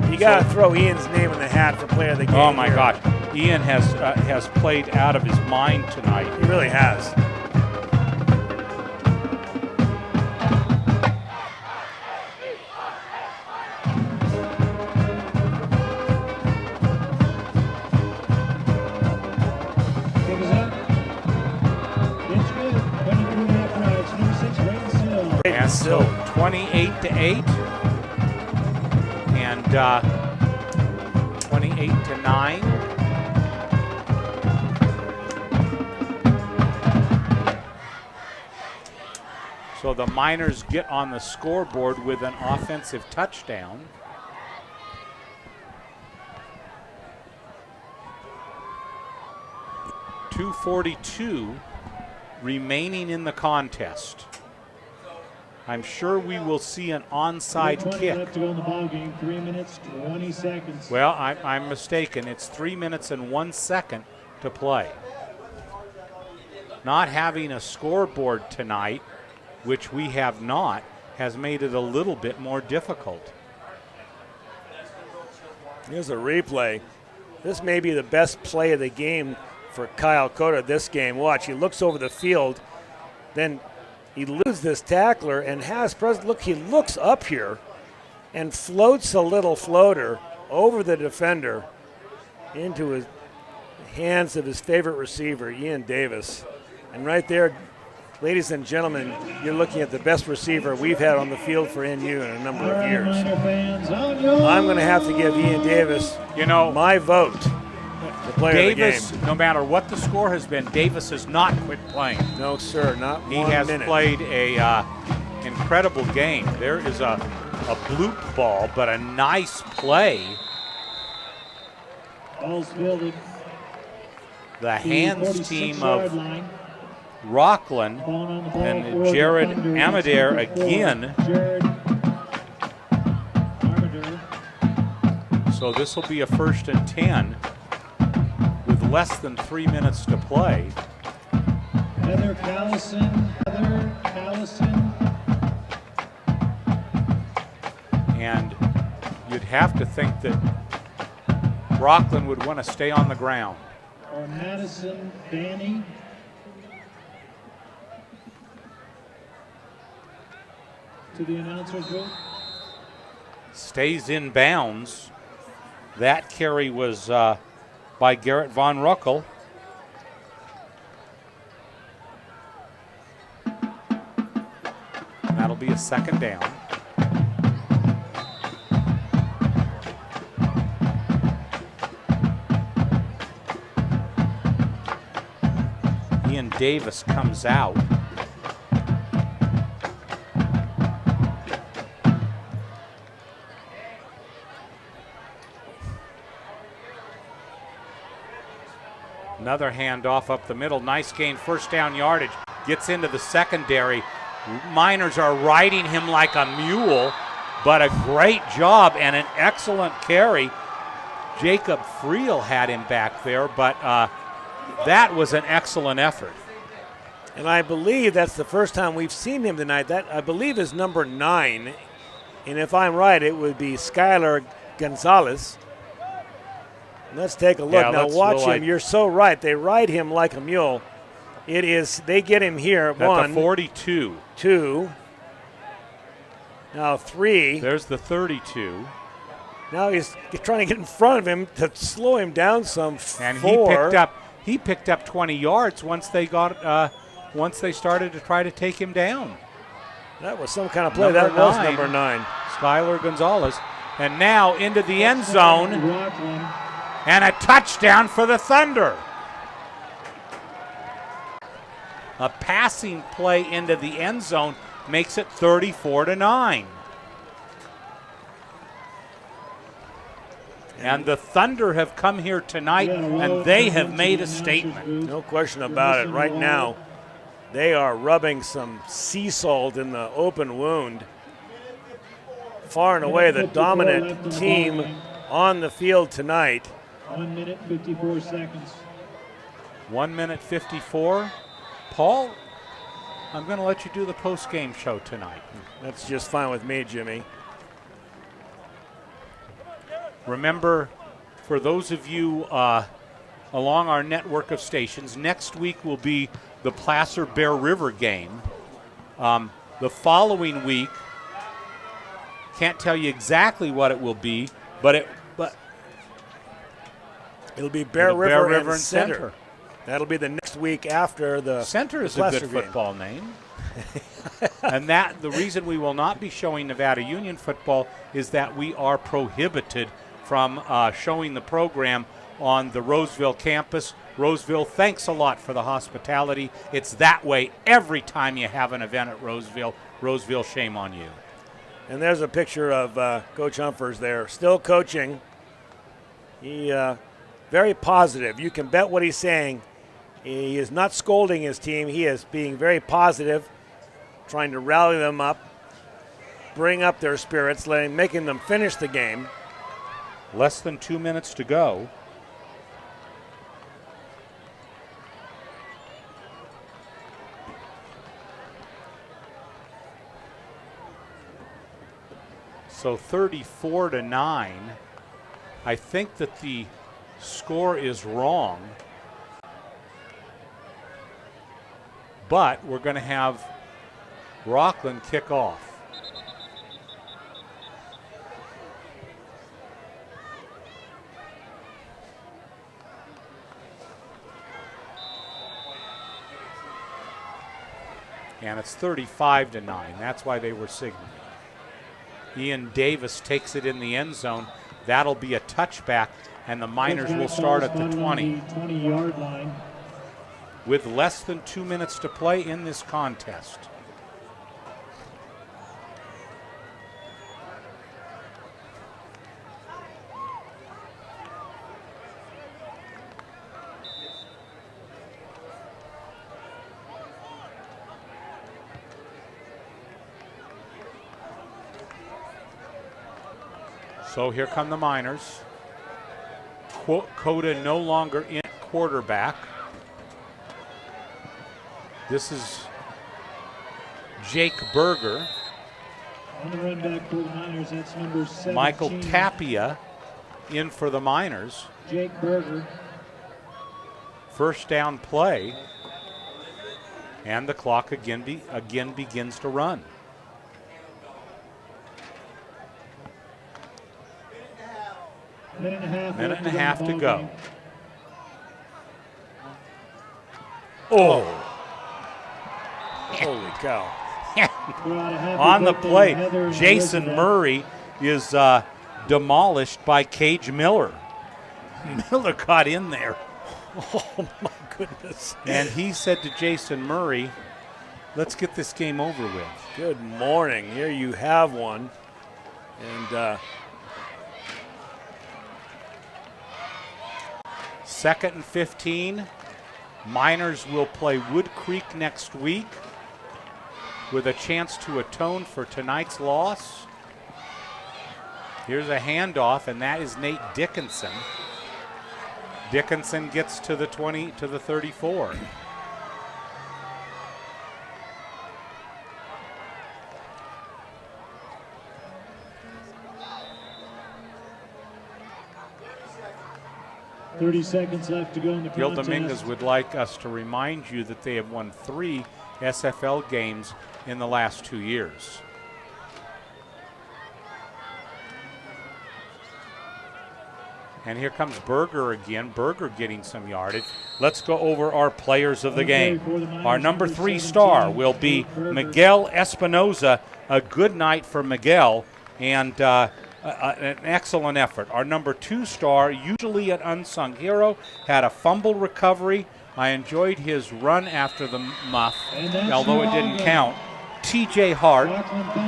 You got to throw Ian's name in the hat for player of the game. Oh my gosh, Ian has played out of his mind tonight. He really has. And so 28-8. And 28-9. So the Miners get on the scoreboard with an offensive touchdown. .242 remaining in the contest. I'm sure we will see an onside kick. Left to go in the ball game. 3 minutes, 20 seconds. Well, I'm mistaken. It's 3 minutes and 1 second to play. Not having a scoreboard tonight, which we have not, has made it a little bit more difficult. Here's a replay. This may be the best play of the game for Kyle Cota this game. Watch, he looks over the field, then he loses this tackler and he looks up here and floats a little floater over the defender into his hands of his favorite receiver, Ian Davis. And right there, ladies and gentlemen, you're looking at the best receiver we've had on the field for NU in a number of years. I'm going to have to give Ian Davis, my vote. Davis, no matter what the score has been, Davis has not quit playing. No, sir, not 1 minute. He has played a incredible game. There is a bloop ball, but a nice play. Ball's fielded. The hands team of Rocklin and Jared Amadare again. So this will be a 1st and 10. Less than 3 minutes to play. Heather Callison. And you'd have to think that Rocklin would want to stay on the ground. Or Madison Danny. To the announcer's booth. Stays in bounds. That carry was by Garrett Von Ruckel. That'll be a second down. Ian Davis comes out. Another handoff up the middle. Nice gain, first down yardage. Gets into the secondary. Miners are riding him like a mule, but a great job and an excellent carry. Jacob Friel had him back there, but that was an excellent effort. And I believe that's the first time we've seen him tonight. That, I believe, is number 9. And if I'm right, it would be Skylar Gonzalez. Let's take a look. Yeah, now watch him. You're so right. They ride him like a mule. It is, they get him here. At 1, the 42. 2. Now 3. There's the 32. Now he's trying to get in front of him to slow him down some. And 4. he picked up 20 yards once they started to try to take him down. That was some kind of play. That was number 9. Skylar Gonzalez. And now into the end zone. And a touchdown for the Thunder. A passing play into the end zone makes it 34-9. And the Thunder have come here tonight, and they have made a statement. No question about it. Right now, they are rubbing some sea salt in the open wound. Far and away the dominant team on the field tonight. 1 minute, 54 seconds. 1 minute 54. Paul, I'm going to let you do the post-game show tonight. That's just fine with me, Jimmy. Remember, for those of you along our network of stations, next week will be the Placer-Bear River game. The following week, can't tell you exactly what it will be, but it'll be Bear River and Center. Center. That'll be the next week after the Center is a good football name. And that the reason we will not be showing Nevada Union football is that we are prohibited from showing the program on the Roseville campus. Roseville, thanks a lot for the hospitality. It's that way every time you have an event at Roseville. Roseville, shame on you. And there's a picture of Coach Humphers there, still coaching. He very positive. You can bet what he's saying. He is not scolding his team. He is being very positive, trying to rally them up, bring up their spirits, making them finish the game. Less than 2 minutes to go. So 34-9. I think that the score is wrong, but we're going to have Rocklin kick off. And it's 35-9. That's why they were signaling. Ian Davis takes it in the end zone. That'll be a touchback, and the Miners will start at the 20. 20-yard line. With less than 2 minutes to play in this contest. So here come the Miners. Coda no longer in quarterback. This is Jake Berger. On the run back for the Miners, that's number 17. Michael Tapia in for the Miners. Jake Berger. First down play. And the clock again begins to run. Minute and a half to go. Game. Oh. Holy cow. On the play, Jason Murray is demolished by Cage Miller. Miller got in there. Oh, my goodness. And he said to Jason Murray, let's get this game over with. Good morning. Here you have one. And second and 15. Miners will play Wood Creek next week with a chance to atone for tonight's loss. Here's a handoff, and that is Nate Dickinson. Dickinson gets to the 20, to the 34. .30 seconds left to go in the Gil contest. Dominguez would like us to remind you that they have won 3 SFL games in the last 2 years. And here comes Berger again. Berger getting some yardage. Let's go over our players of the game. Our number 3 star will be Miguel Espinoza. A good night for Miguel and an excellent effort. Our number 2 star, usually an unsung hero, had a fumble recovery. I enjoyed his run after the muff, although it didn't count. TJ Hart.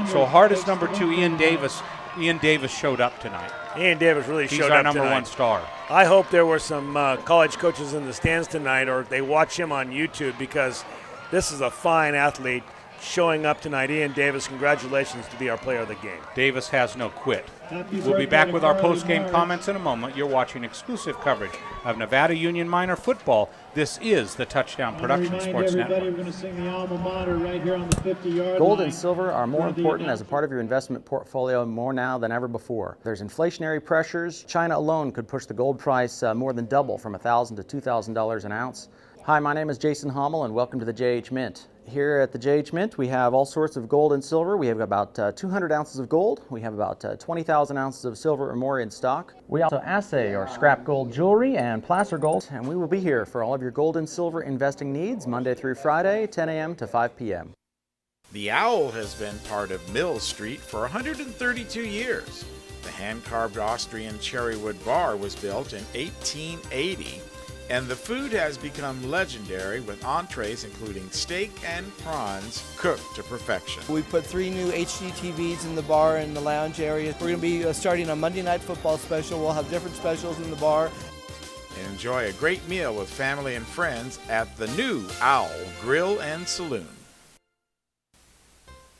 So Hart is number 2. Ian Davis showed up tonight. Ian Davis really showed up tonight. He's our number 1 star. I hope there were some college coaches in the stands tonight, or they watch him on YouTube, because this is a fine athlete showing up tonight. Ian Davis, congratulations to be our player of the game. Davis has no quit. We'll be back with our post-game comments in a moment. You're watching exclusive coverage of Nevada Union Minor football. This is the Touchdown Production Sports Network. We're going to sing the alma mater right here on the 50-yard Gold line. and silver are more important as a part of your investment portfolio more now than ever before. There's inflationary pressures. China alone could push the gold price more than double from $1,000 to $2,000 an ounce. Hi, my name is Jason Hommel, and welcome to the JH Mint. Here at the JH Mint, we have all sorts of gold and silver. We have about 200 ounces of gold. We have about 20,000 ounces of silver or more in stock. We also assay or scrap gold jewelry and placer gold, and we will be here for all of your gold and silver investing needs Monday through Friday, 10 a.m. to 5 p.m. The Owl has been part of Mill Street for 132 years. The hand-carved Austrian cherrywood bar was built in 1880. And the food has become legendary with entrees including steak and prawns cooked to perfection. We put 3 new HD TVs in the bar and the lounge area. We're going to be starting a Monday Night Football special. We'll have different specials in the bar. And enjoy a great meal with family and friends at the new Owl Grill and Saloon.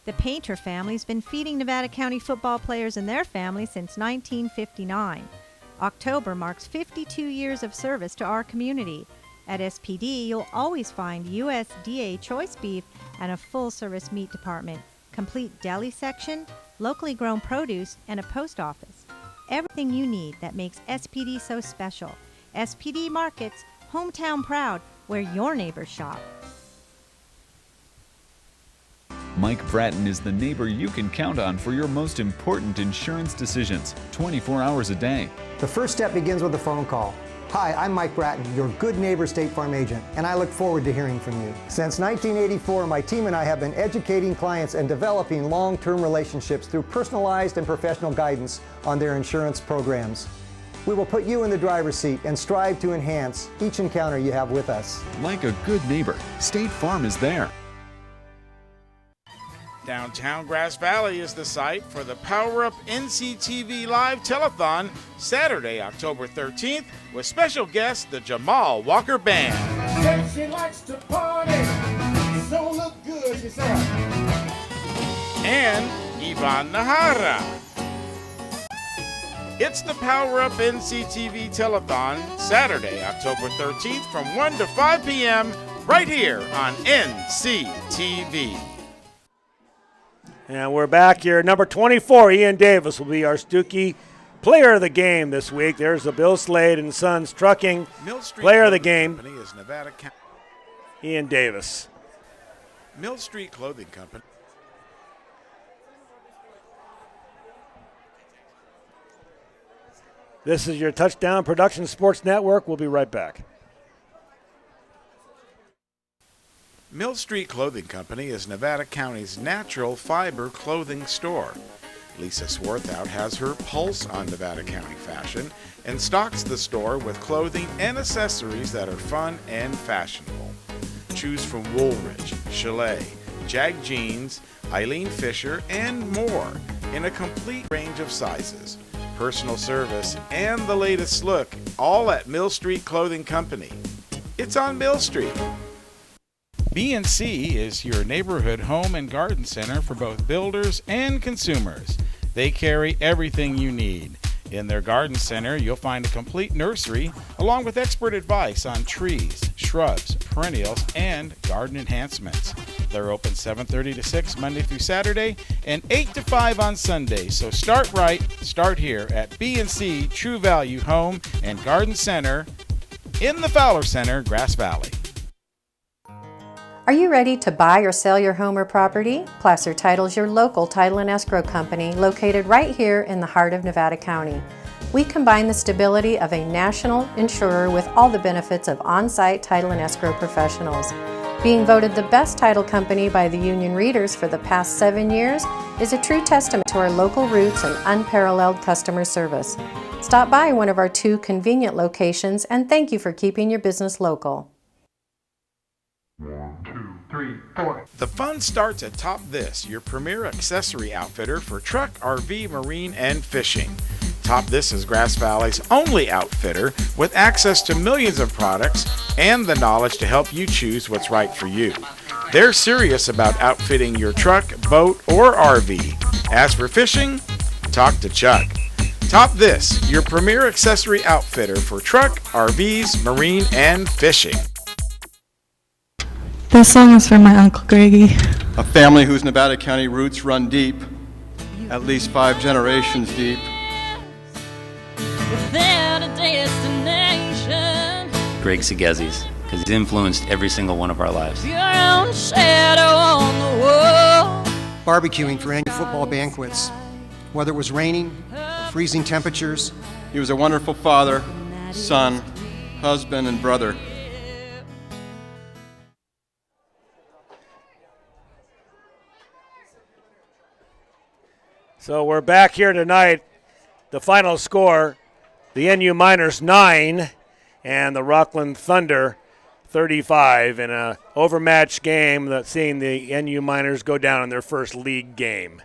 The Painter family's been feeding Nevada County football players and their families since 1959. October marks 52 years of service to our community. At SPD, you'll always find USDA choice beef and a full-service meat department, complete deli section, locally grown produce, and a post office. Everything you need that makes SPD so special. SPD Markets, hometown proud, where your neighbors shop. Mike Bratton is the neighbor you can count on for your most important insurance decisions, 24 hours a day. The first step begins with a phone call. Hi, I'm Mike Bratton, your good neighbor State Farm agent, and I look forward to hearing from you. Since 1984, my team and I have been educating clients and developing long-term relationships through personalized and professional guidance on their insurance programs. We will put you in the driver's seat and strive to enhance each encounter you have with us. Like a good neighbor, State Farm is there. Downtown Grass Valley is the site for the Power Up NCTV Live Telethon, Saturday, October 13th, with special guest, the Jamal Walker Band. Said she likes to party, so look good yourself. And Ivan Nahara. It's the Power Up NCTV Telethon, Saturday, October 13th, from 1 to 5 p.m., right here on NCTV. And we're back here. Number 24, Ian Davis, will be our Stookie Player of the game this week, there's the Bill Slade and Sons Trucking Mill Street Player of the Clothing game, Company is Nevada County. Ian Davis. Mill Street Clothing Company. This is your Touchdown Production Sports Network. We'll be right back. Mill Street Clothing Company is Nevada County's natural fiber clothing store. Lisa Swarthout has her pulse on Nevada County fashion and stocks the store with clothing and accessories that are fun and fashionable. Choose from Woolrich, Chalet, Jag Jeans, Eileen Fisher, and more in a complete range of sizes, personal service, and the latest look, all at Mill Street Clothing Company. It's on Mill Street. B&C is your neighborhood home and garden center for both builders and consumers. They carry everything you need. In their garden center, you'll find a complete nursery along with expert advice on trees, shrubs, perennials, and garden enhancements. They're open 7:30 to 6 Monday through Saturday and 8 to 5 on Sunday. So start right, start here at B&C True Value Home and Garden Center in the Fowler Center, Grass Valley. Are you ready to buy or sell your home or property? Placer Title's your local title and escrow company located right here in the heart of Nevada County. We combine the stability of a national insurer with all the benefits of on-site title and escrow professionals. Being voted the best title company by the union readers for the past 7 years is a true testament to our local roots and unparalleled customer service. Stop by one of our 2 convenient locations and thank you for keeping your business local. 1, 2, 3, 4. The fun starts at Top This, your premier accessory outfitter for truck, RV, marine, and fishing. Top This is Grass Valley's only outfitter with access to millions of products and the knowledge to help you choose what's right for you. They're serious about outfitting your truck, boat, or RV. As for fishing, talk to Chuck. Top This, your premier accessory outfitter for truck, RVs, marine, and fishing. This song is for my Uncle Greggy. A family whose Nevada County roots run deep, at least 5 generations deep. Without a destination. Greg Segezzi's, because he's influenced every single one of our lives. Your own shadow on the wall. Barbecuing for annual football banquets, whether it was raining or freezing temperatures. He was a wonderful father, son, husband, and brother. So we're back here tonight. The final score, the NU Miners 9 and the Rocklin Thunder 35 in an overmatched game that's seeing the NU Miners go down in their first league game.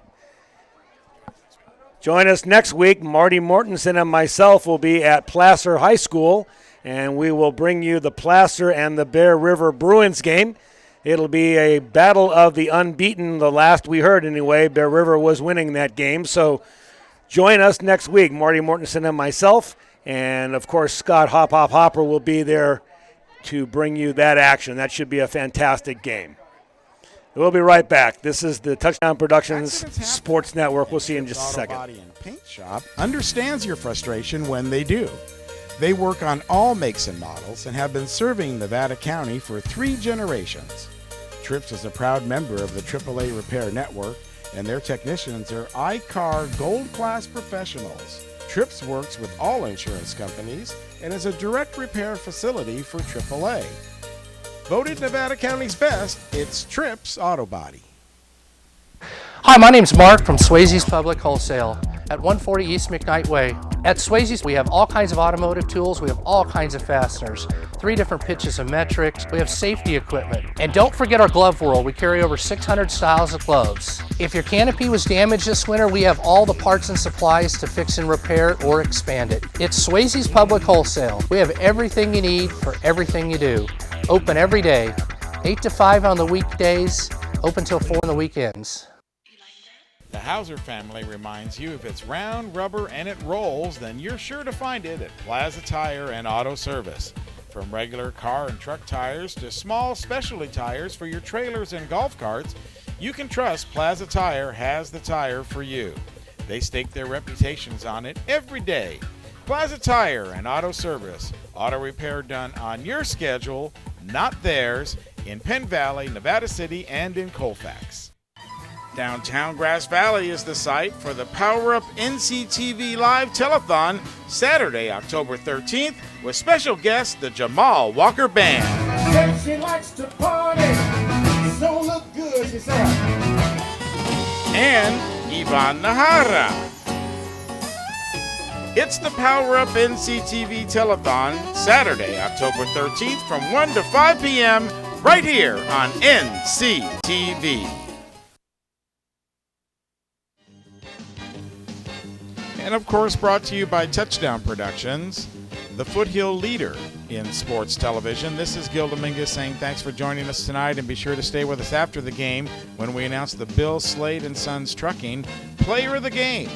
Join us next week. Marty Mortensen and myself will be at Placer High School, and we will bring you the Placer and the Bear River Bruins game. It'll be a battle of the unbeaten. The last we heard anyway, Bear River was winning that game. So join us next week, Marty Mortensen and myself. And, of course, Scott Hopper will be there to bring you that action. That should be a fantastic game. We'll be right back. This is the Touchdown Productions Sports Network. We'll see you in just a second. Auto Body and Paint Shop understands your frustration when they do. They work on all makes and models and have been serving Nevada County for 3 generations. Trips is a proud member of the AAA Repair Network, and their technicians are I-CAR Gold Class professionals. Trips works with all insurance companies and is a direct repair facility for AAA. Voted Nevada County's best, it's Trips Auto Body. Hi, my name's Mark from Swayze's Public Wholesale at 140 East McKnight Way. At Swayze's, we have all kinds of automotive tools. We have all kinds of fasteners, 3 different pitches of metrics. We have safety equipment. And don't forget our glove world. We carry over 600 styles of gloves. If your canopy was damaged this winter, we have all the parts and supplies to fix and repair it or expand it. It's Swayze's Public Wholesale. We have everything you need for everything you do. Open every day, 8 to 5 on the weekdays, open till 4 on the weekends. The Hauser family reminds you if it's round, rubber, and it rolls, then you're sure to find it at Plaza Tire and Auto Service. From regular car and truck tires to small specialty tires for your trailers and golf carts, you can trust Plaza Tire has the tire for you. They stake their reputations on it every day. Plaza Tire and Auto Service. Auto repair done on your schedule, not theirs, in Penn Valley, Nevada City, and in Colfax. Downtown Grass Valley is the site for the Power Up NCTV Live Telethon, Saturday, October 13th, with special guest, the Jamal Walker Band. Said she likes to party, so look good, she said. And Ivan Nahara. It's the Power Up NCTV Telethon, Saturday, October 13th from 1 to 5 p.m. right here on NCTV. And of course, brought to you by Touchdown Productions, the foothill leader in sports television. This is Gil Dominguez saying thanks for joining us tonight, and be sure to stay with us after the game when we announce the Bill Slade and Sons Trucking Player of the Game,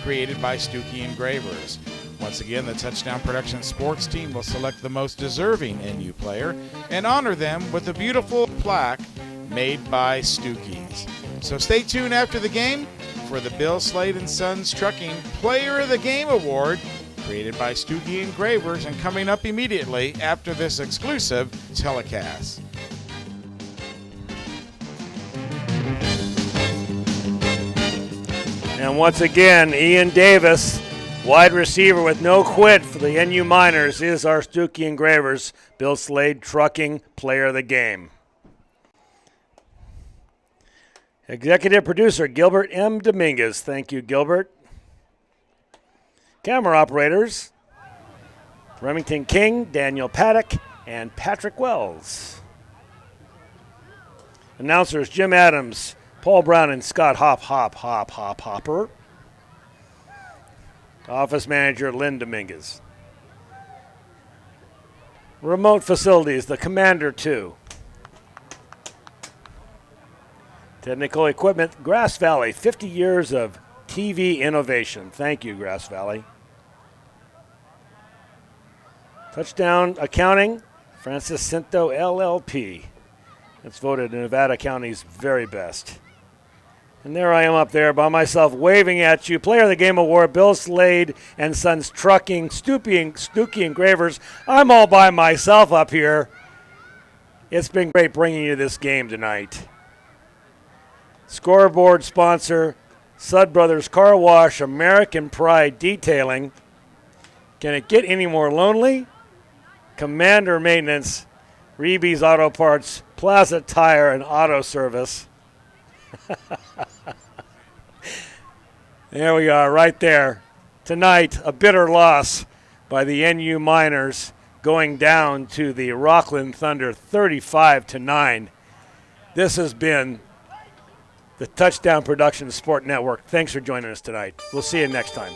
created by Stuckey Engravers. Once again, the Touchdown Productions sports team will select the most deserving NU player and honor them with a beautiful plaque made by Stuckey's. So stay tuned after the game for the Bill Slade and Sons Trucking Player of the Game Award, created by Stuckey Engravers, and coming up immediately after this exclusive telecast. And once again, Ian Davis, wide receiver with no quit for the NU Miners, is our Stuckey Engravers Bill Slade Trucking Player of the Game. Executive producer Gilbert M. Dominguez. Thank you, Gilbert. Camera operators Remington King, Daniel Paddock, and Patrick Wells. Announcers Jim Adams, Paul Brown, and Scott Hopper. Office manager Lynn Dominguez. Remote facilities, the Commander 2. Technical equipment, Grass Valley, 50 years of TV innovation. Thank you, Grass Valley. Touchdown accounting, Francis Cinto LLP. That's voted Nevada County's very best. And there I am up there by myself waving at you. Player of the Game Award, Bill Slade and Sons Trucking, Stuckey Engravers. I'm all by myself up here. It's been great bringing you this game tonight. Scoreboard sponsor, Sud Brothers Car Wash, American Pride Detailing. Can it get any more lonely? Commander Maintenance, Reeby's Auto Parts, Plaza Tire, and Auto Service. There we are, right there. Tonight, a bitter loss by the NU Miners, going down to the Rocklin Thunder 35-9. This has been the Touchdown Productions Sport Network. Thanks for joining us tonight. We'll see you next time.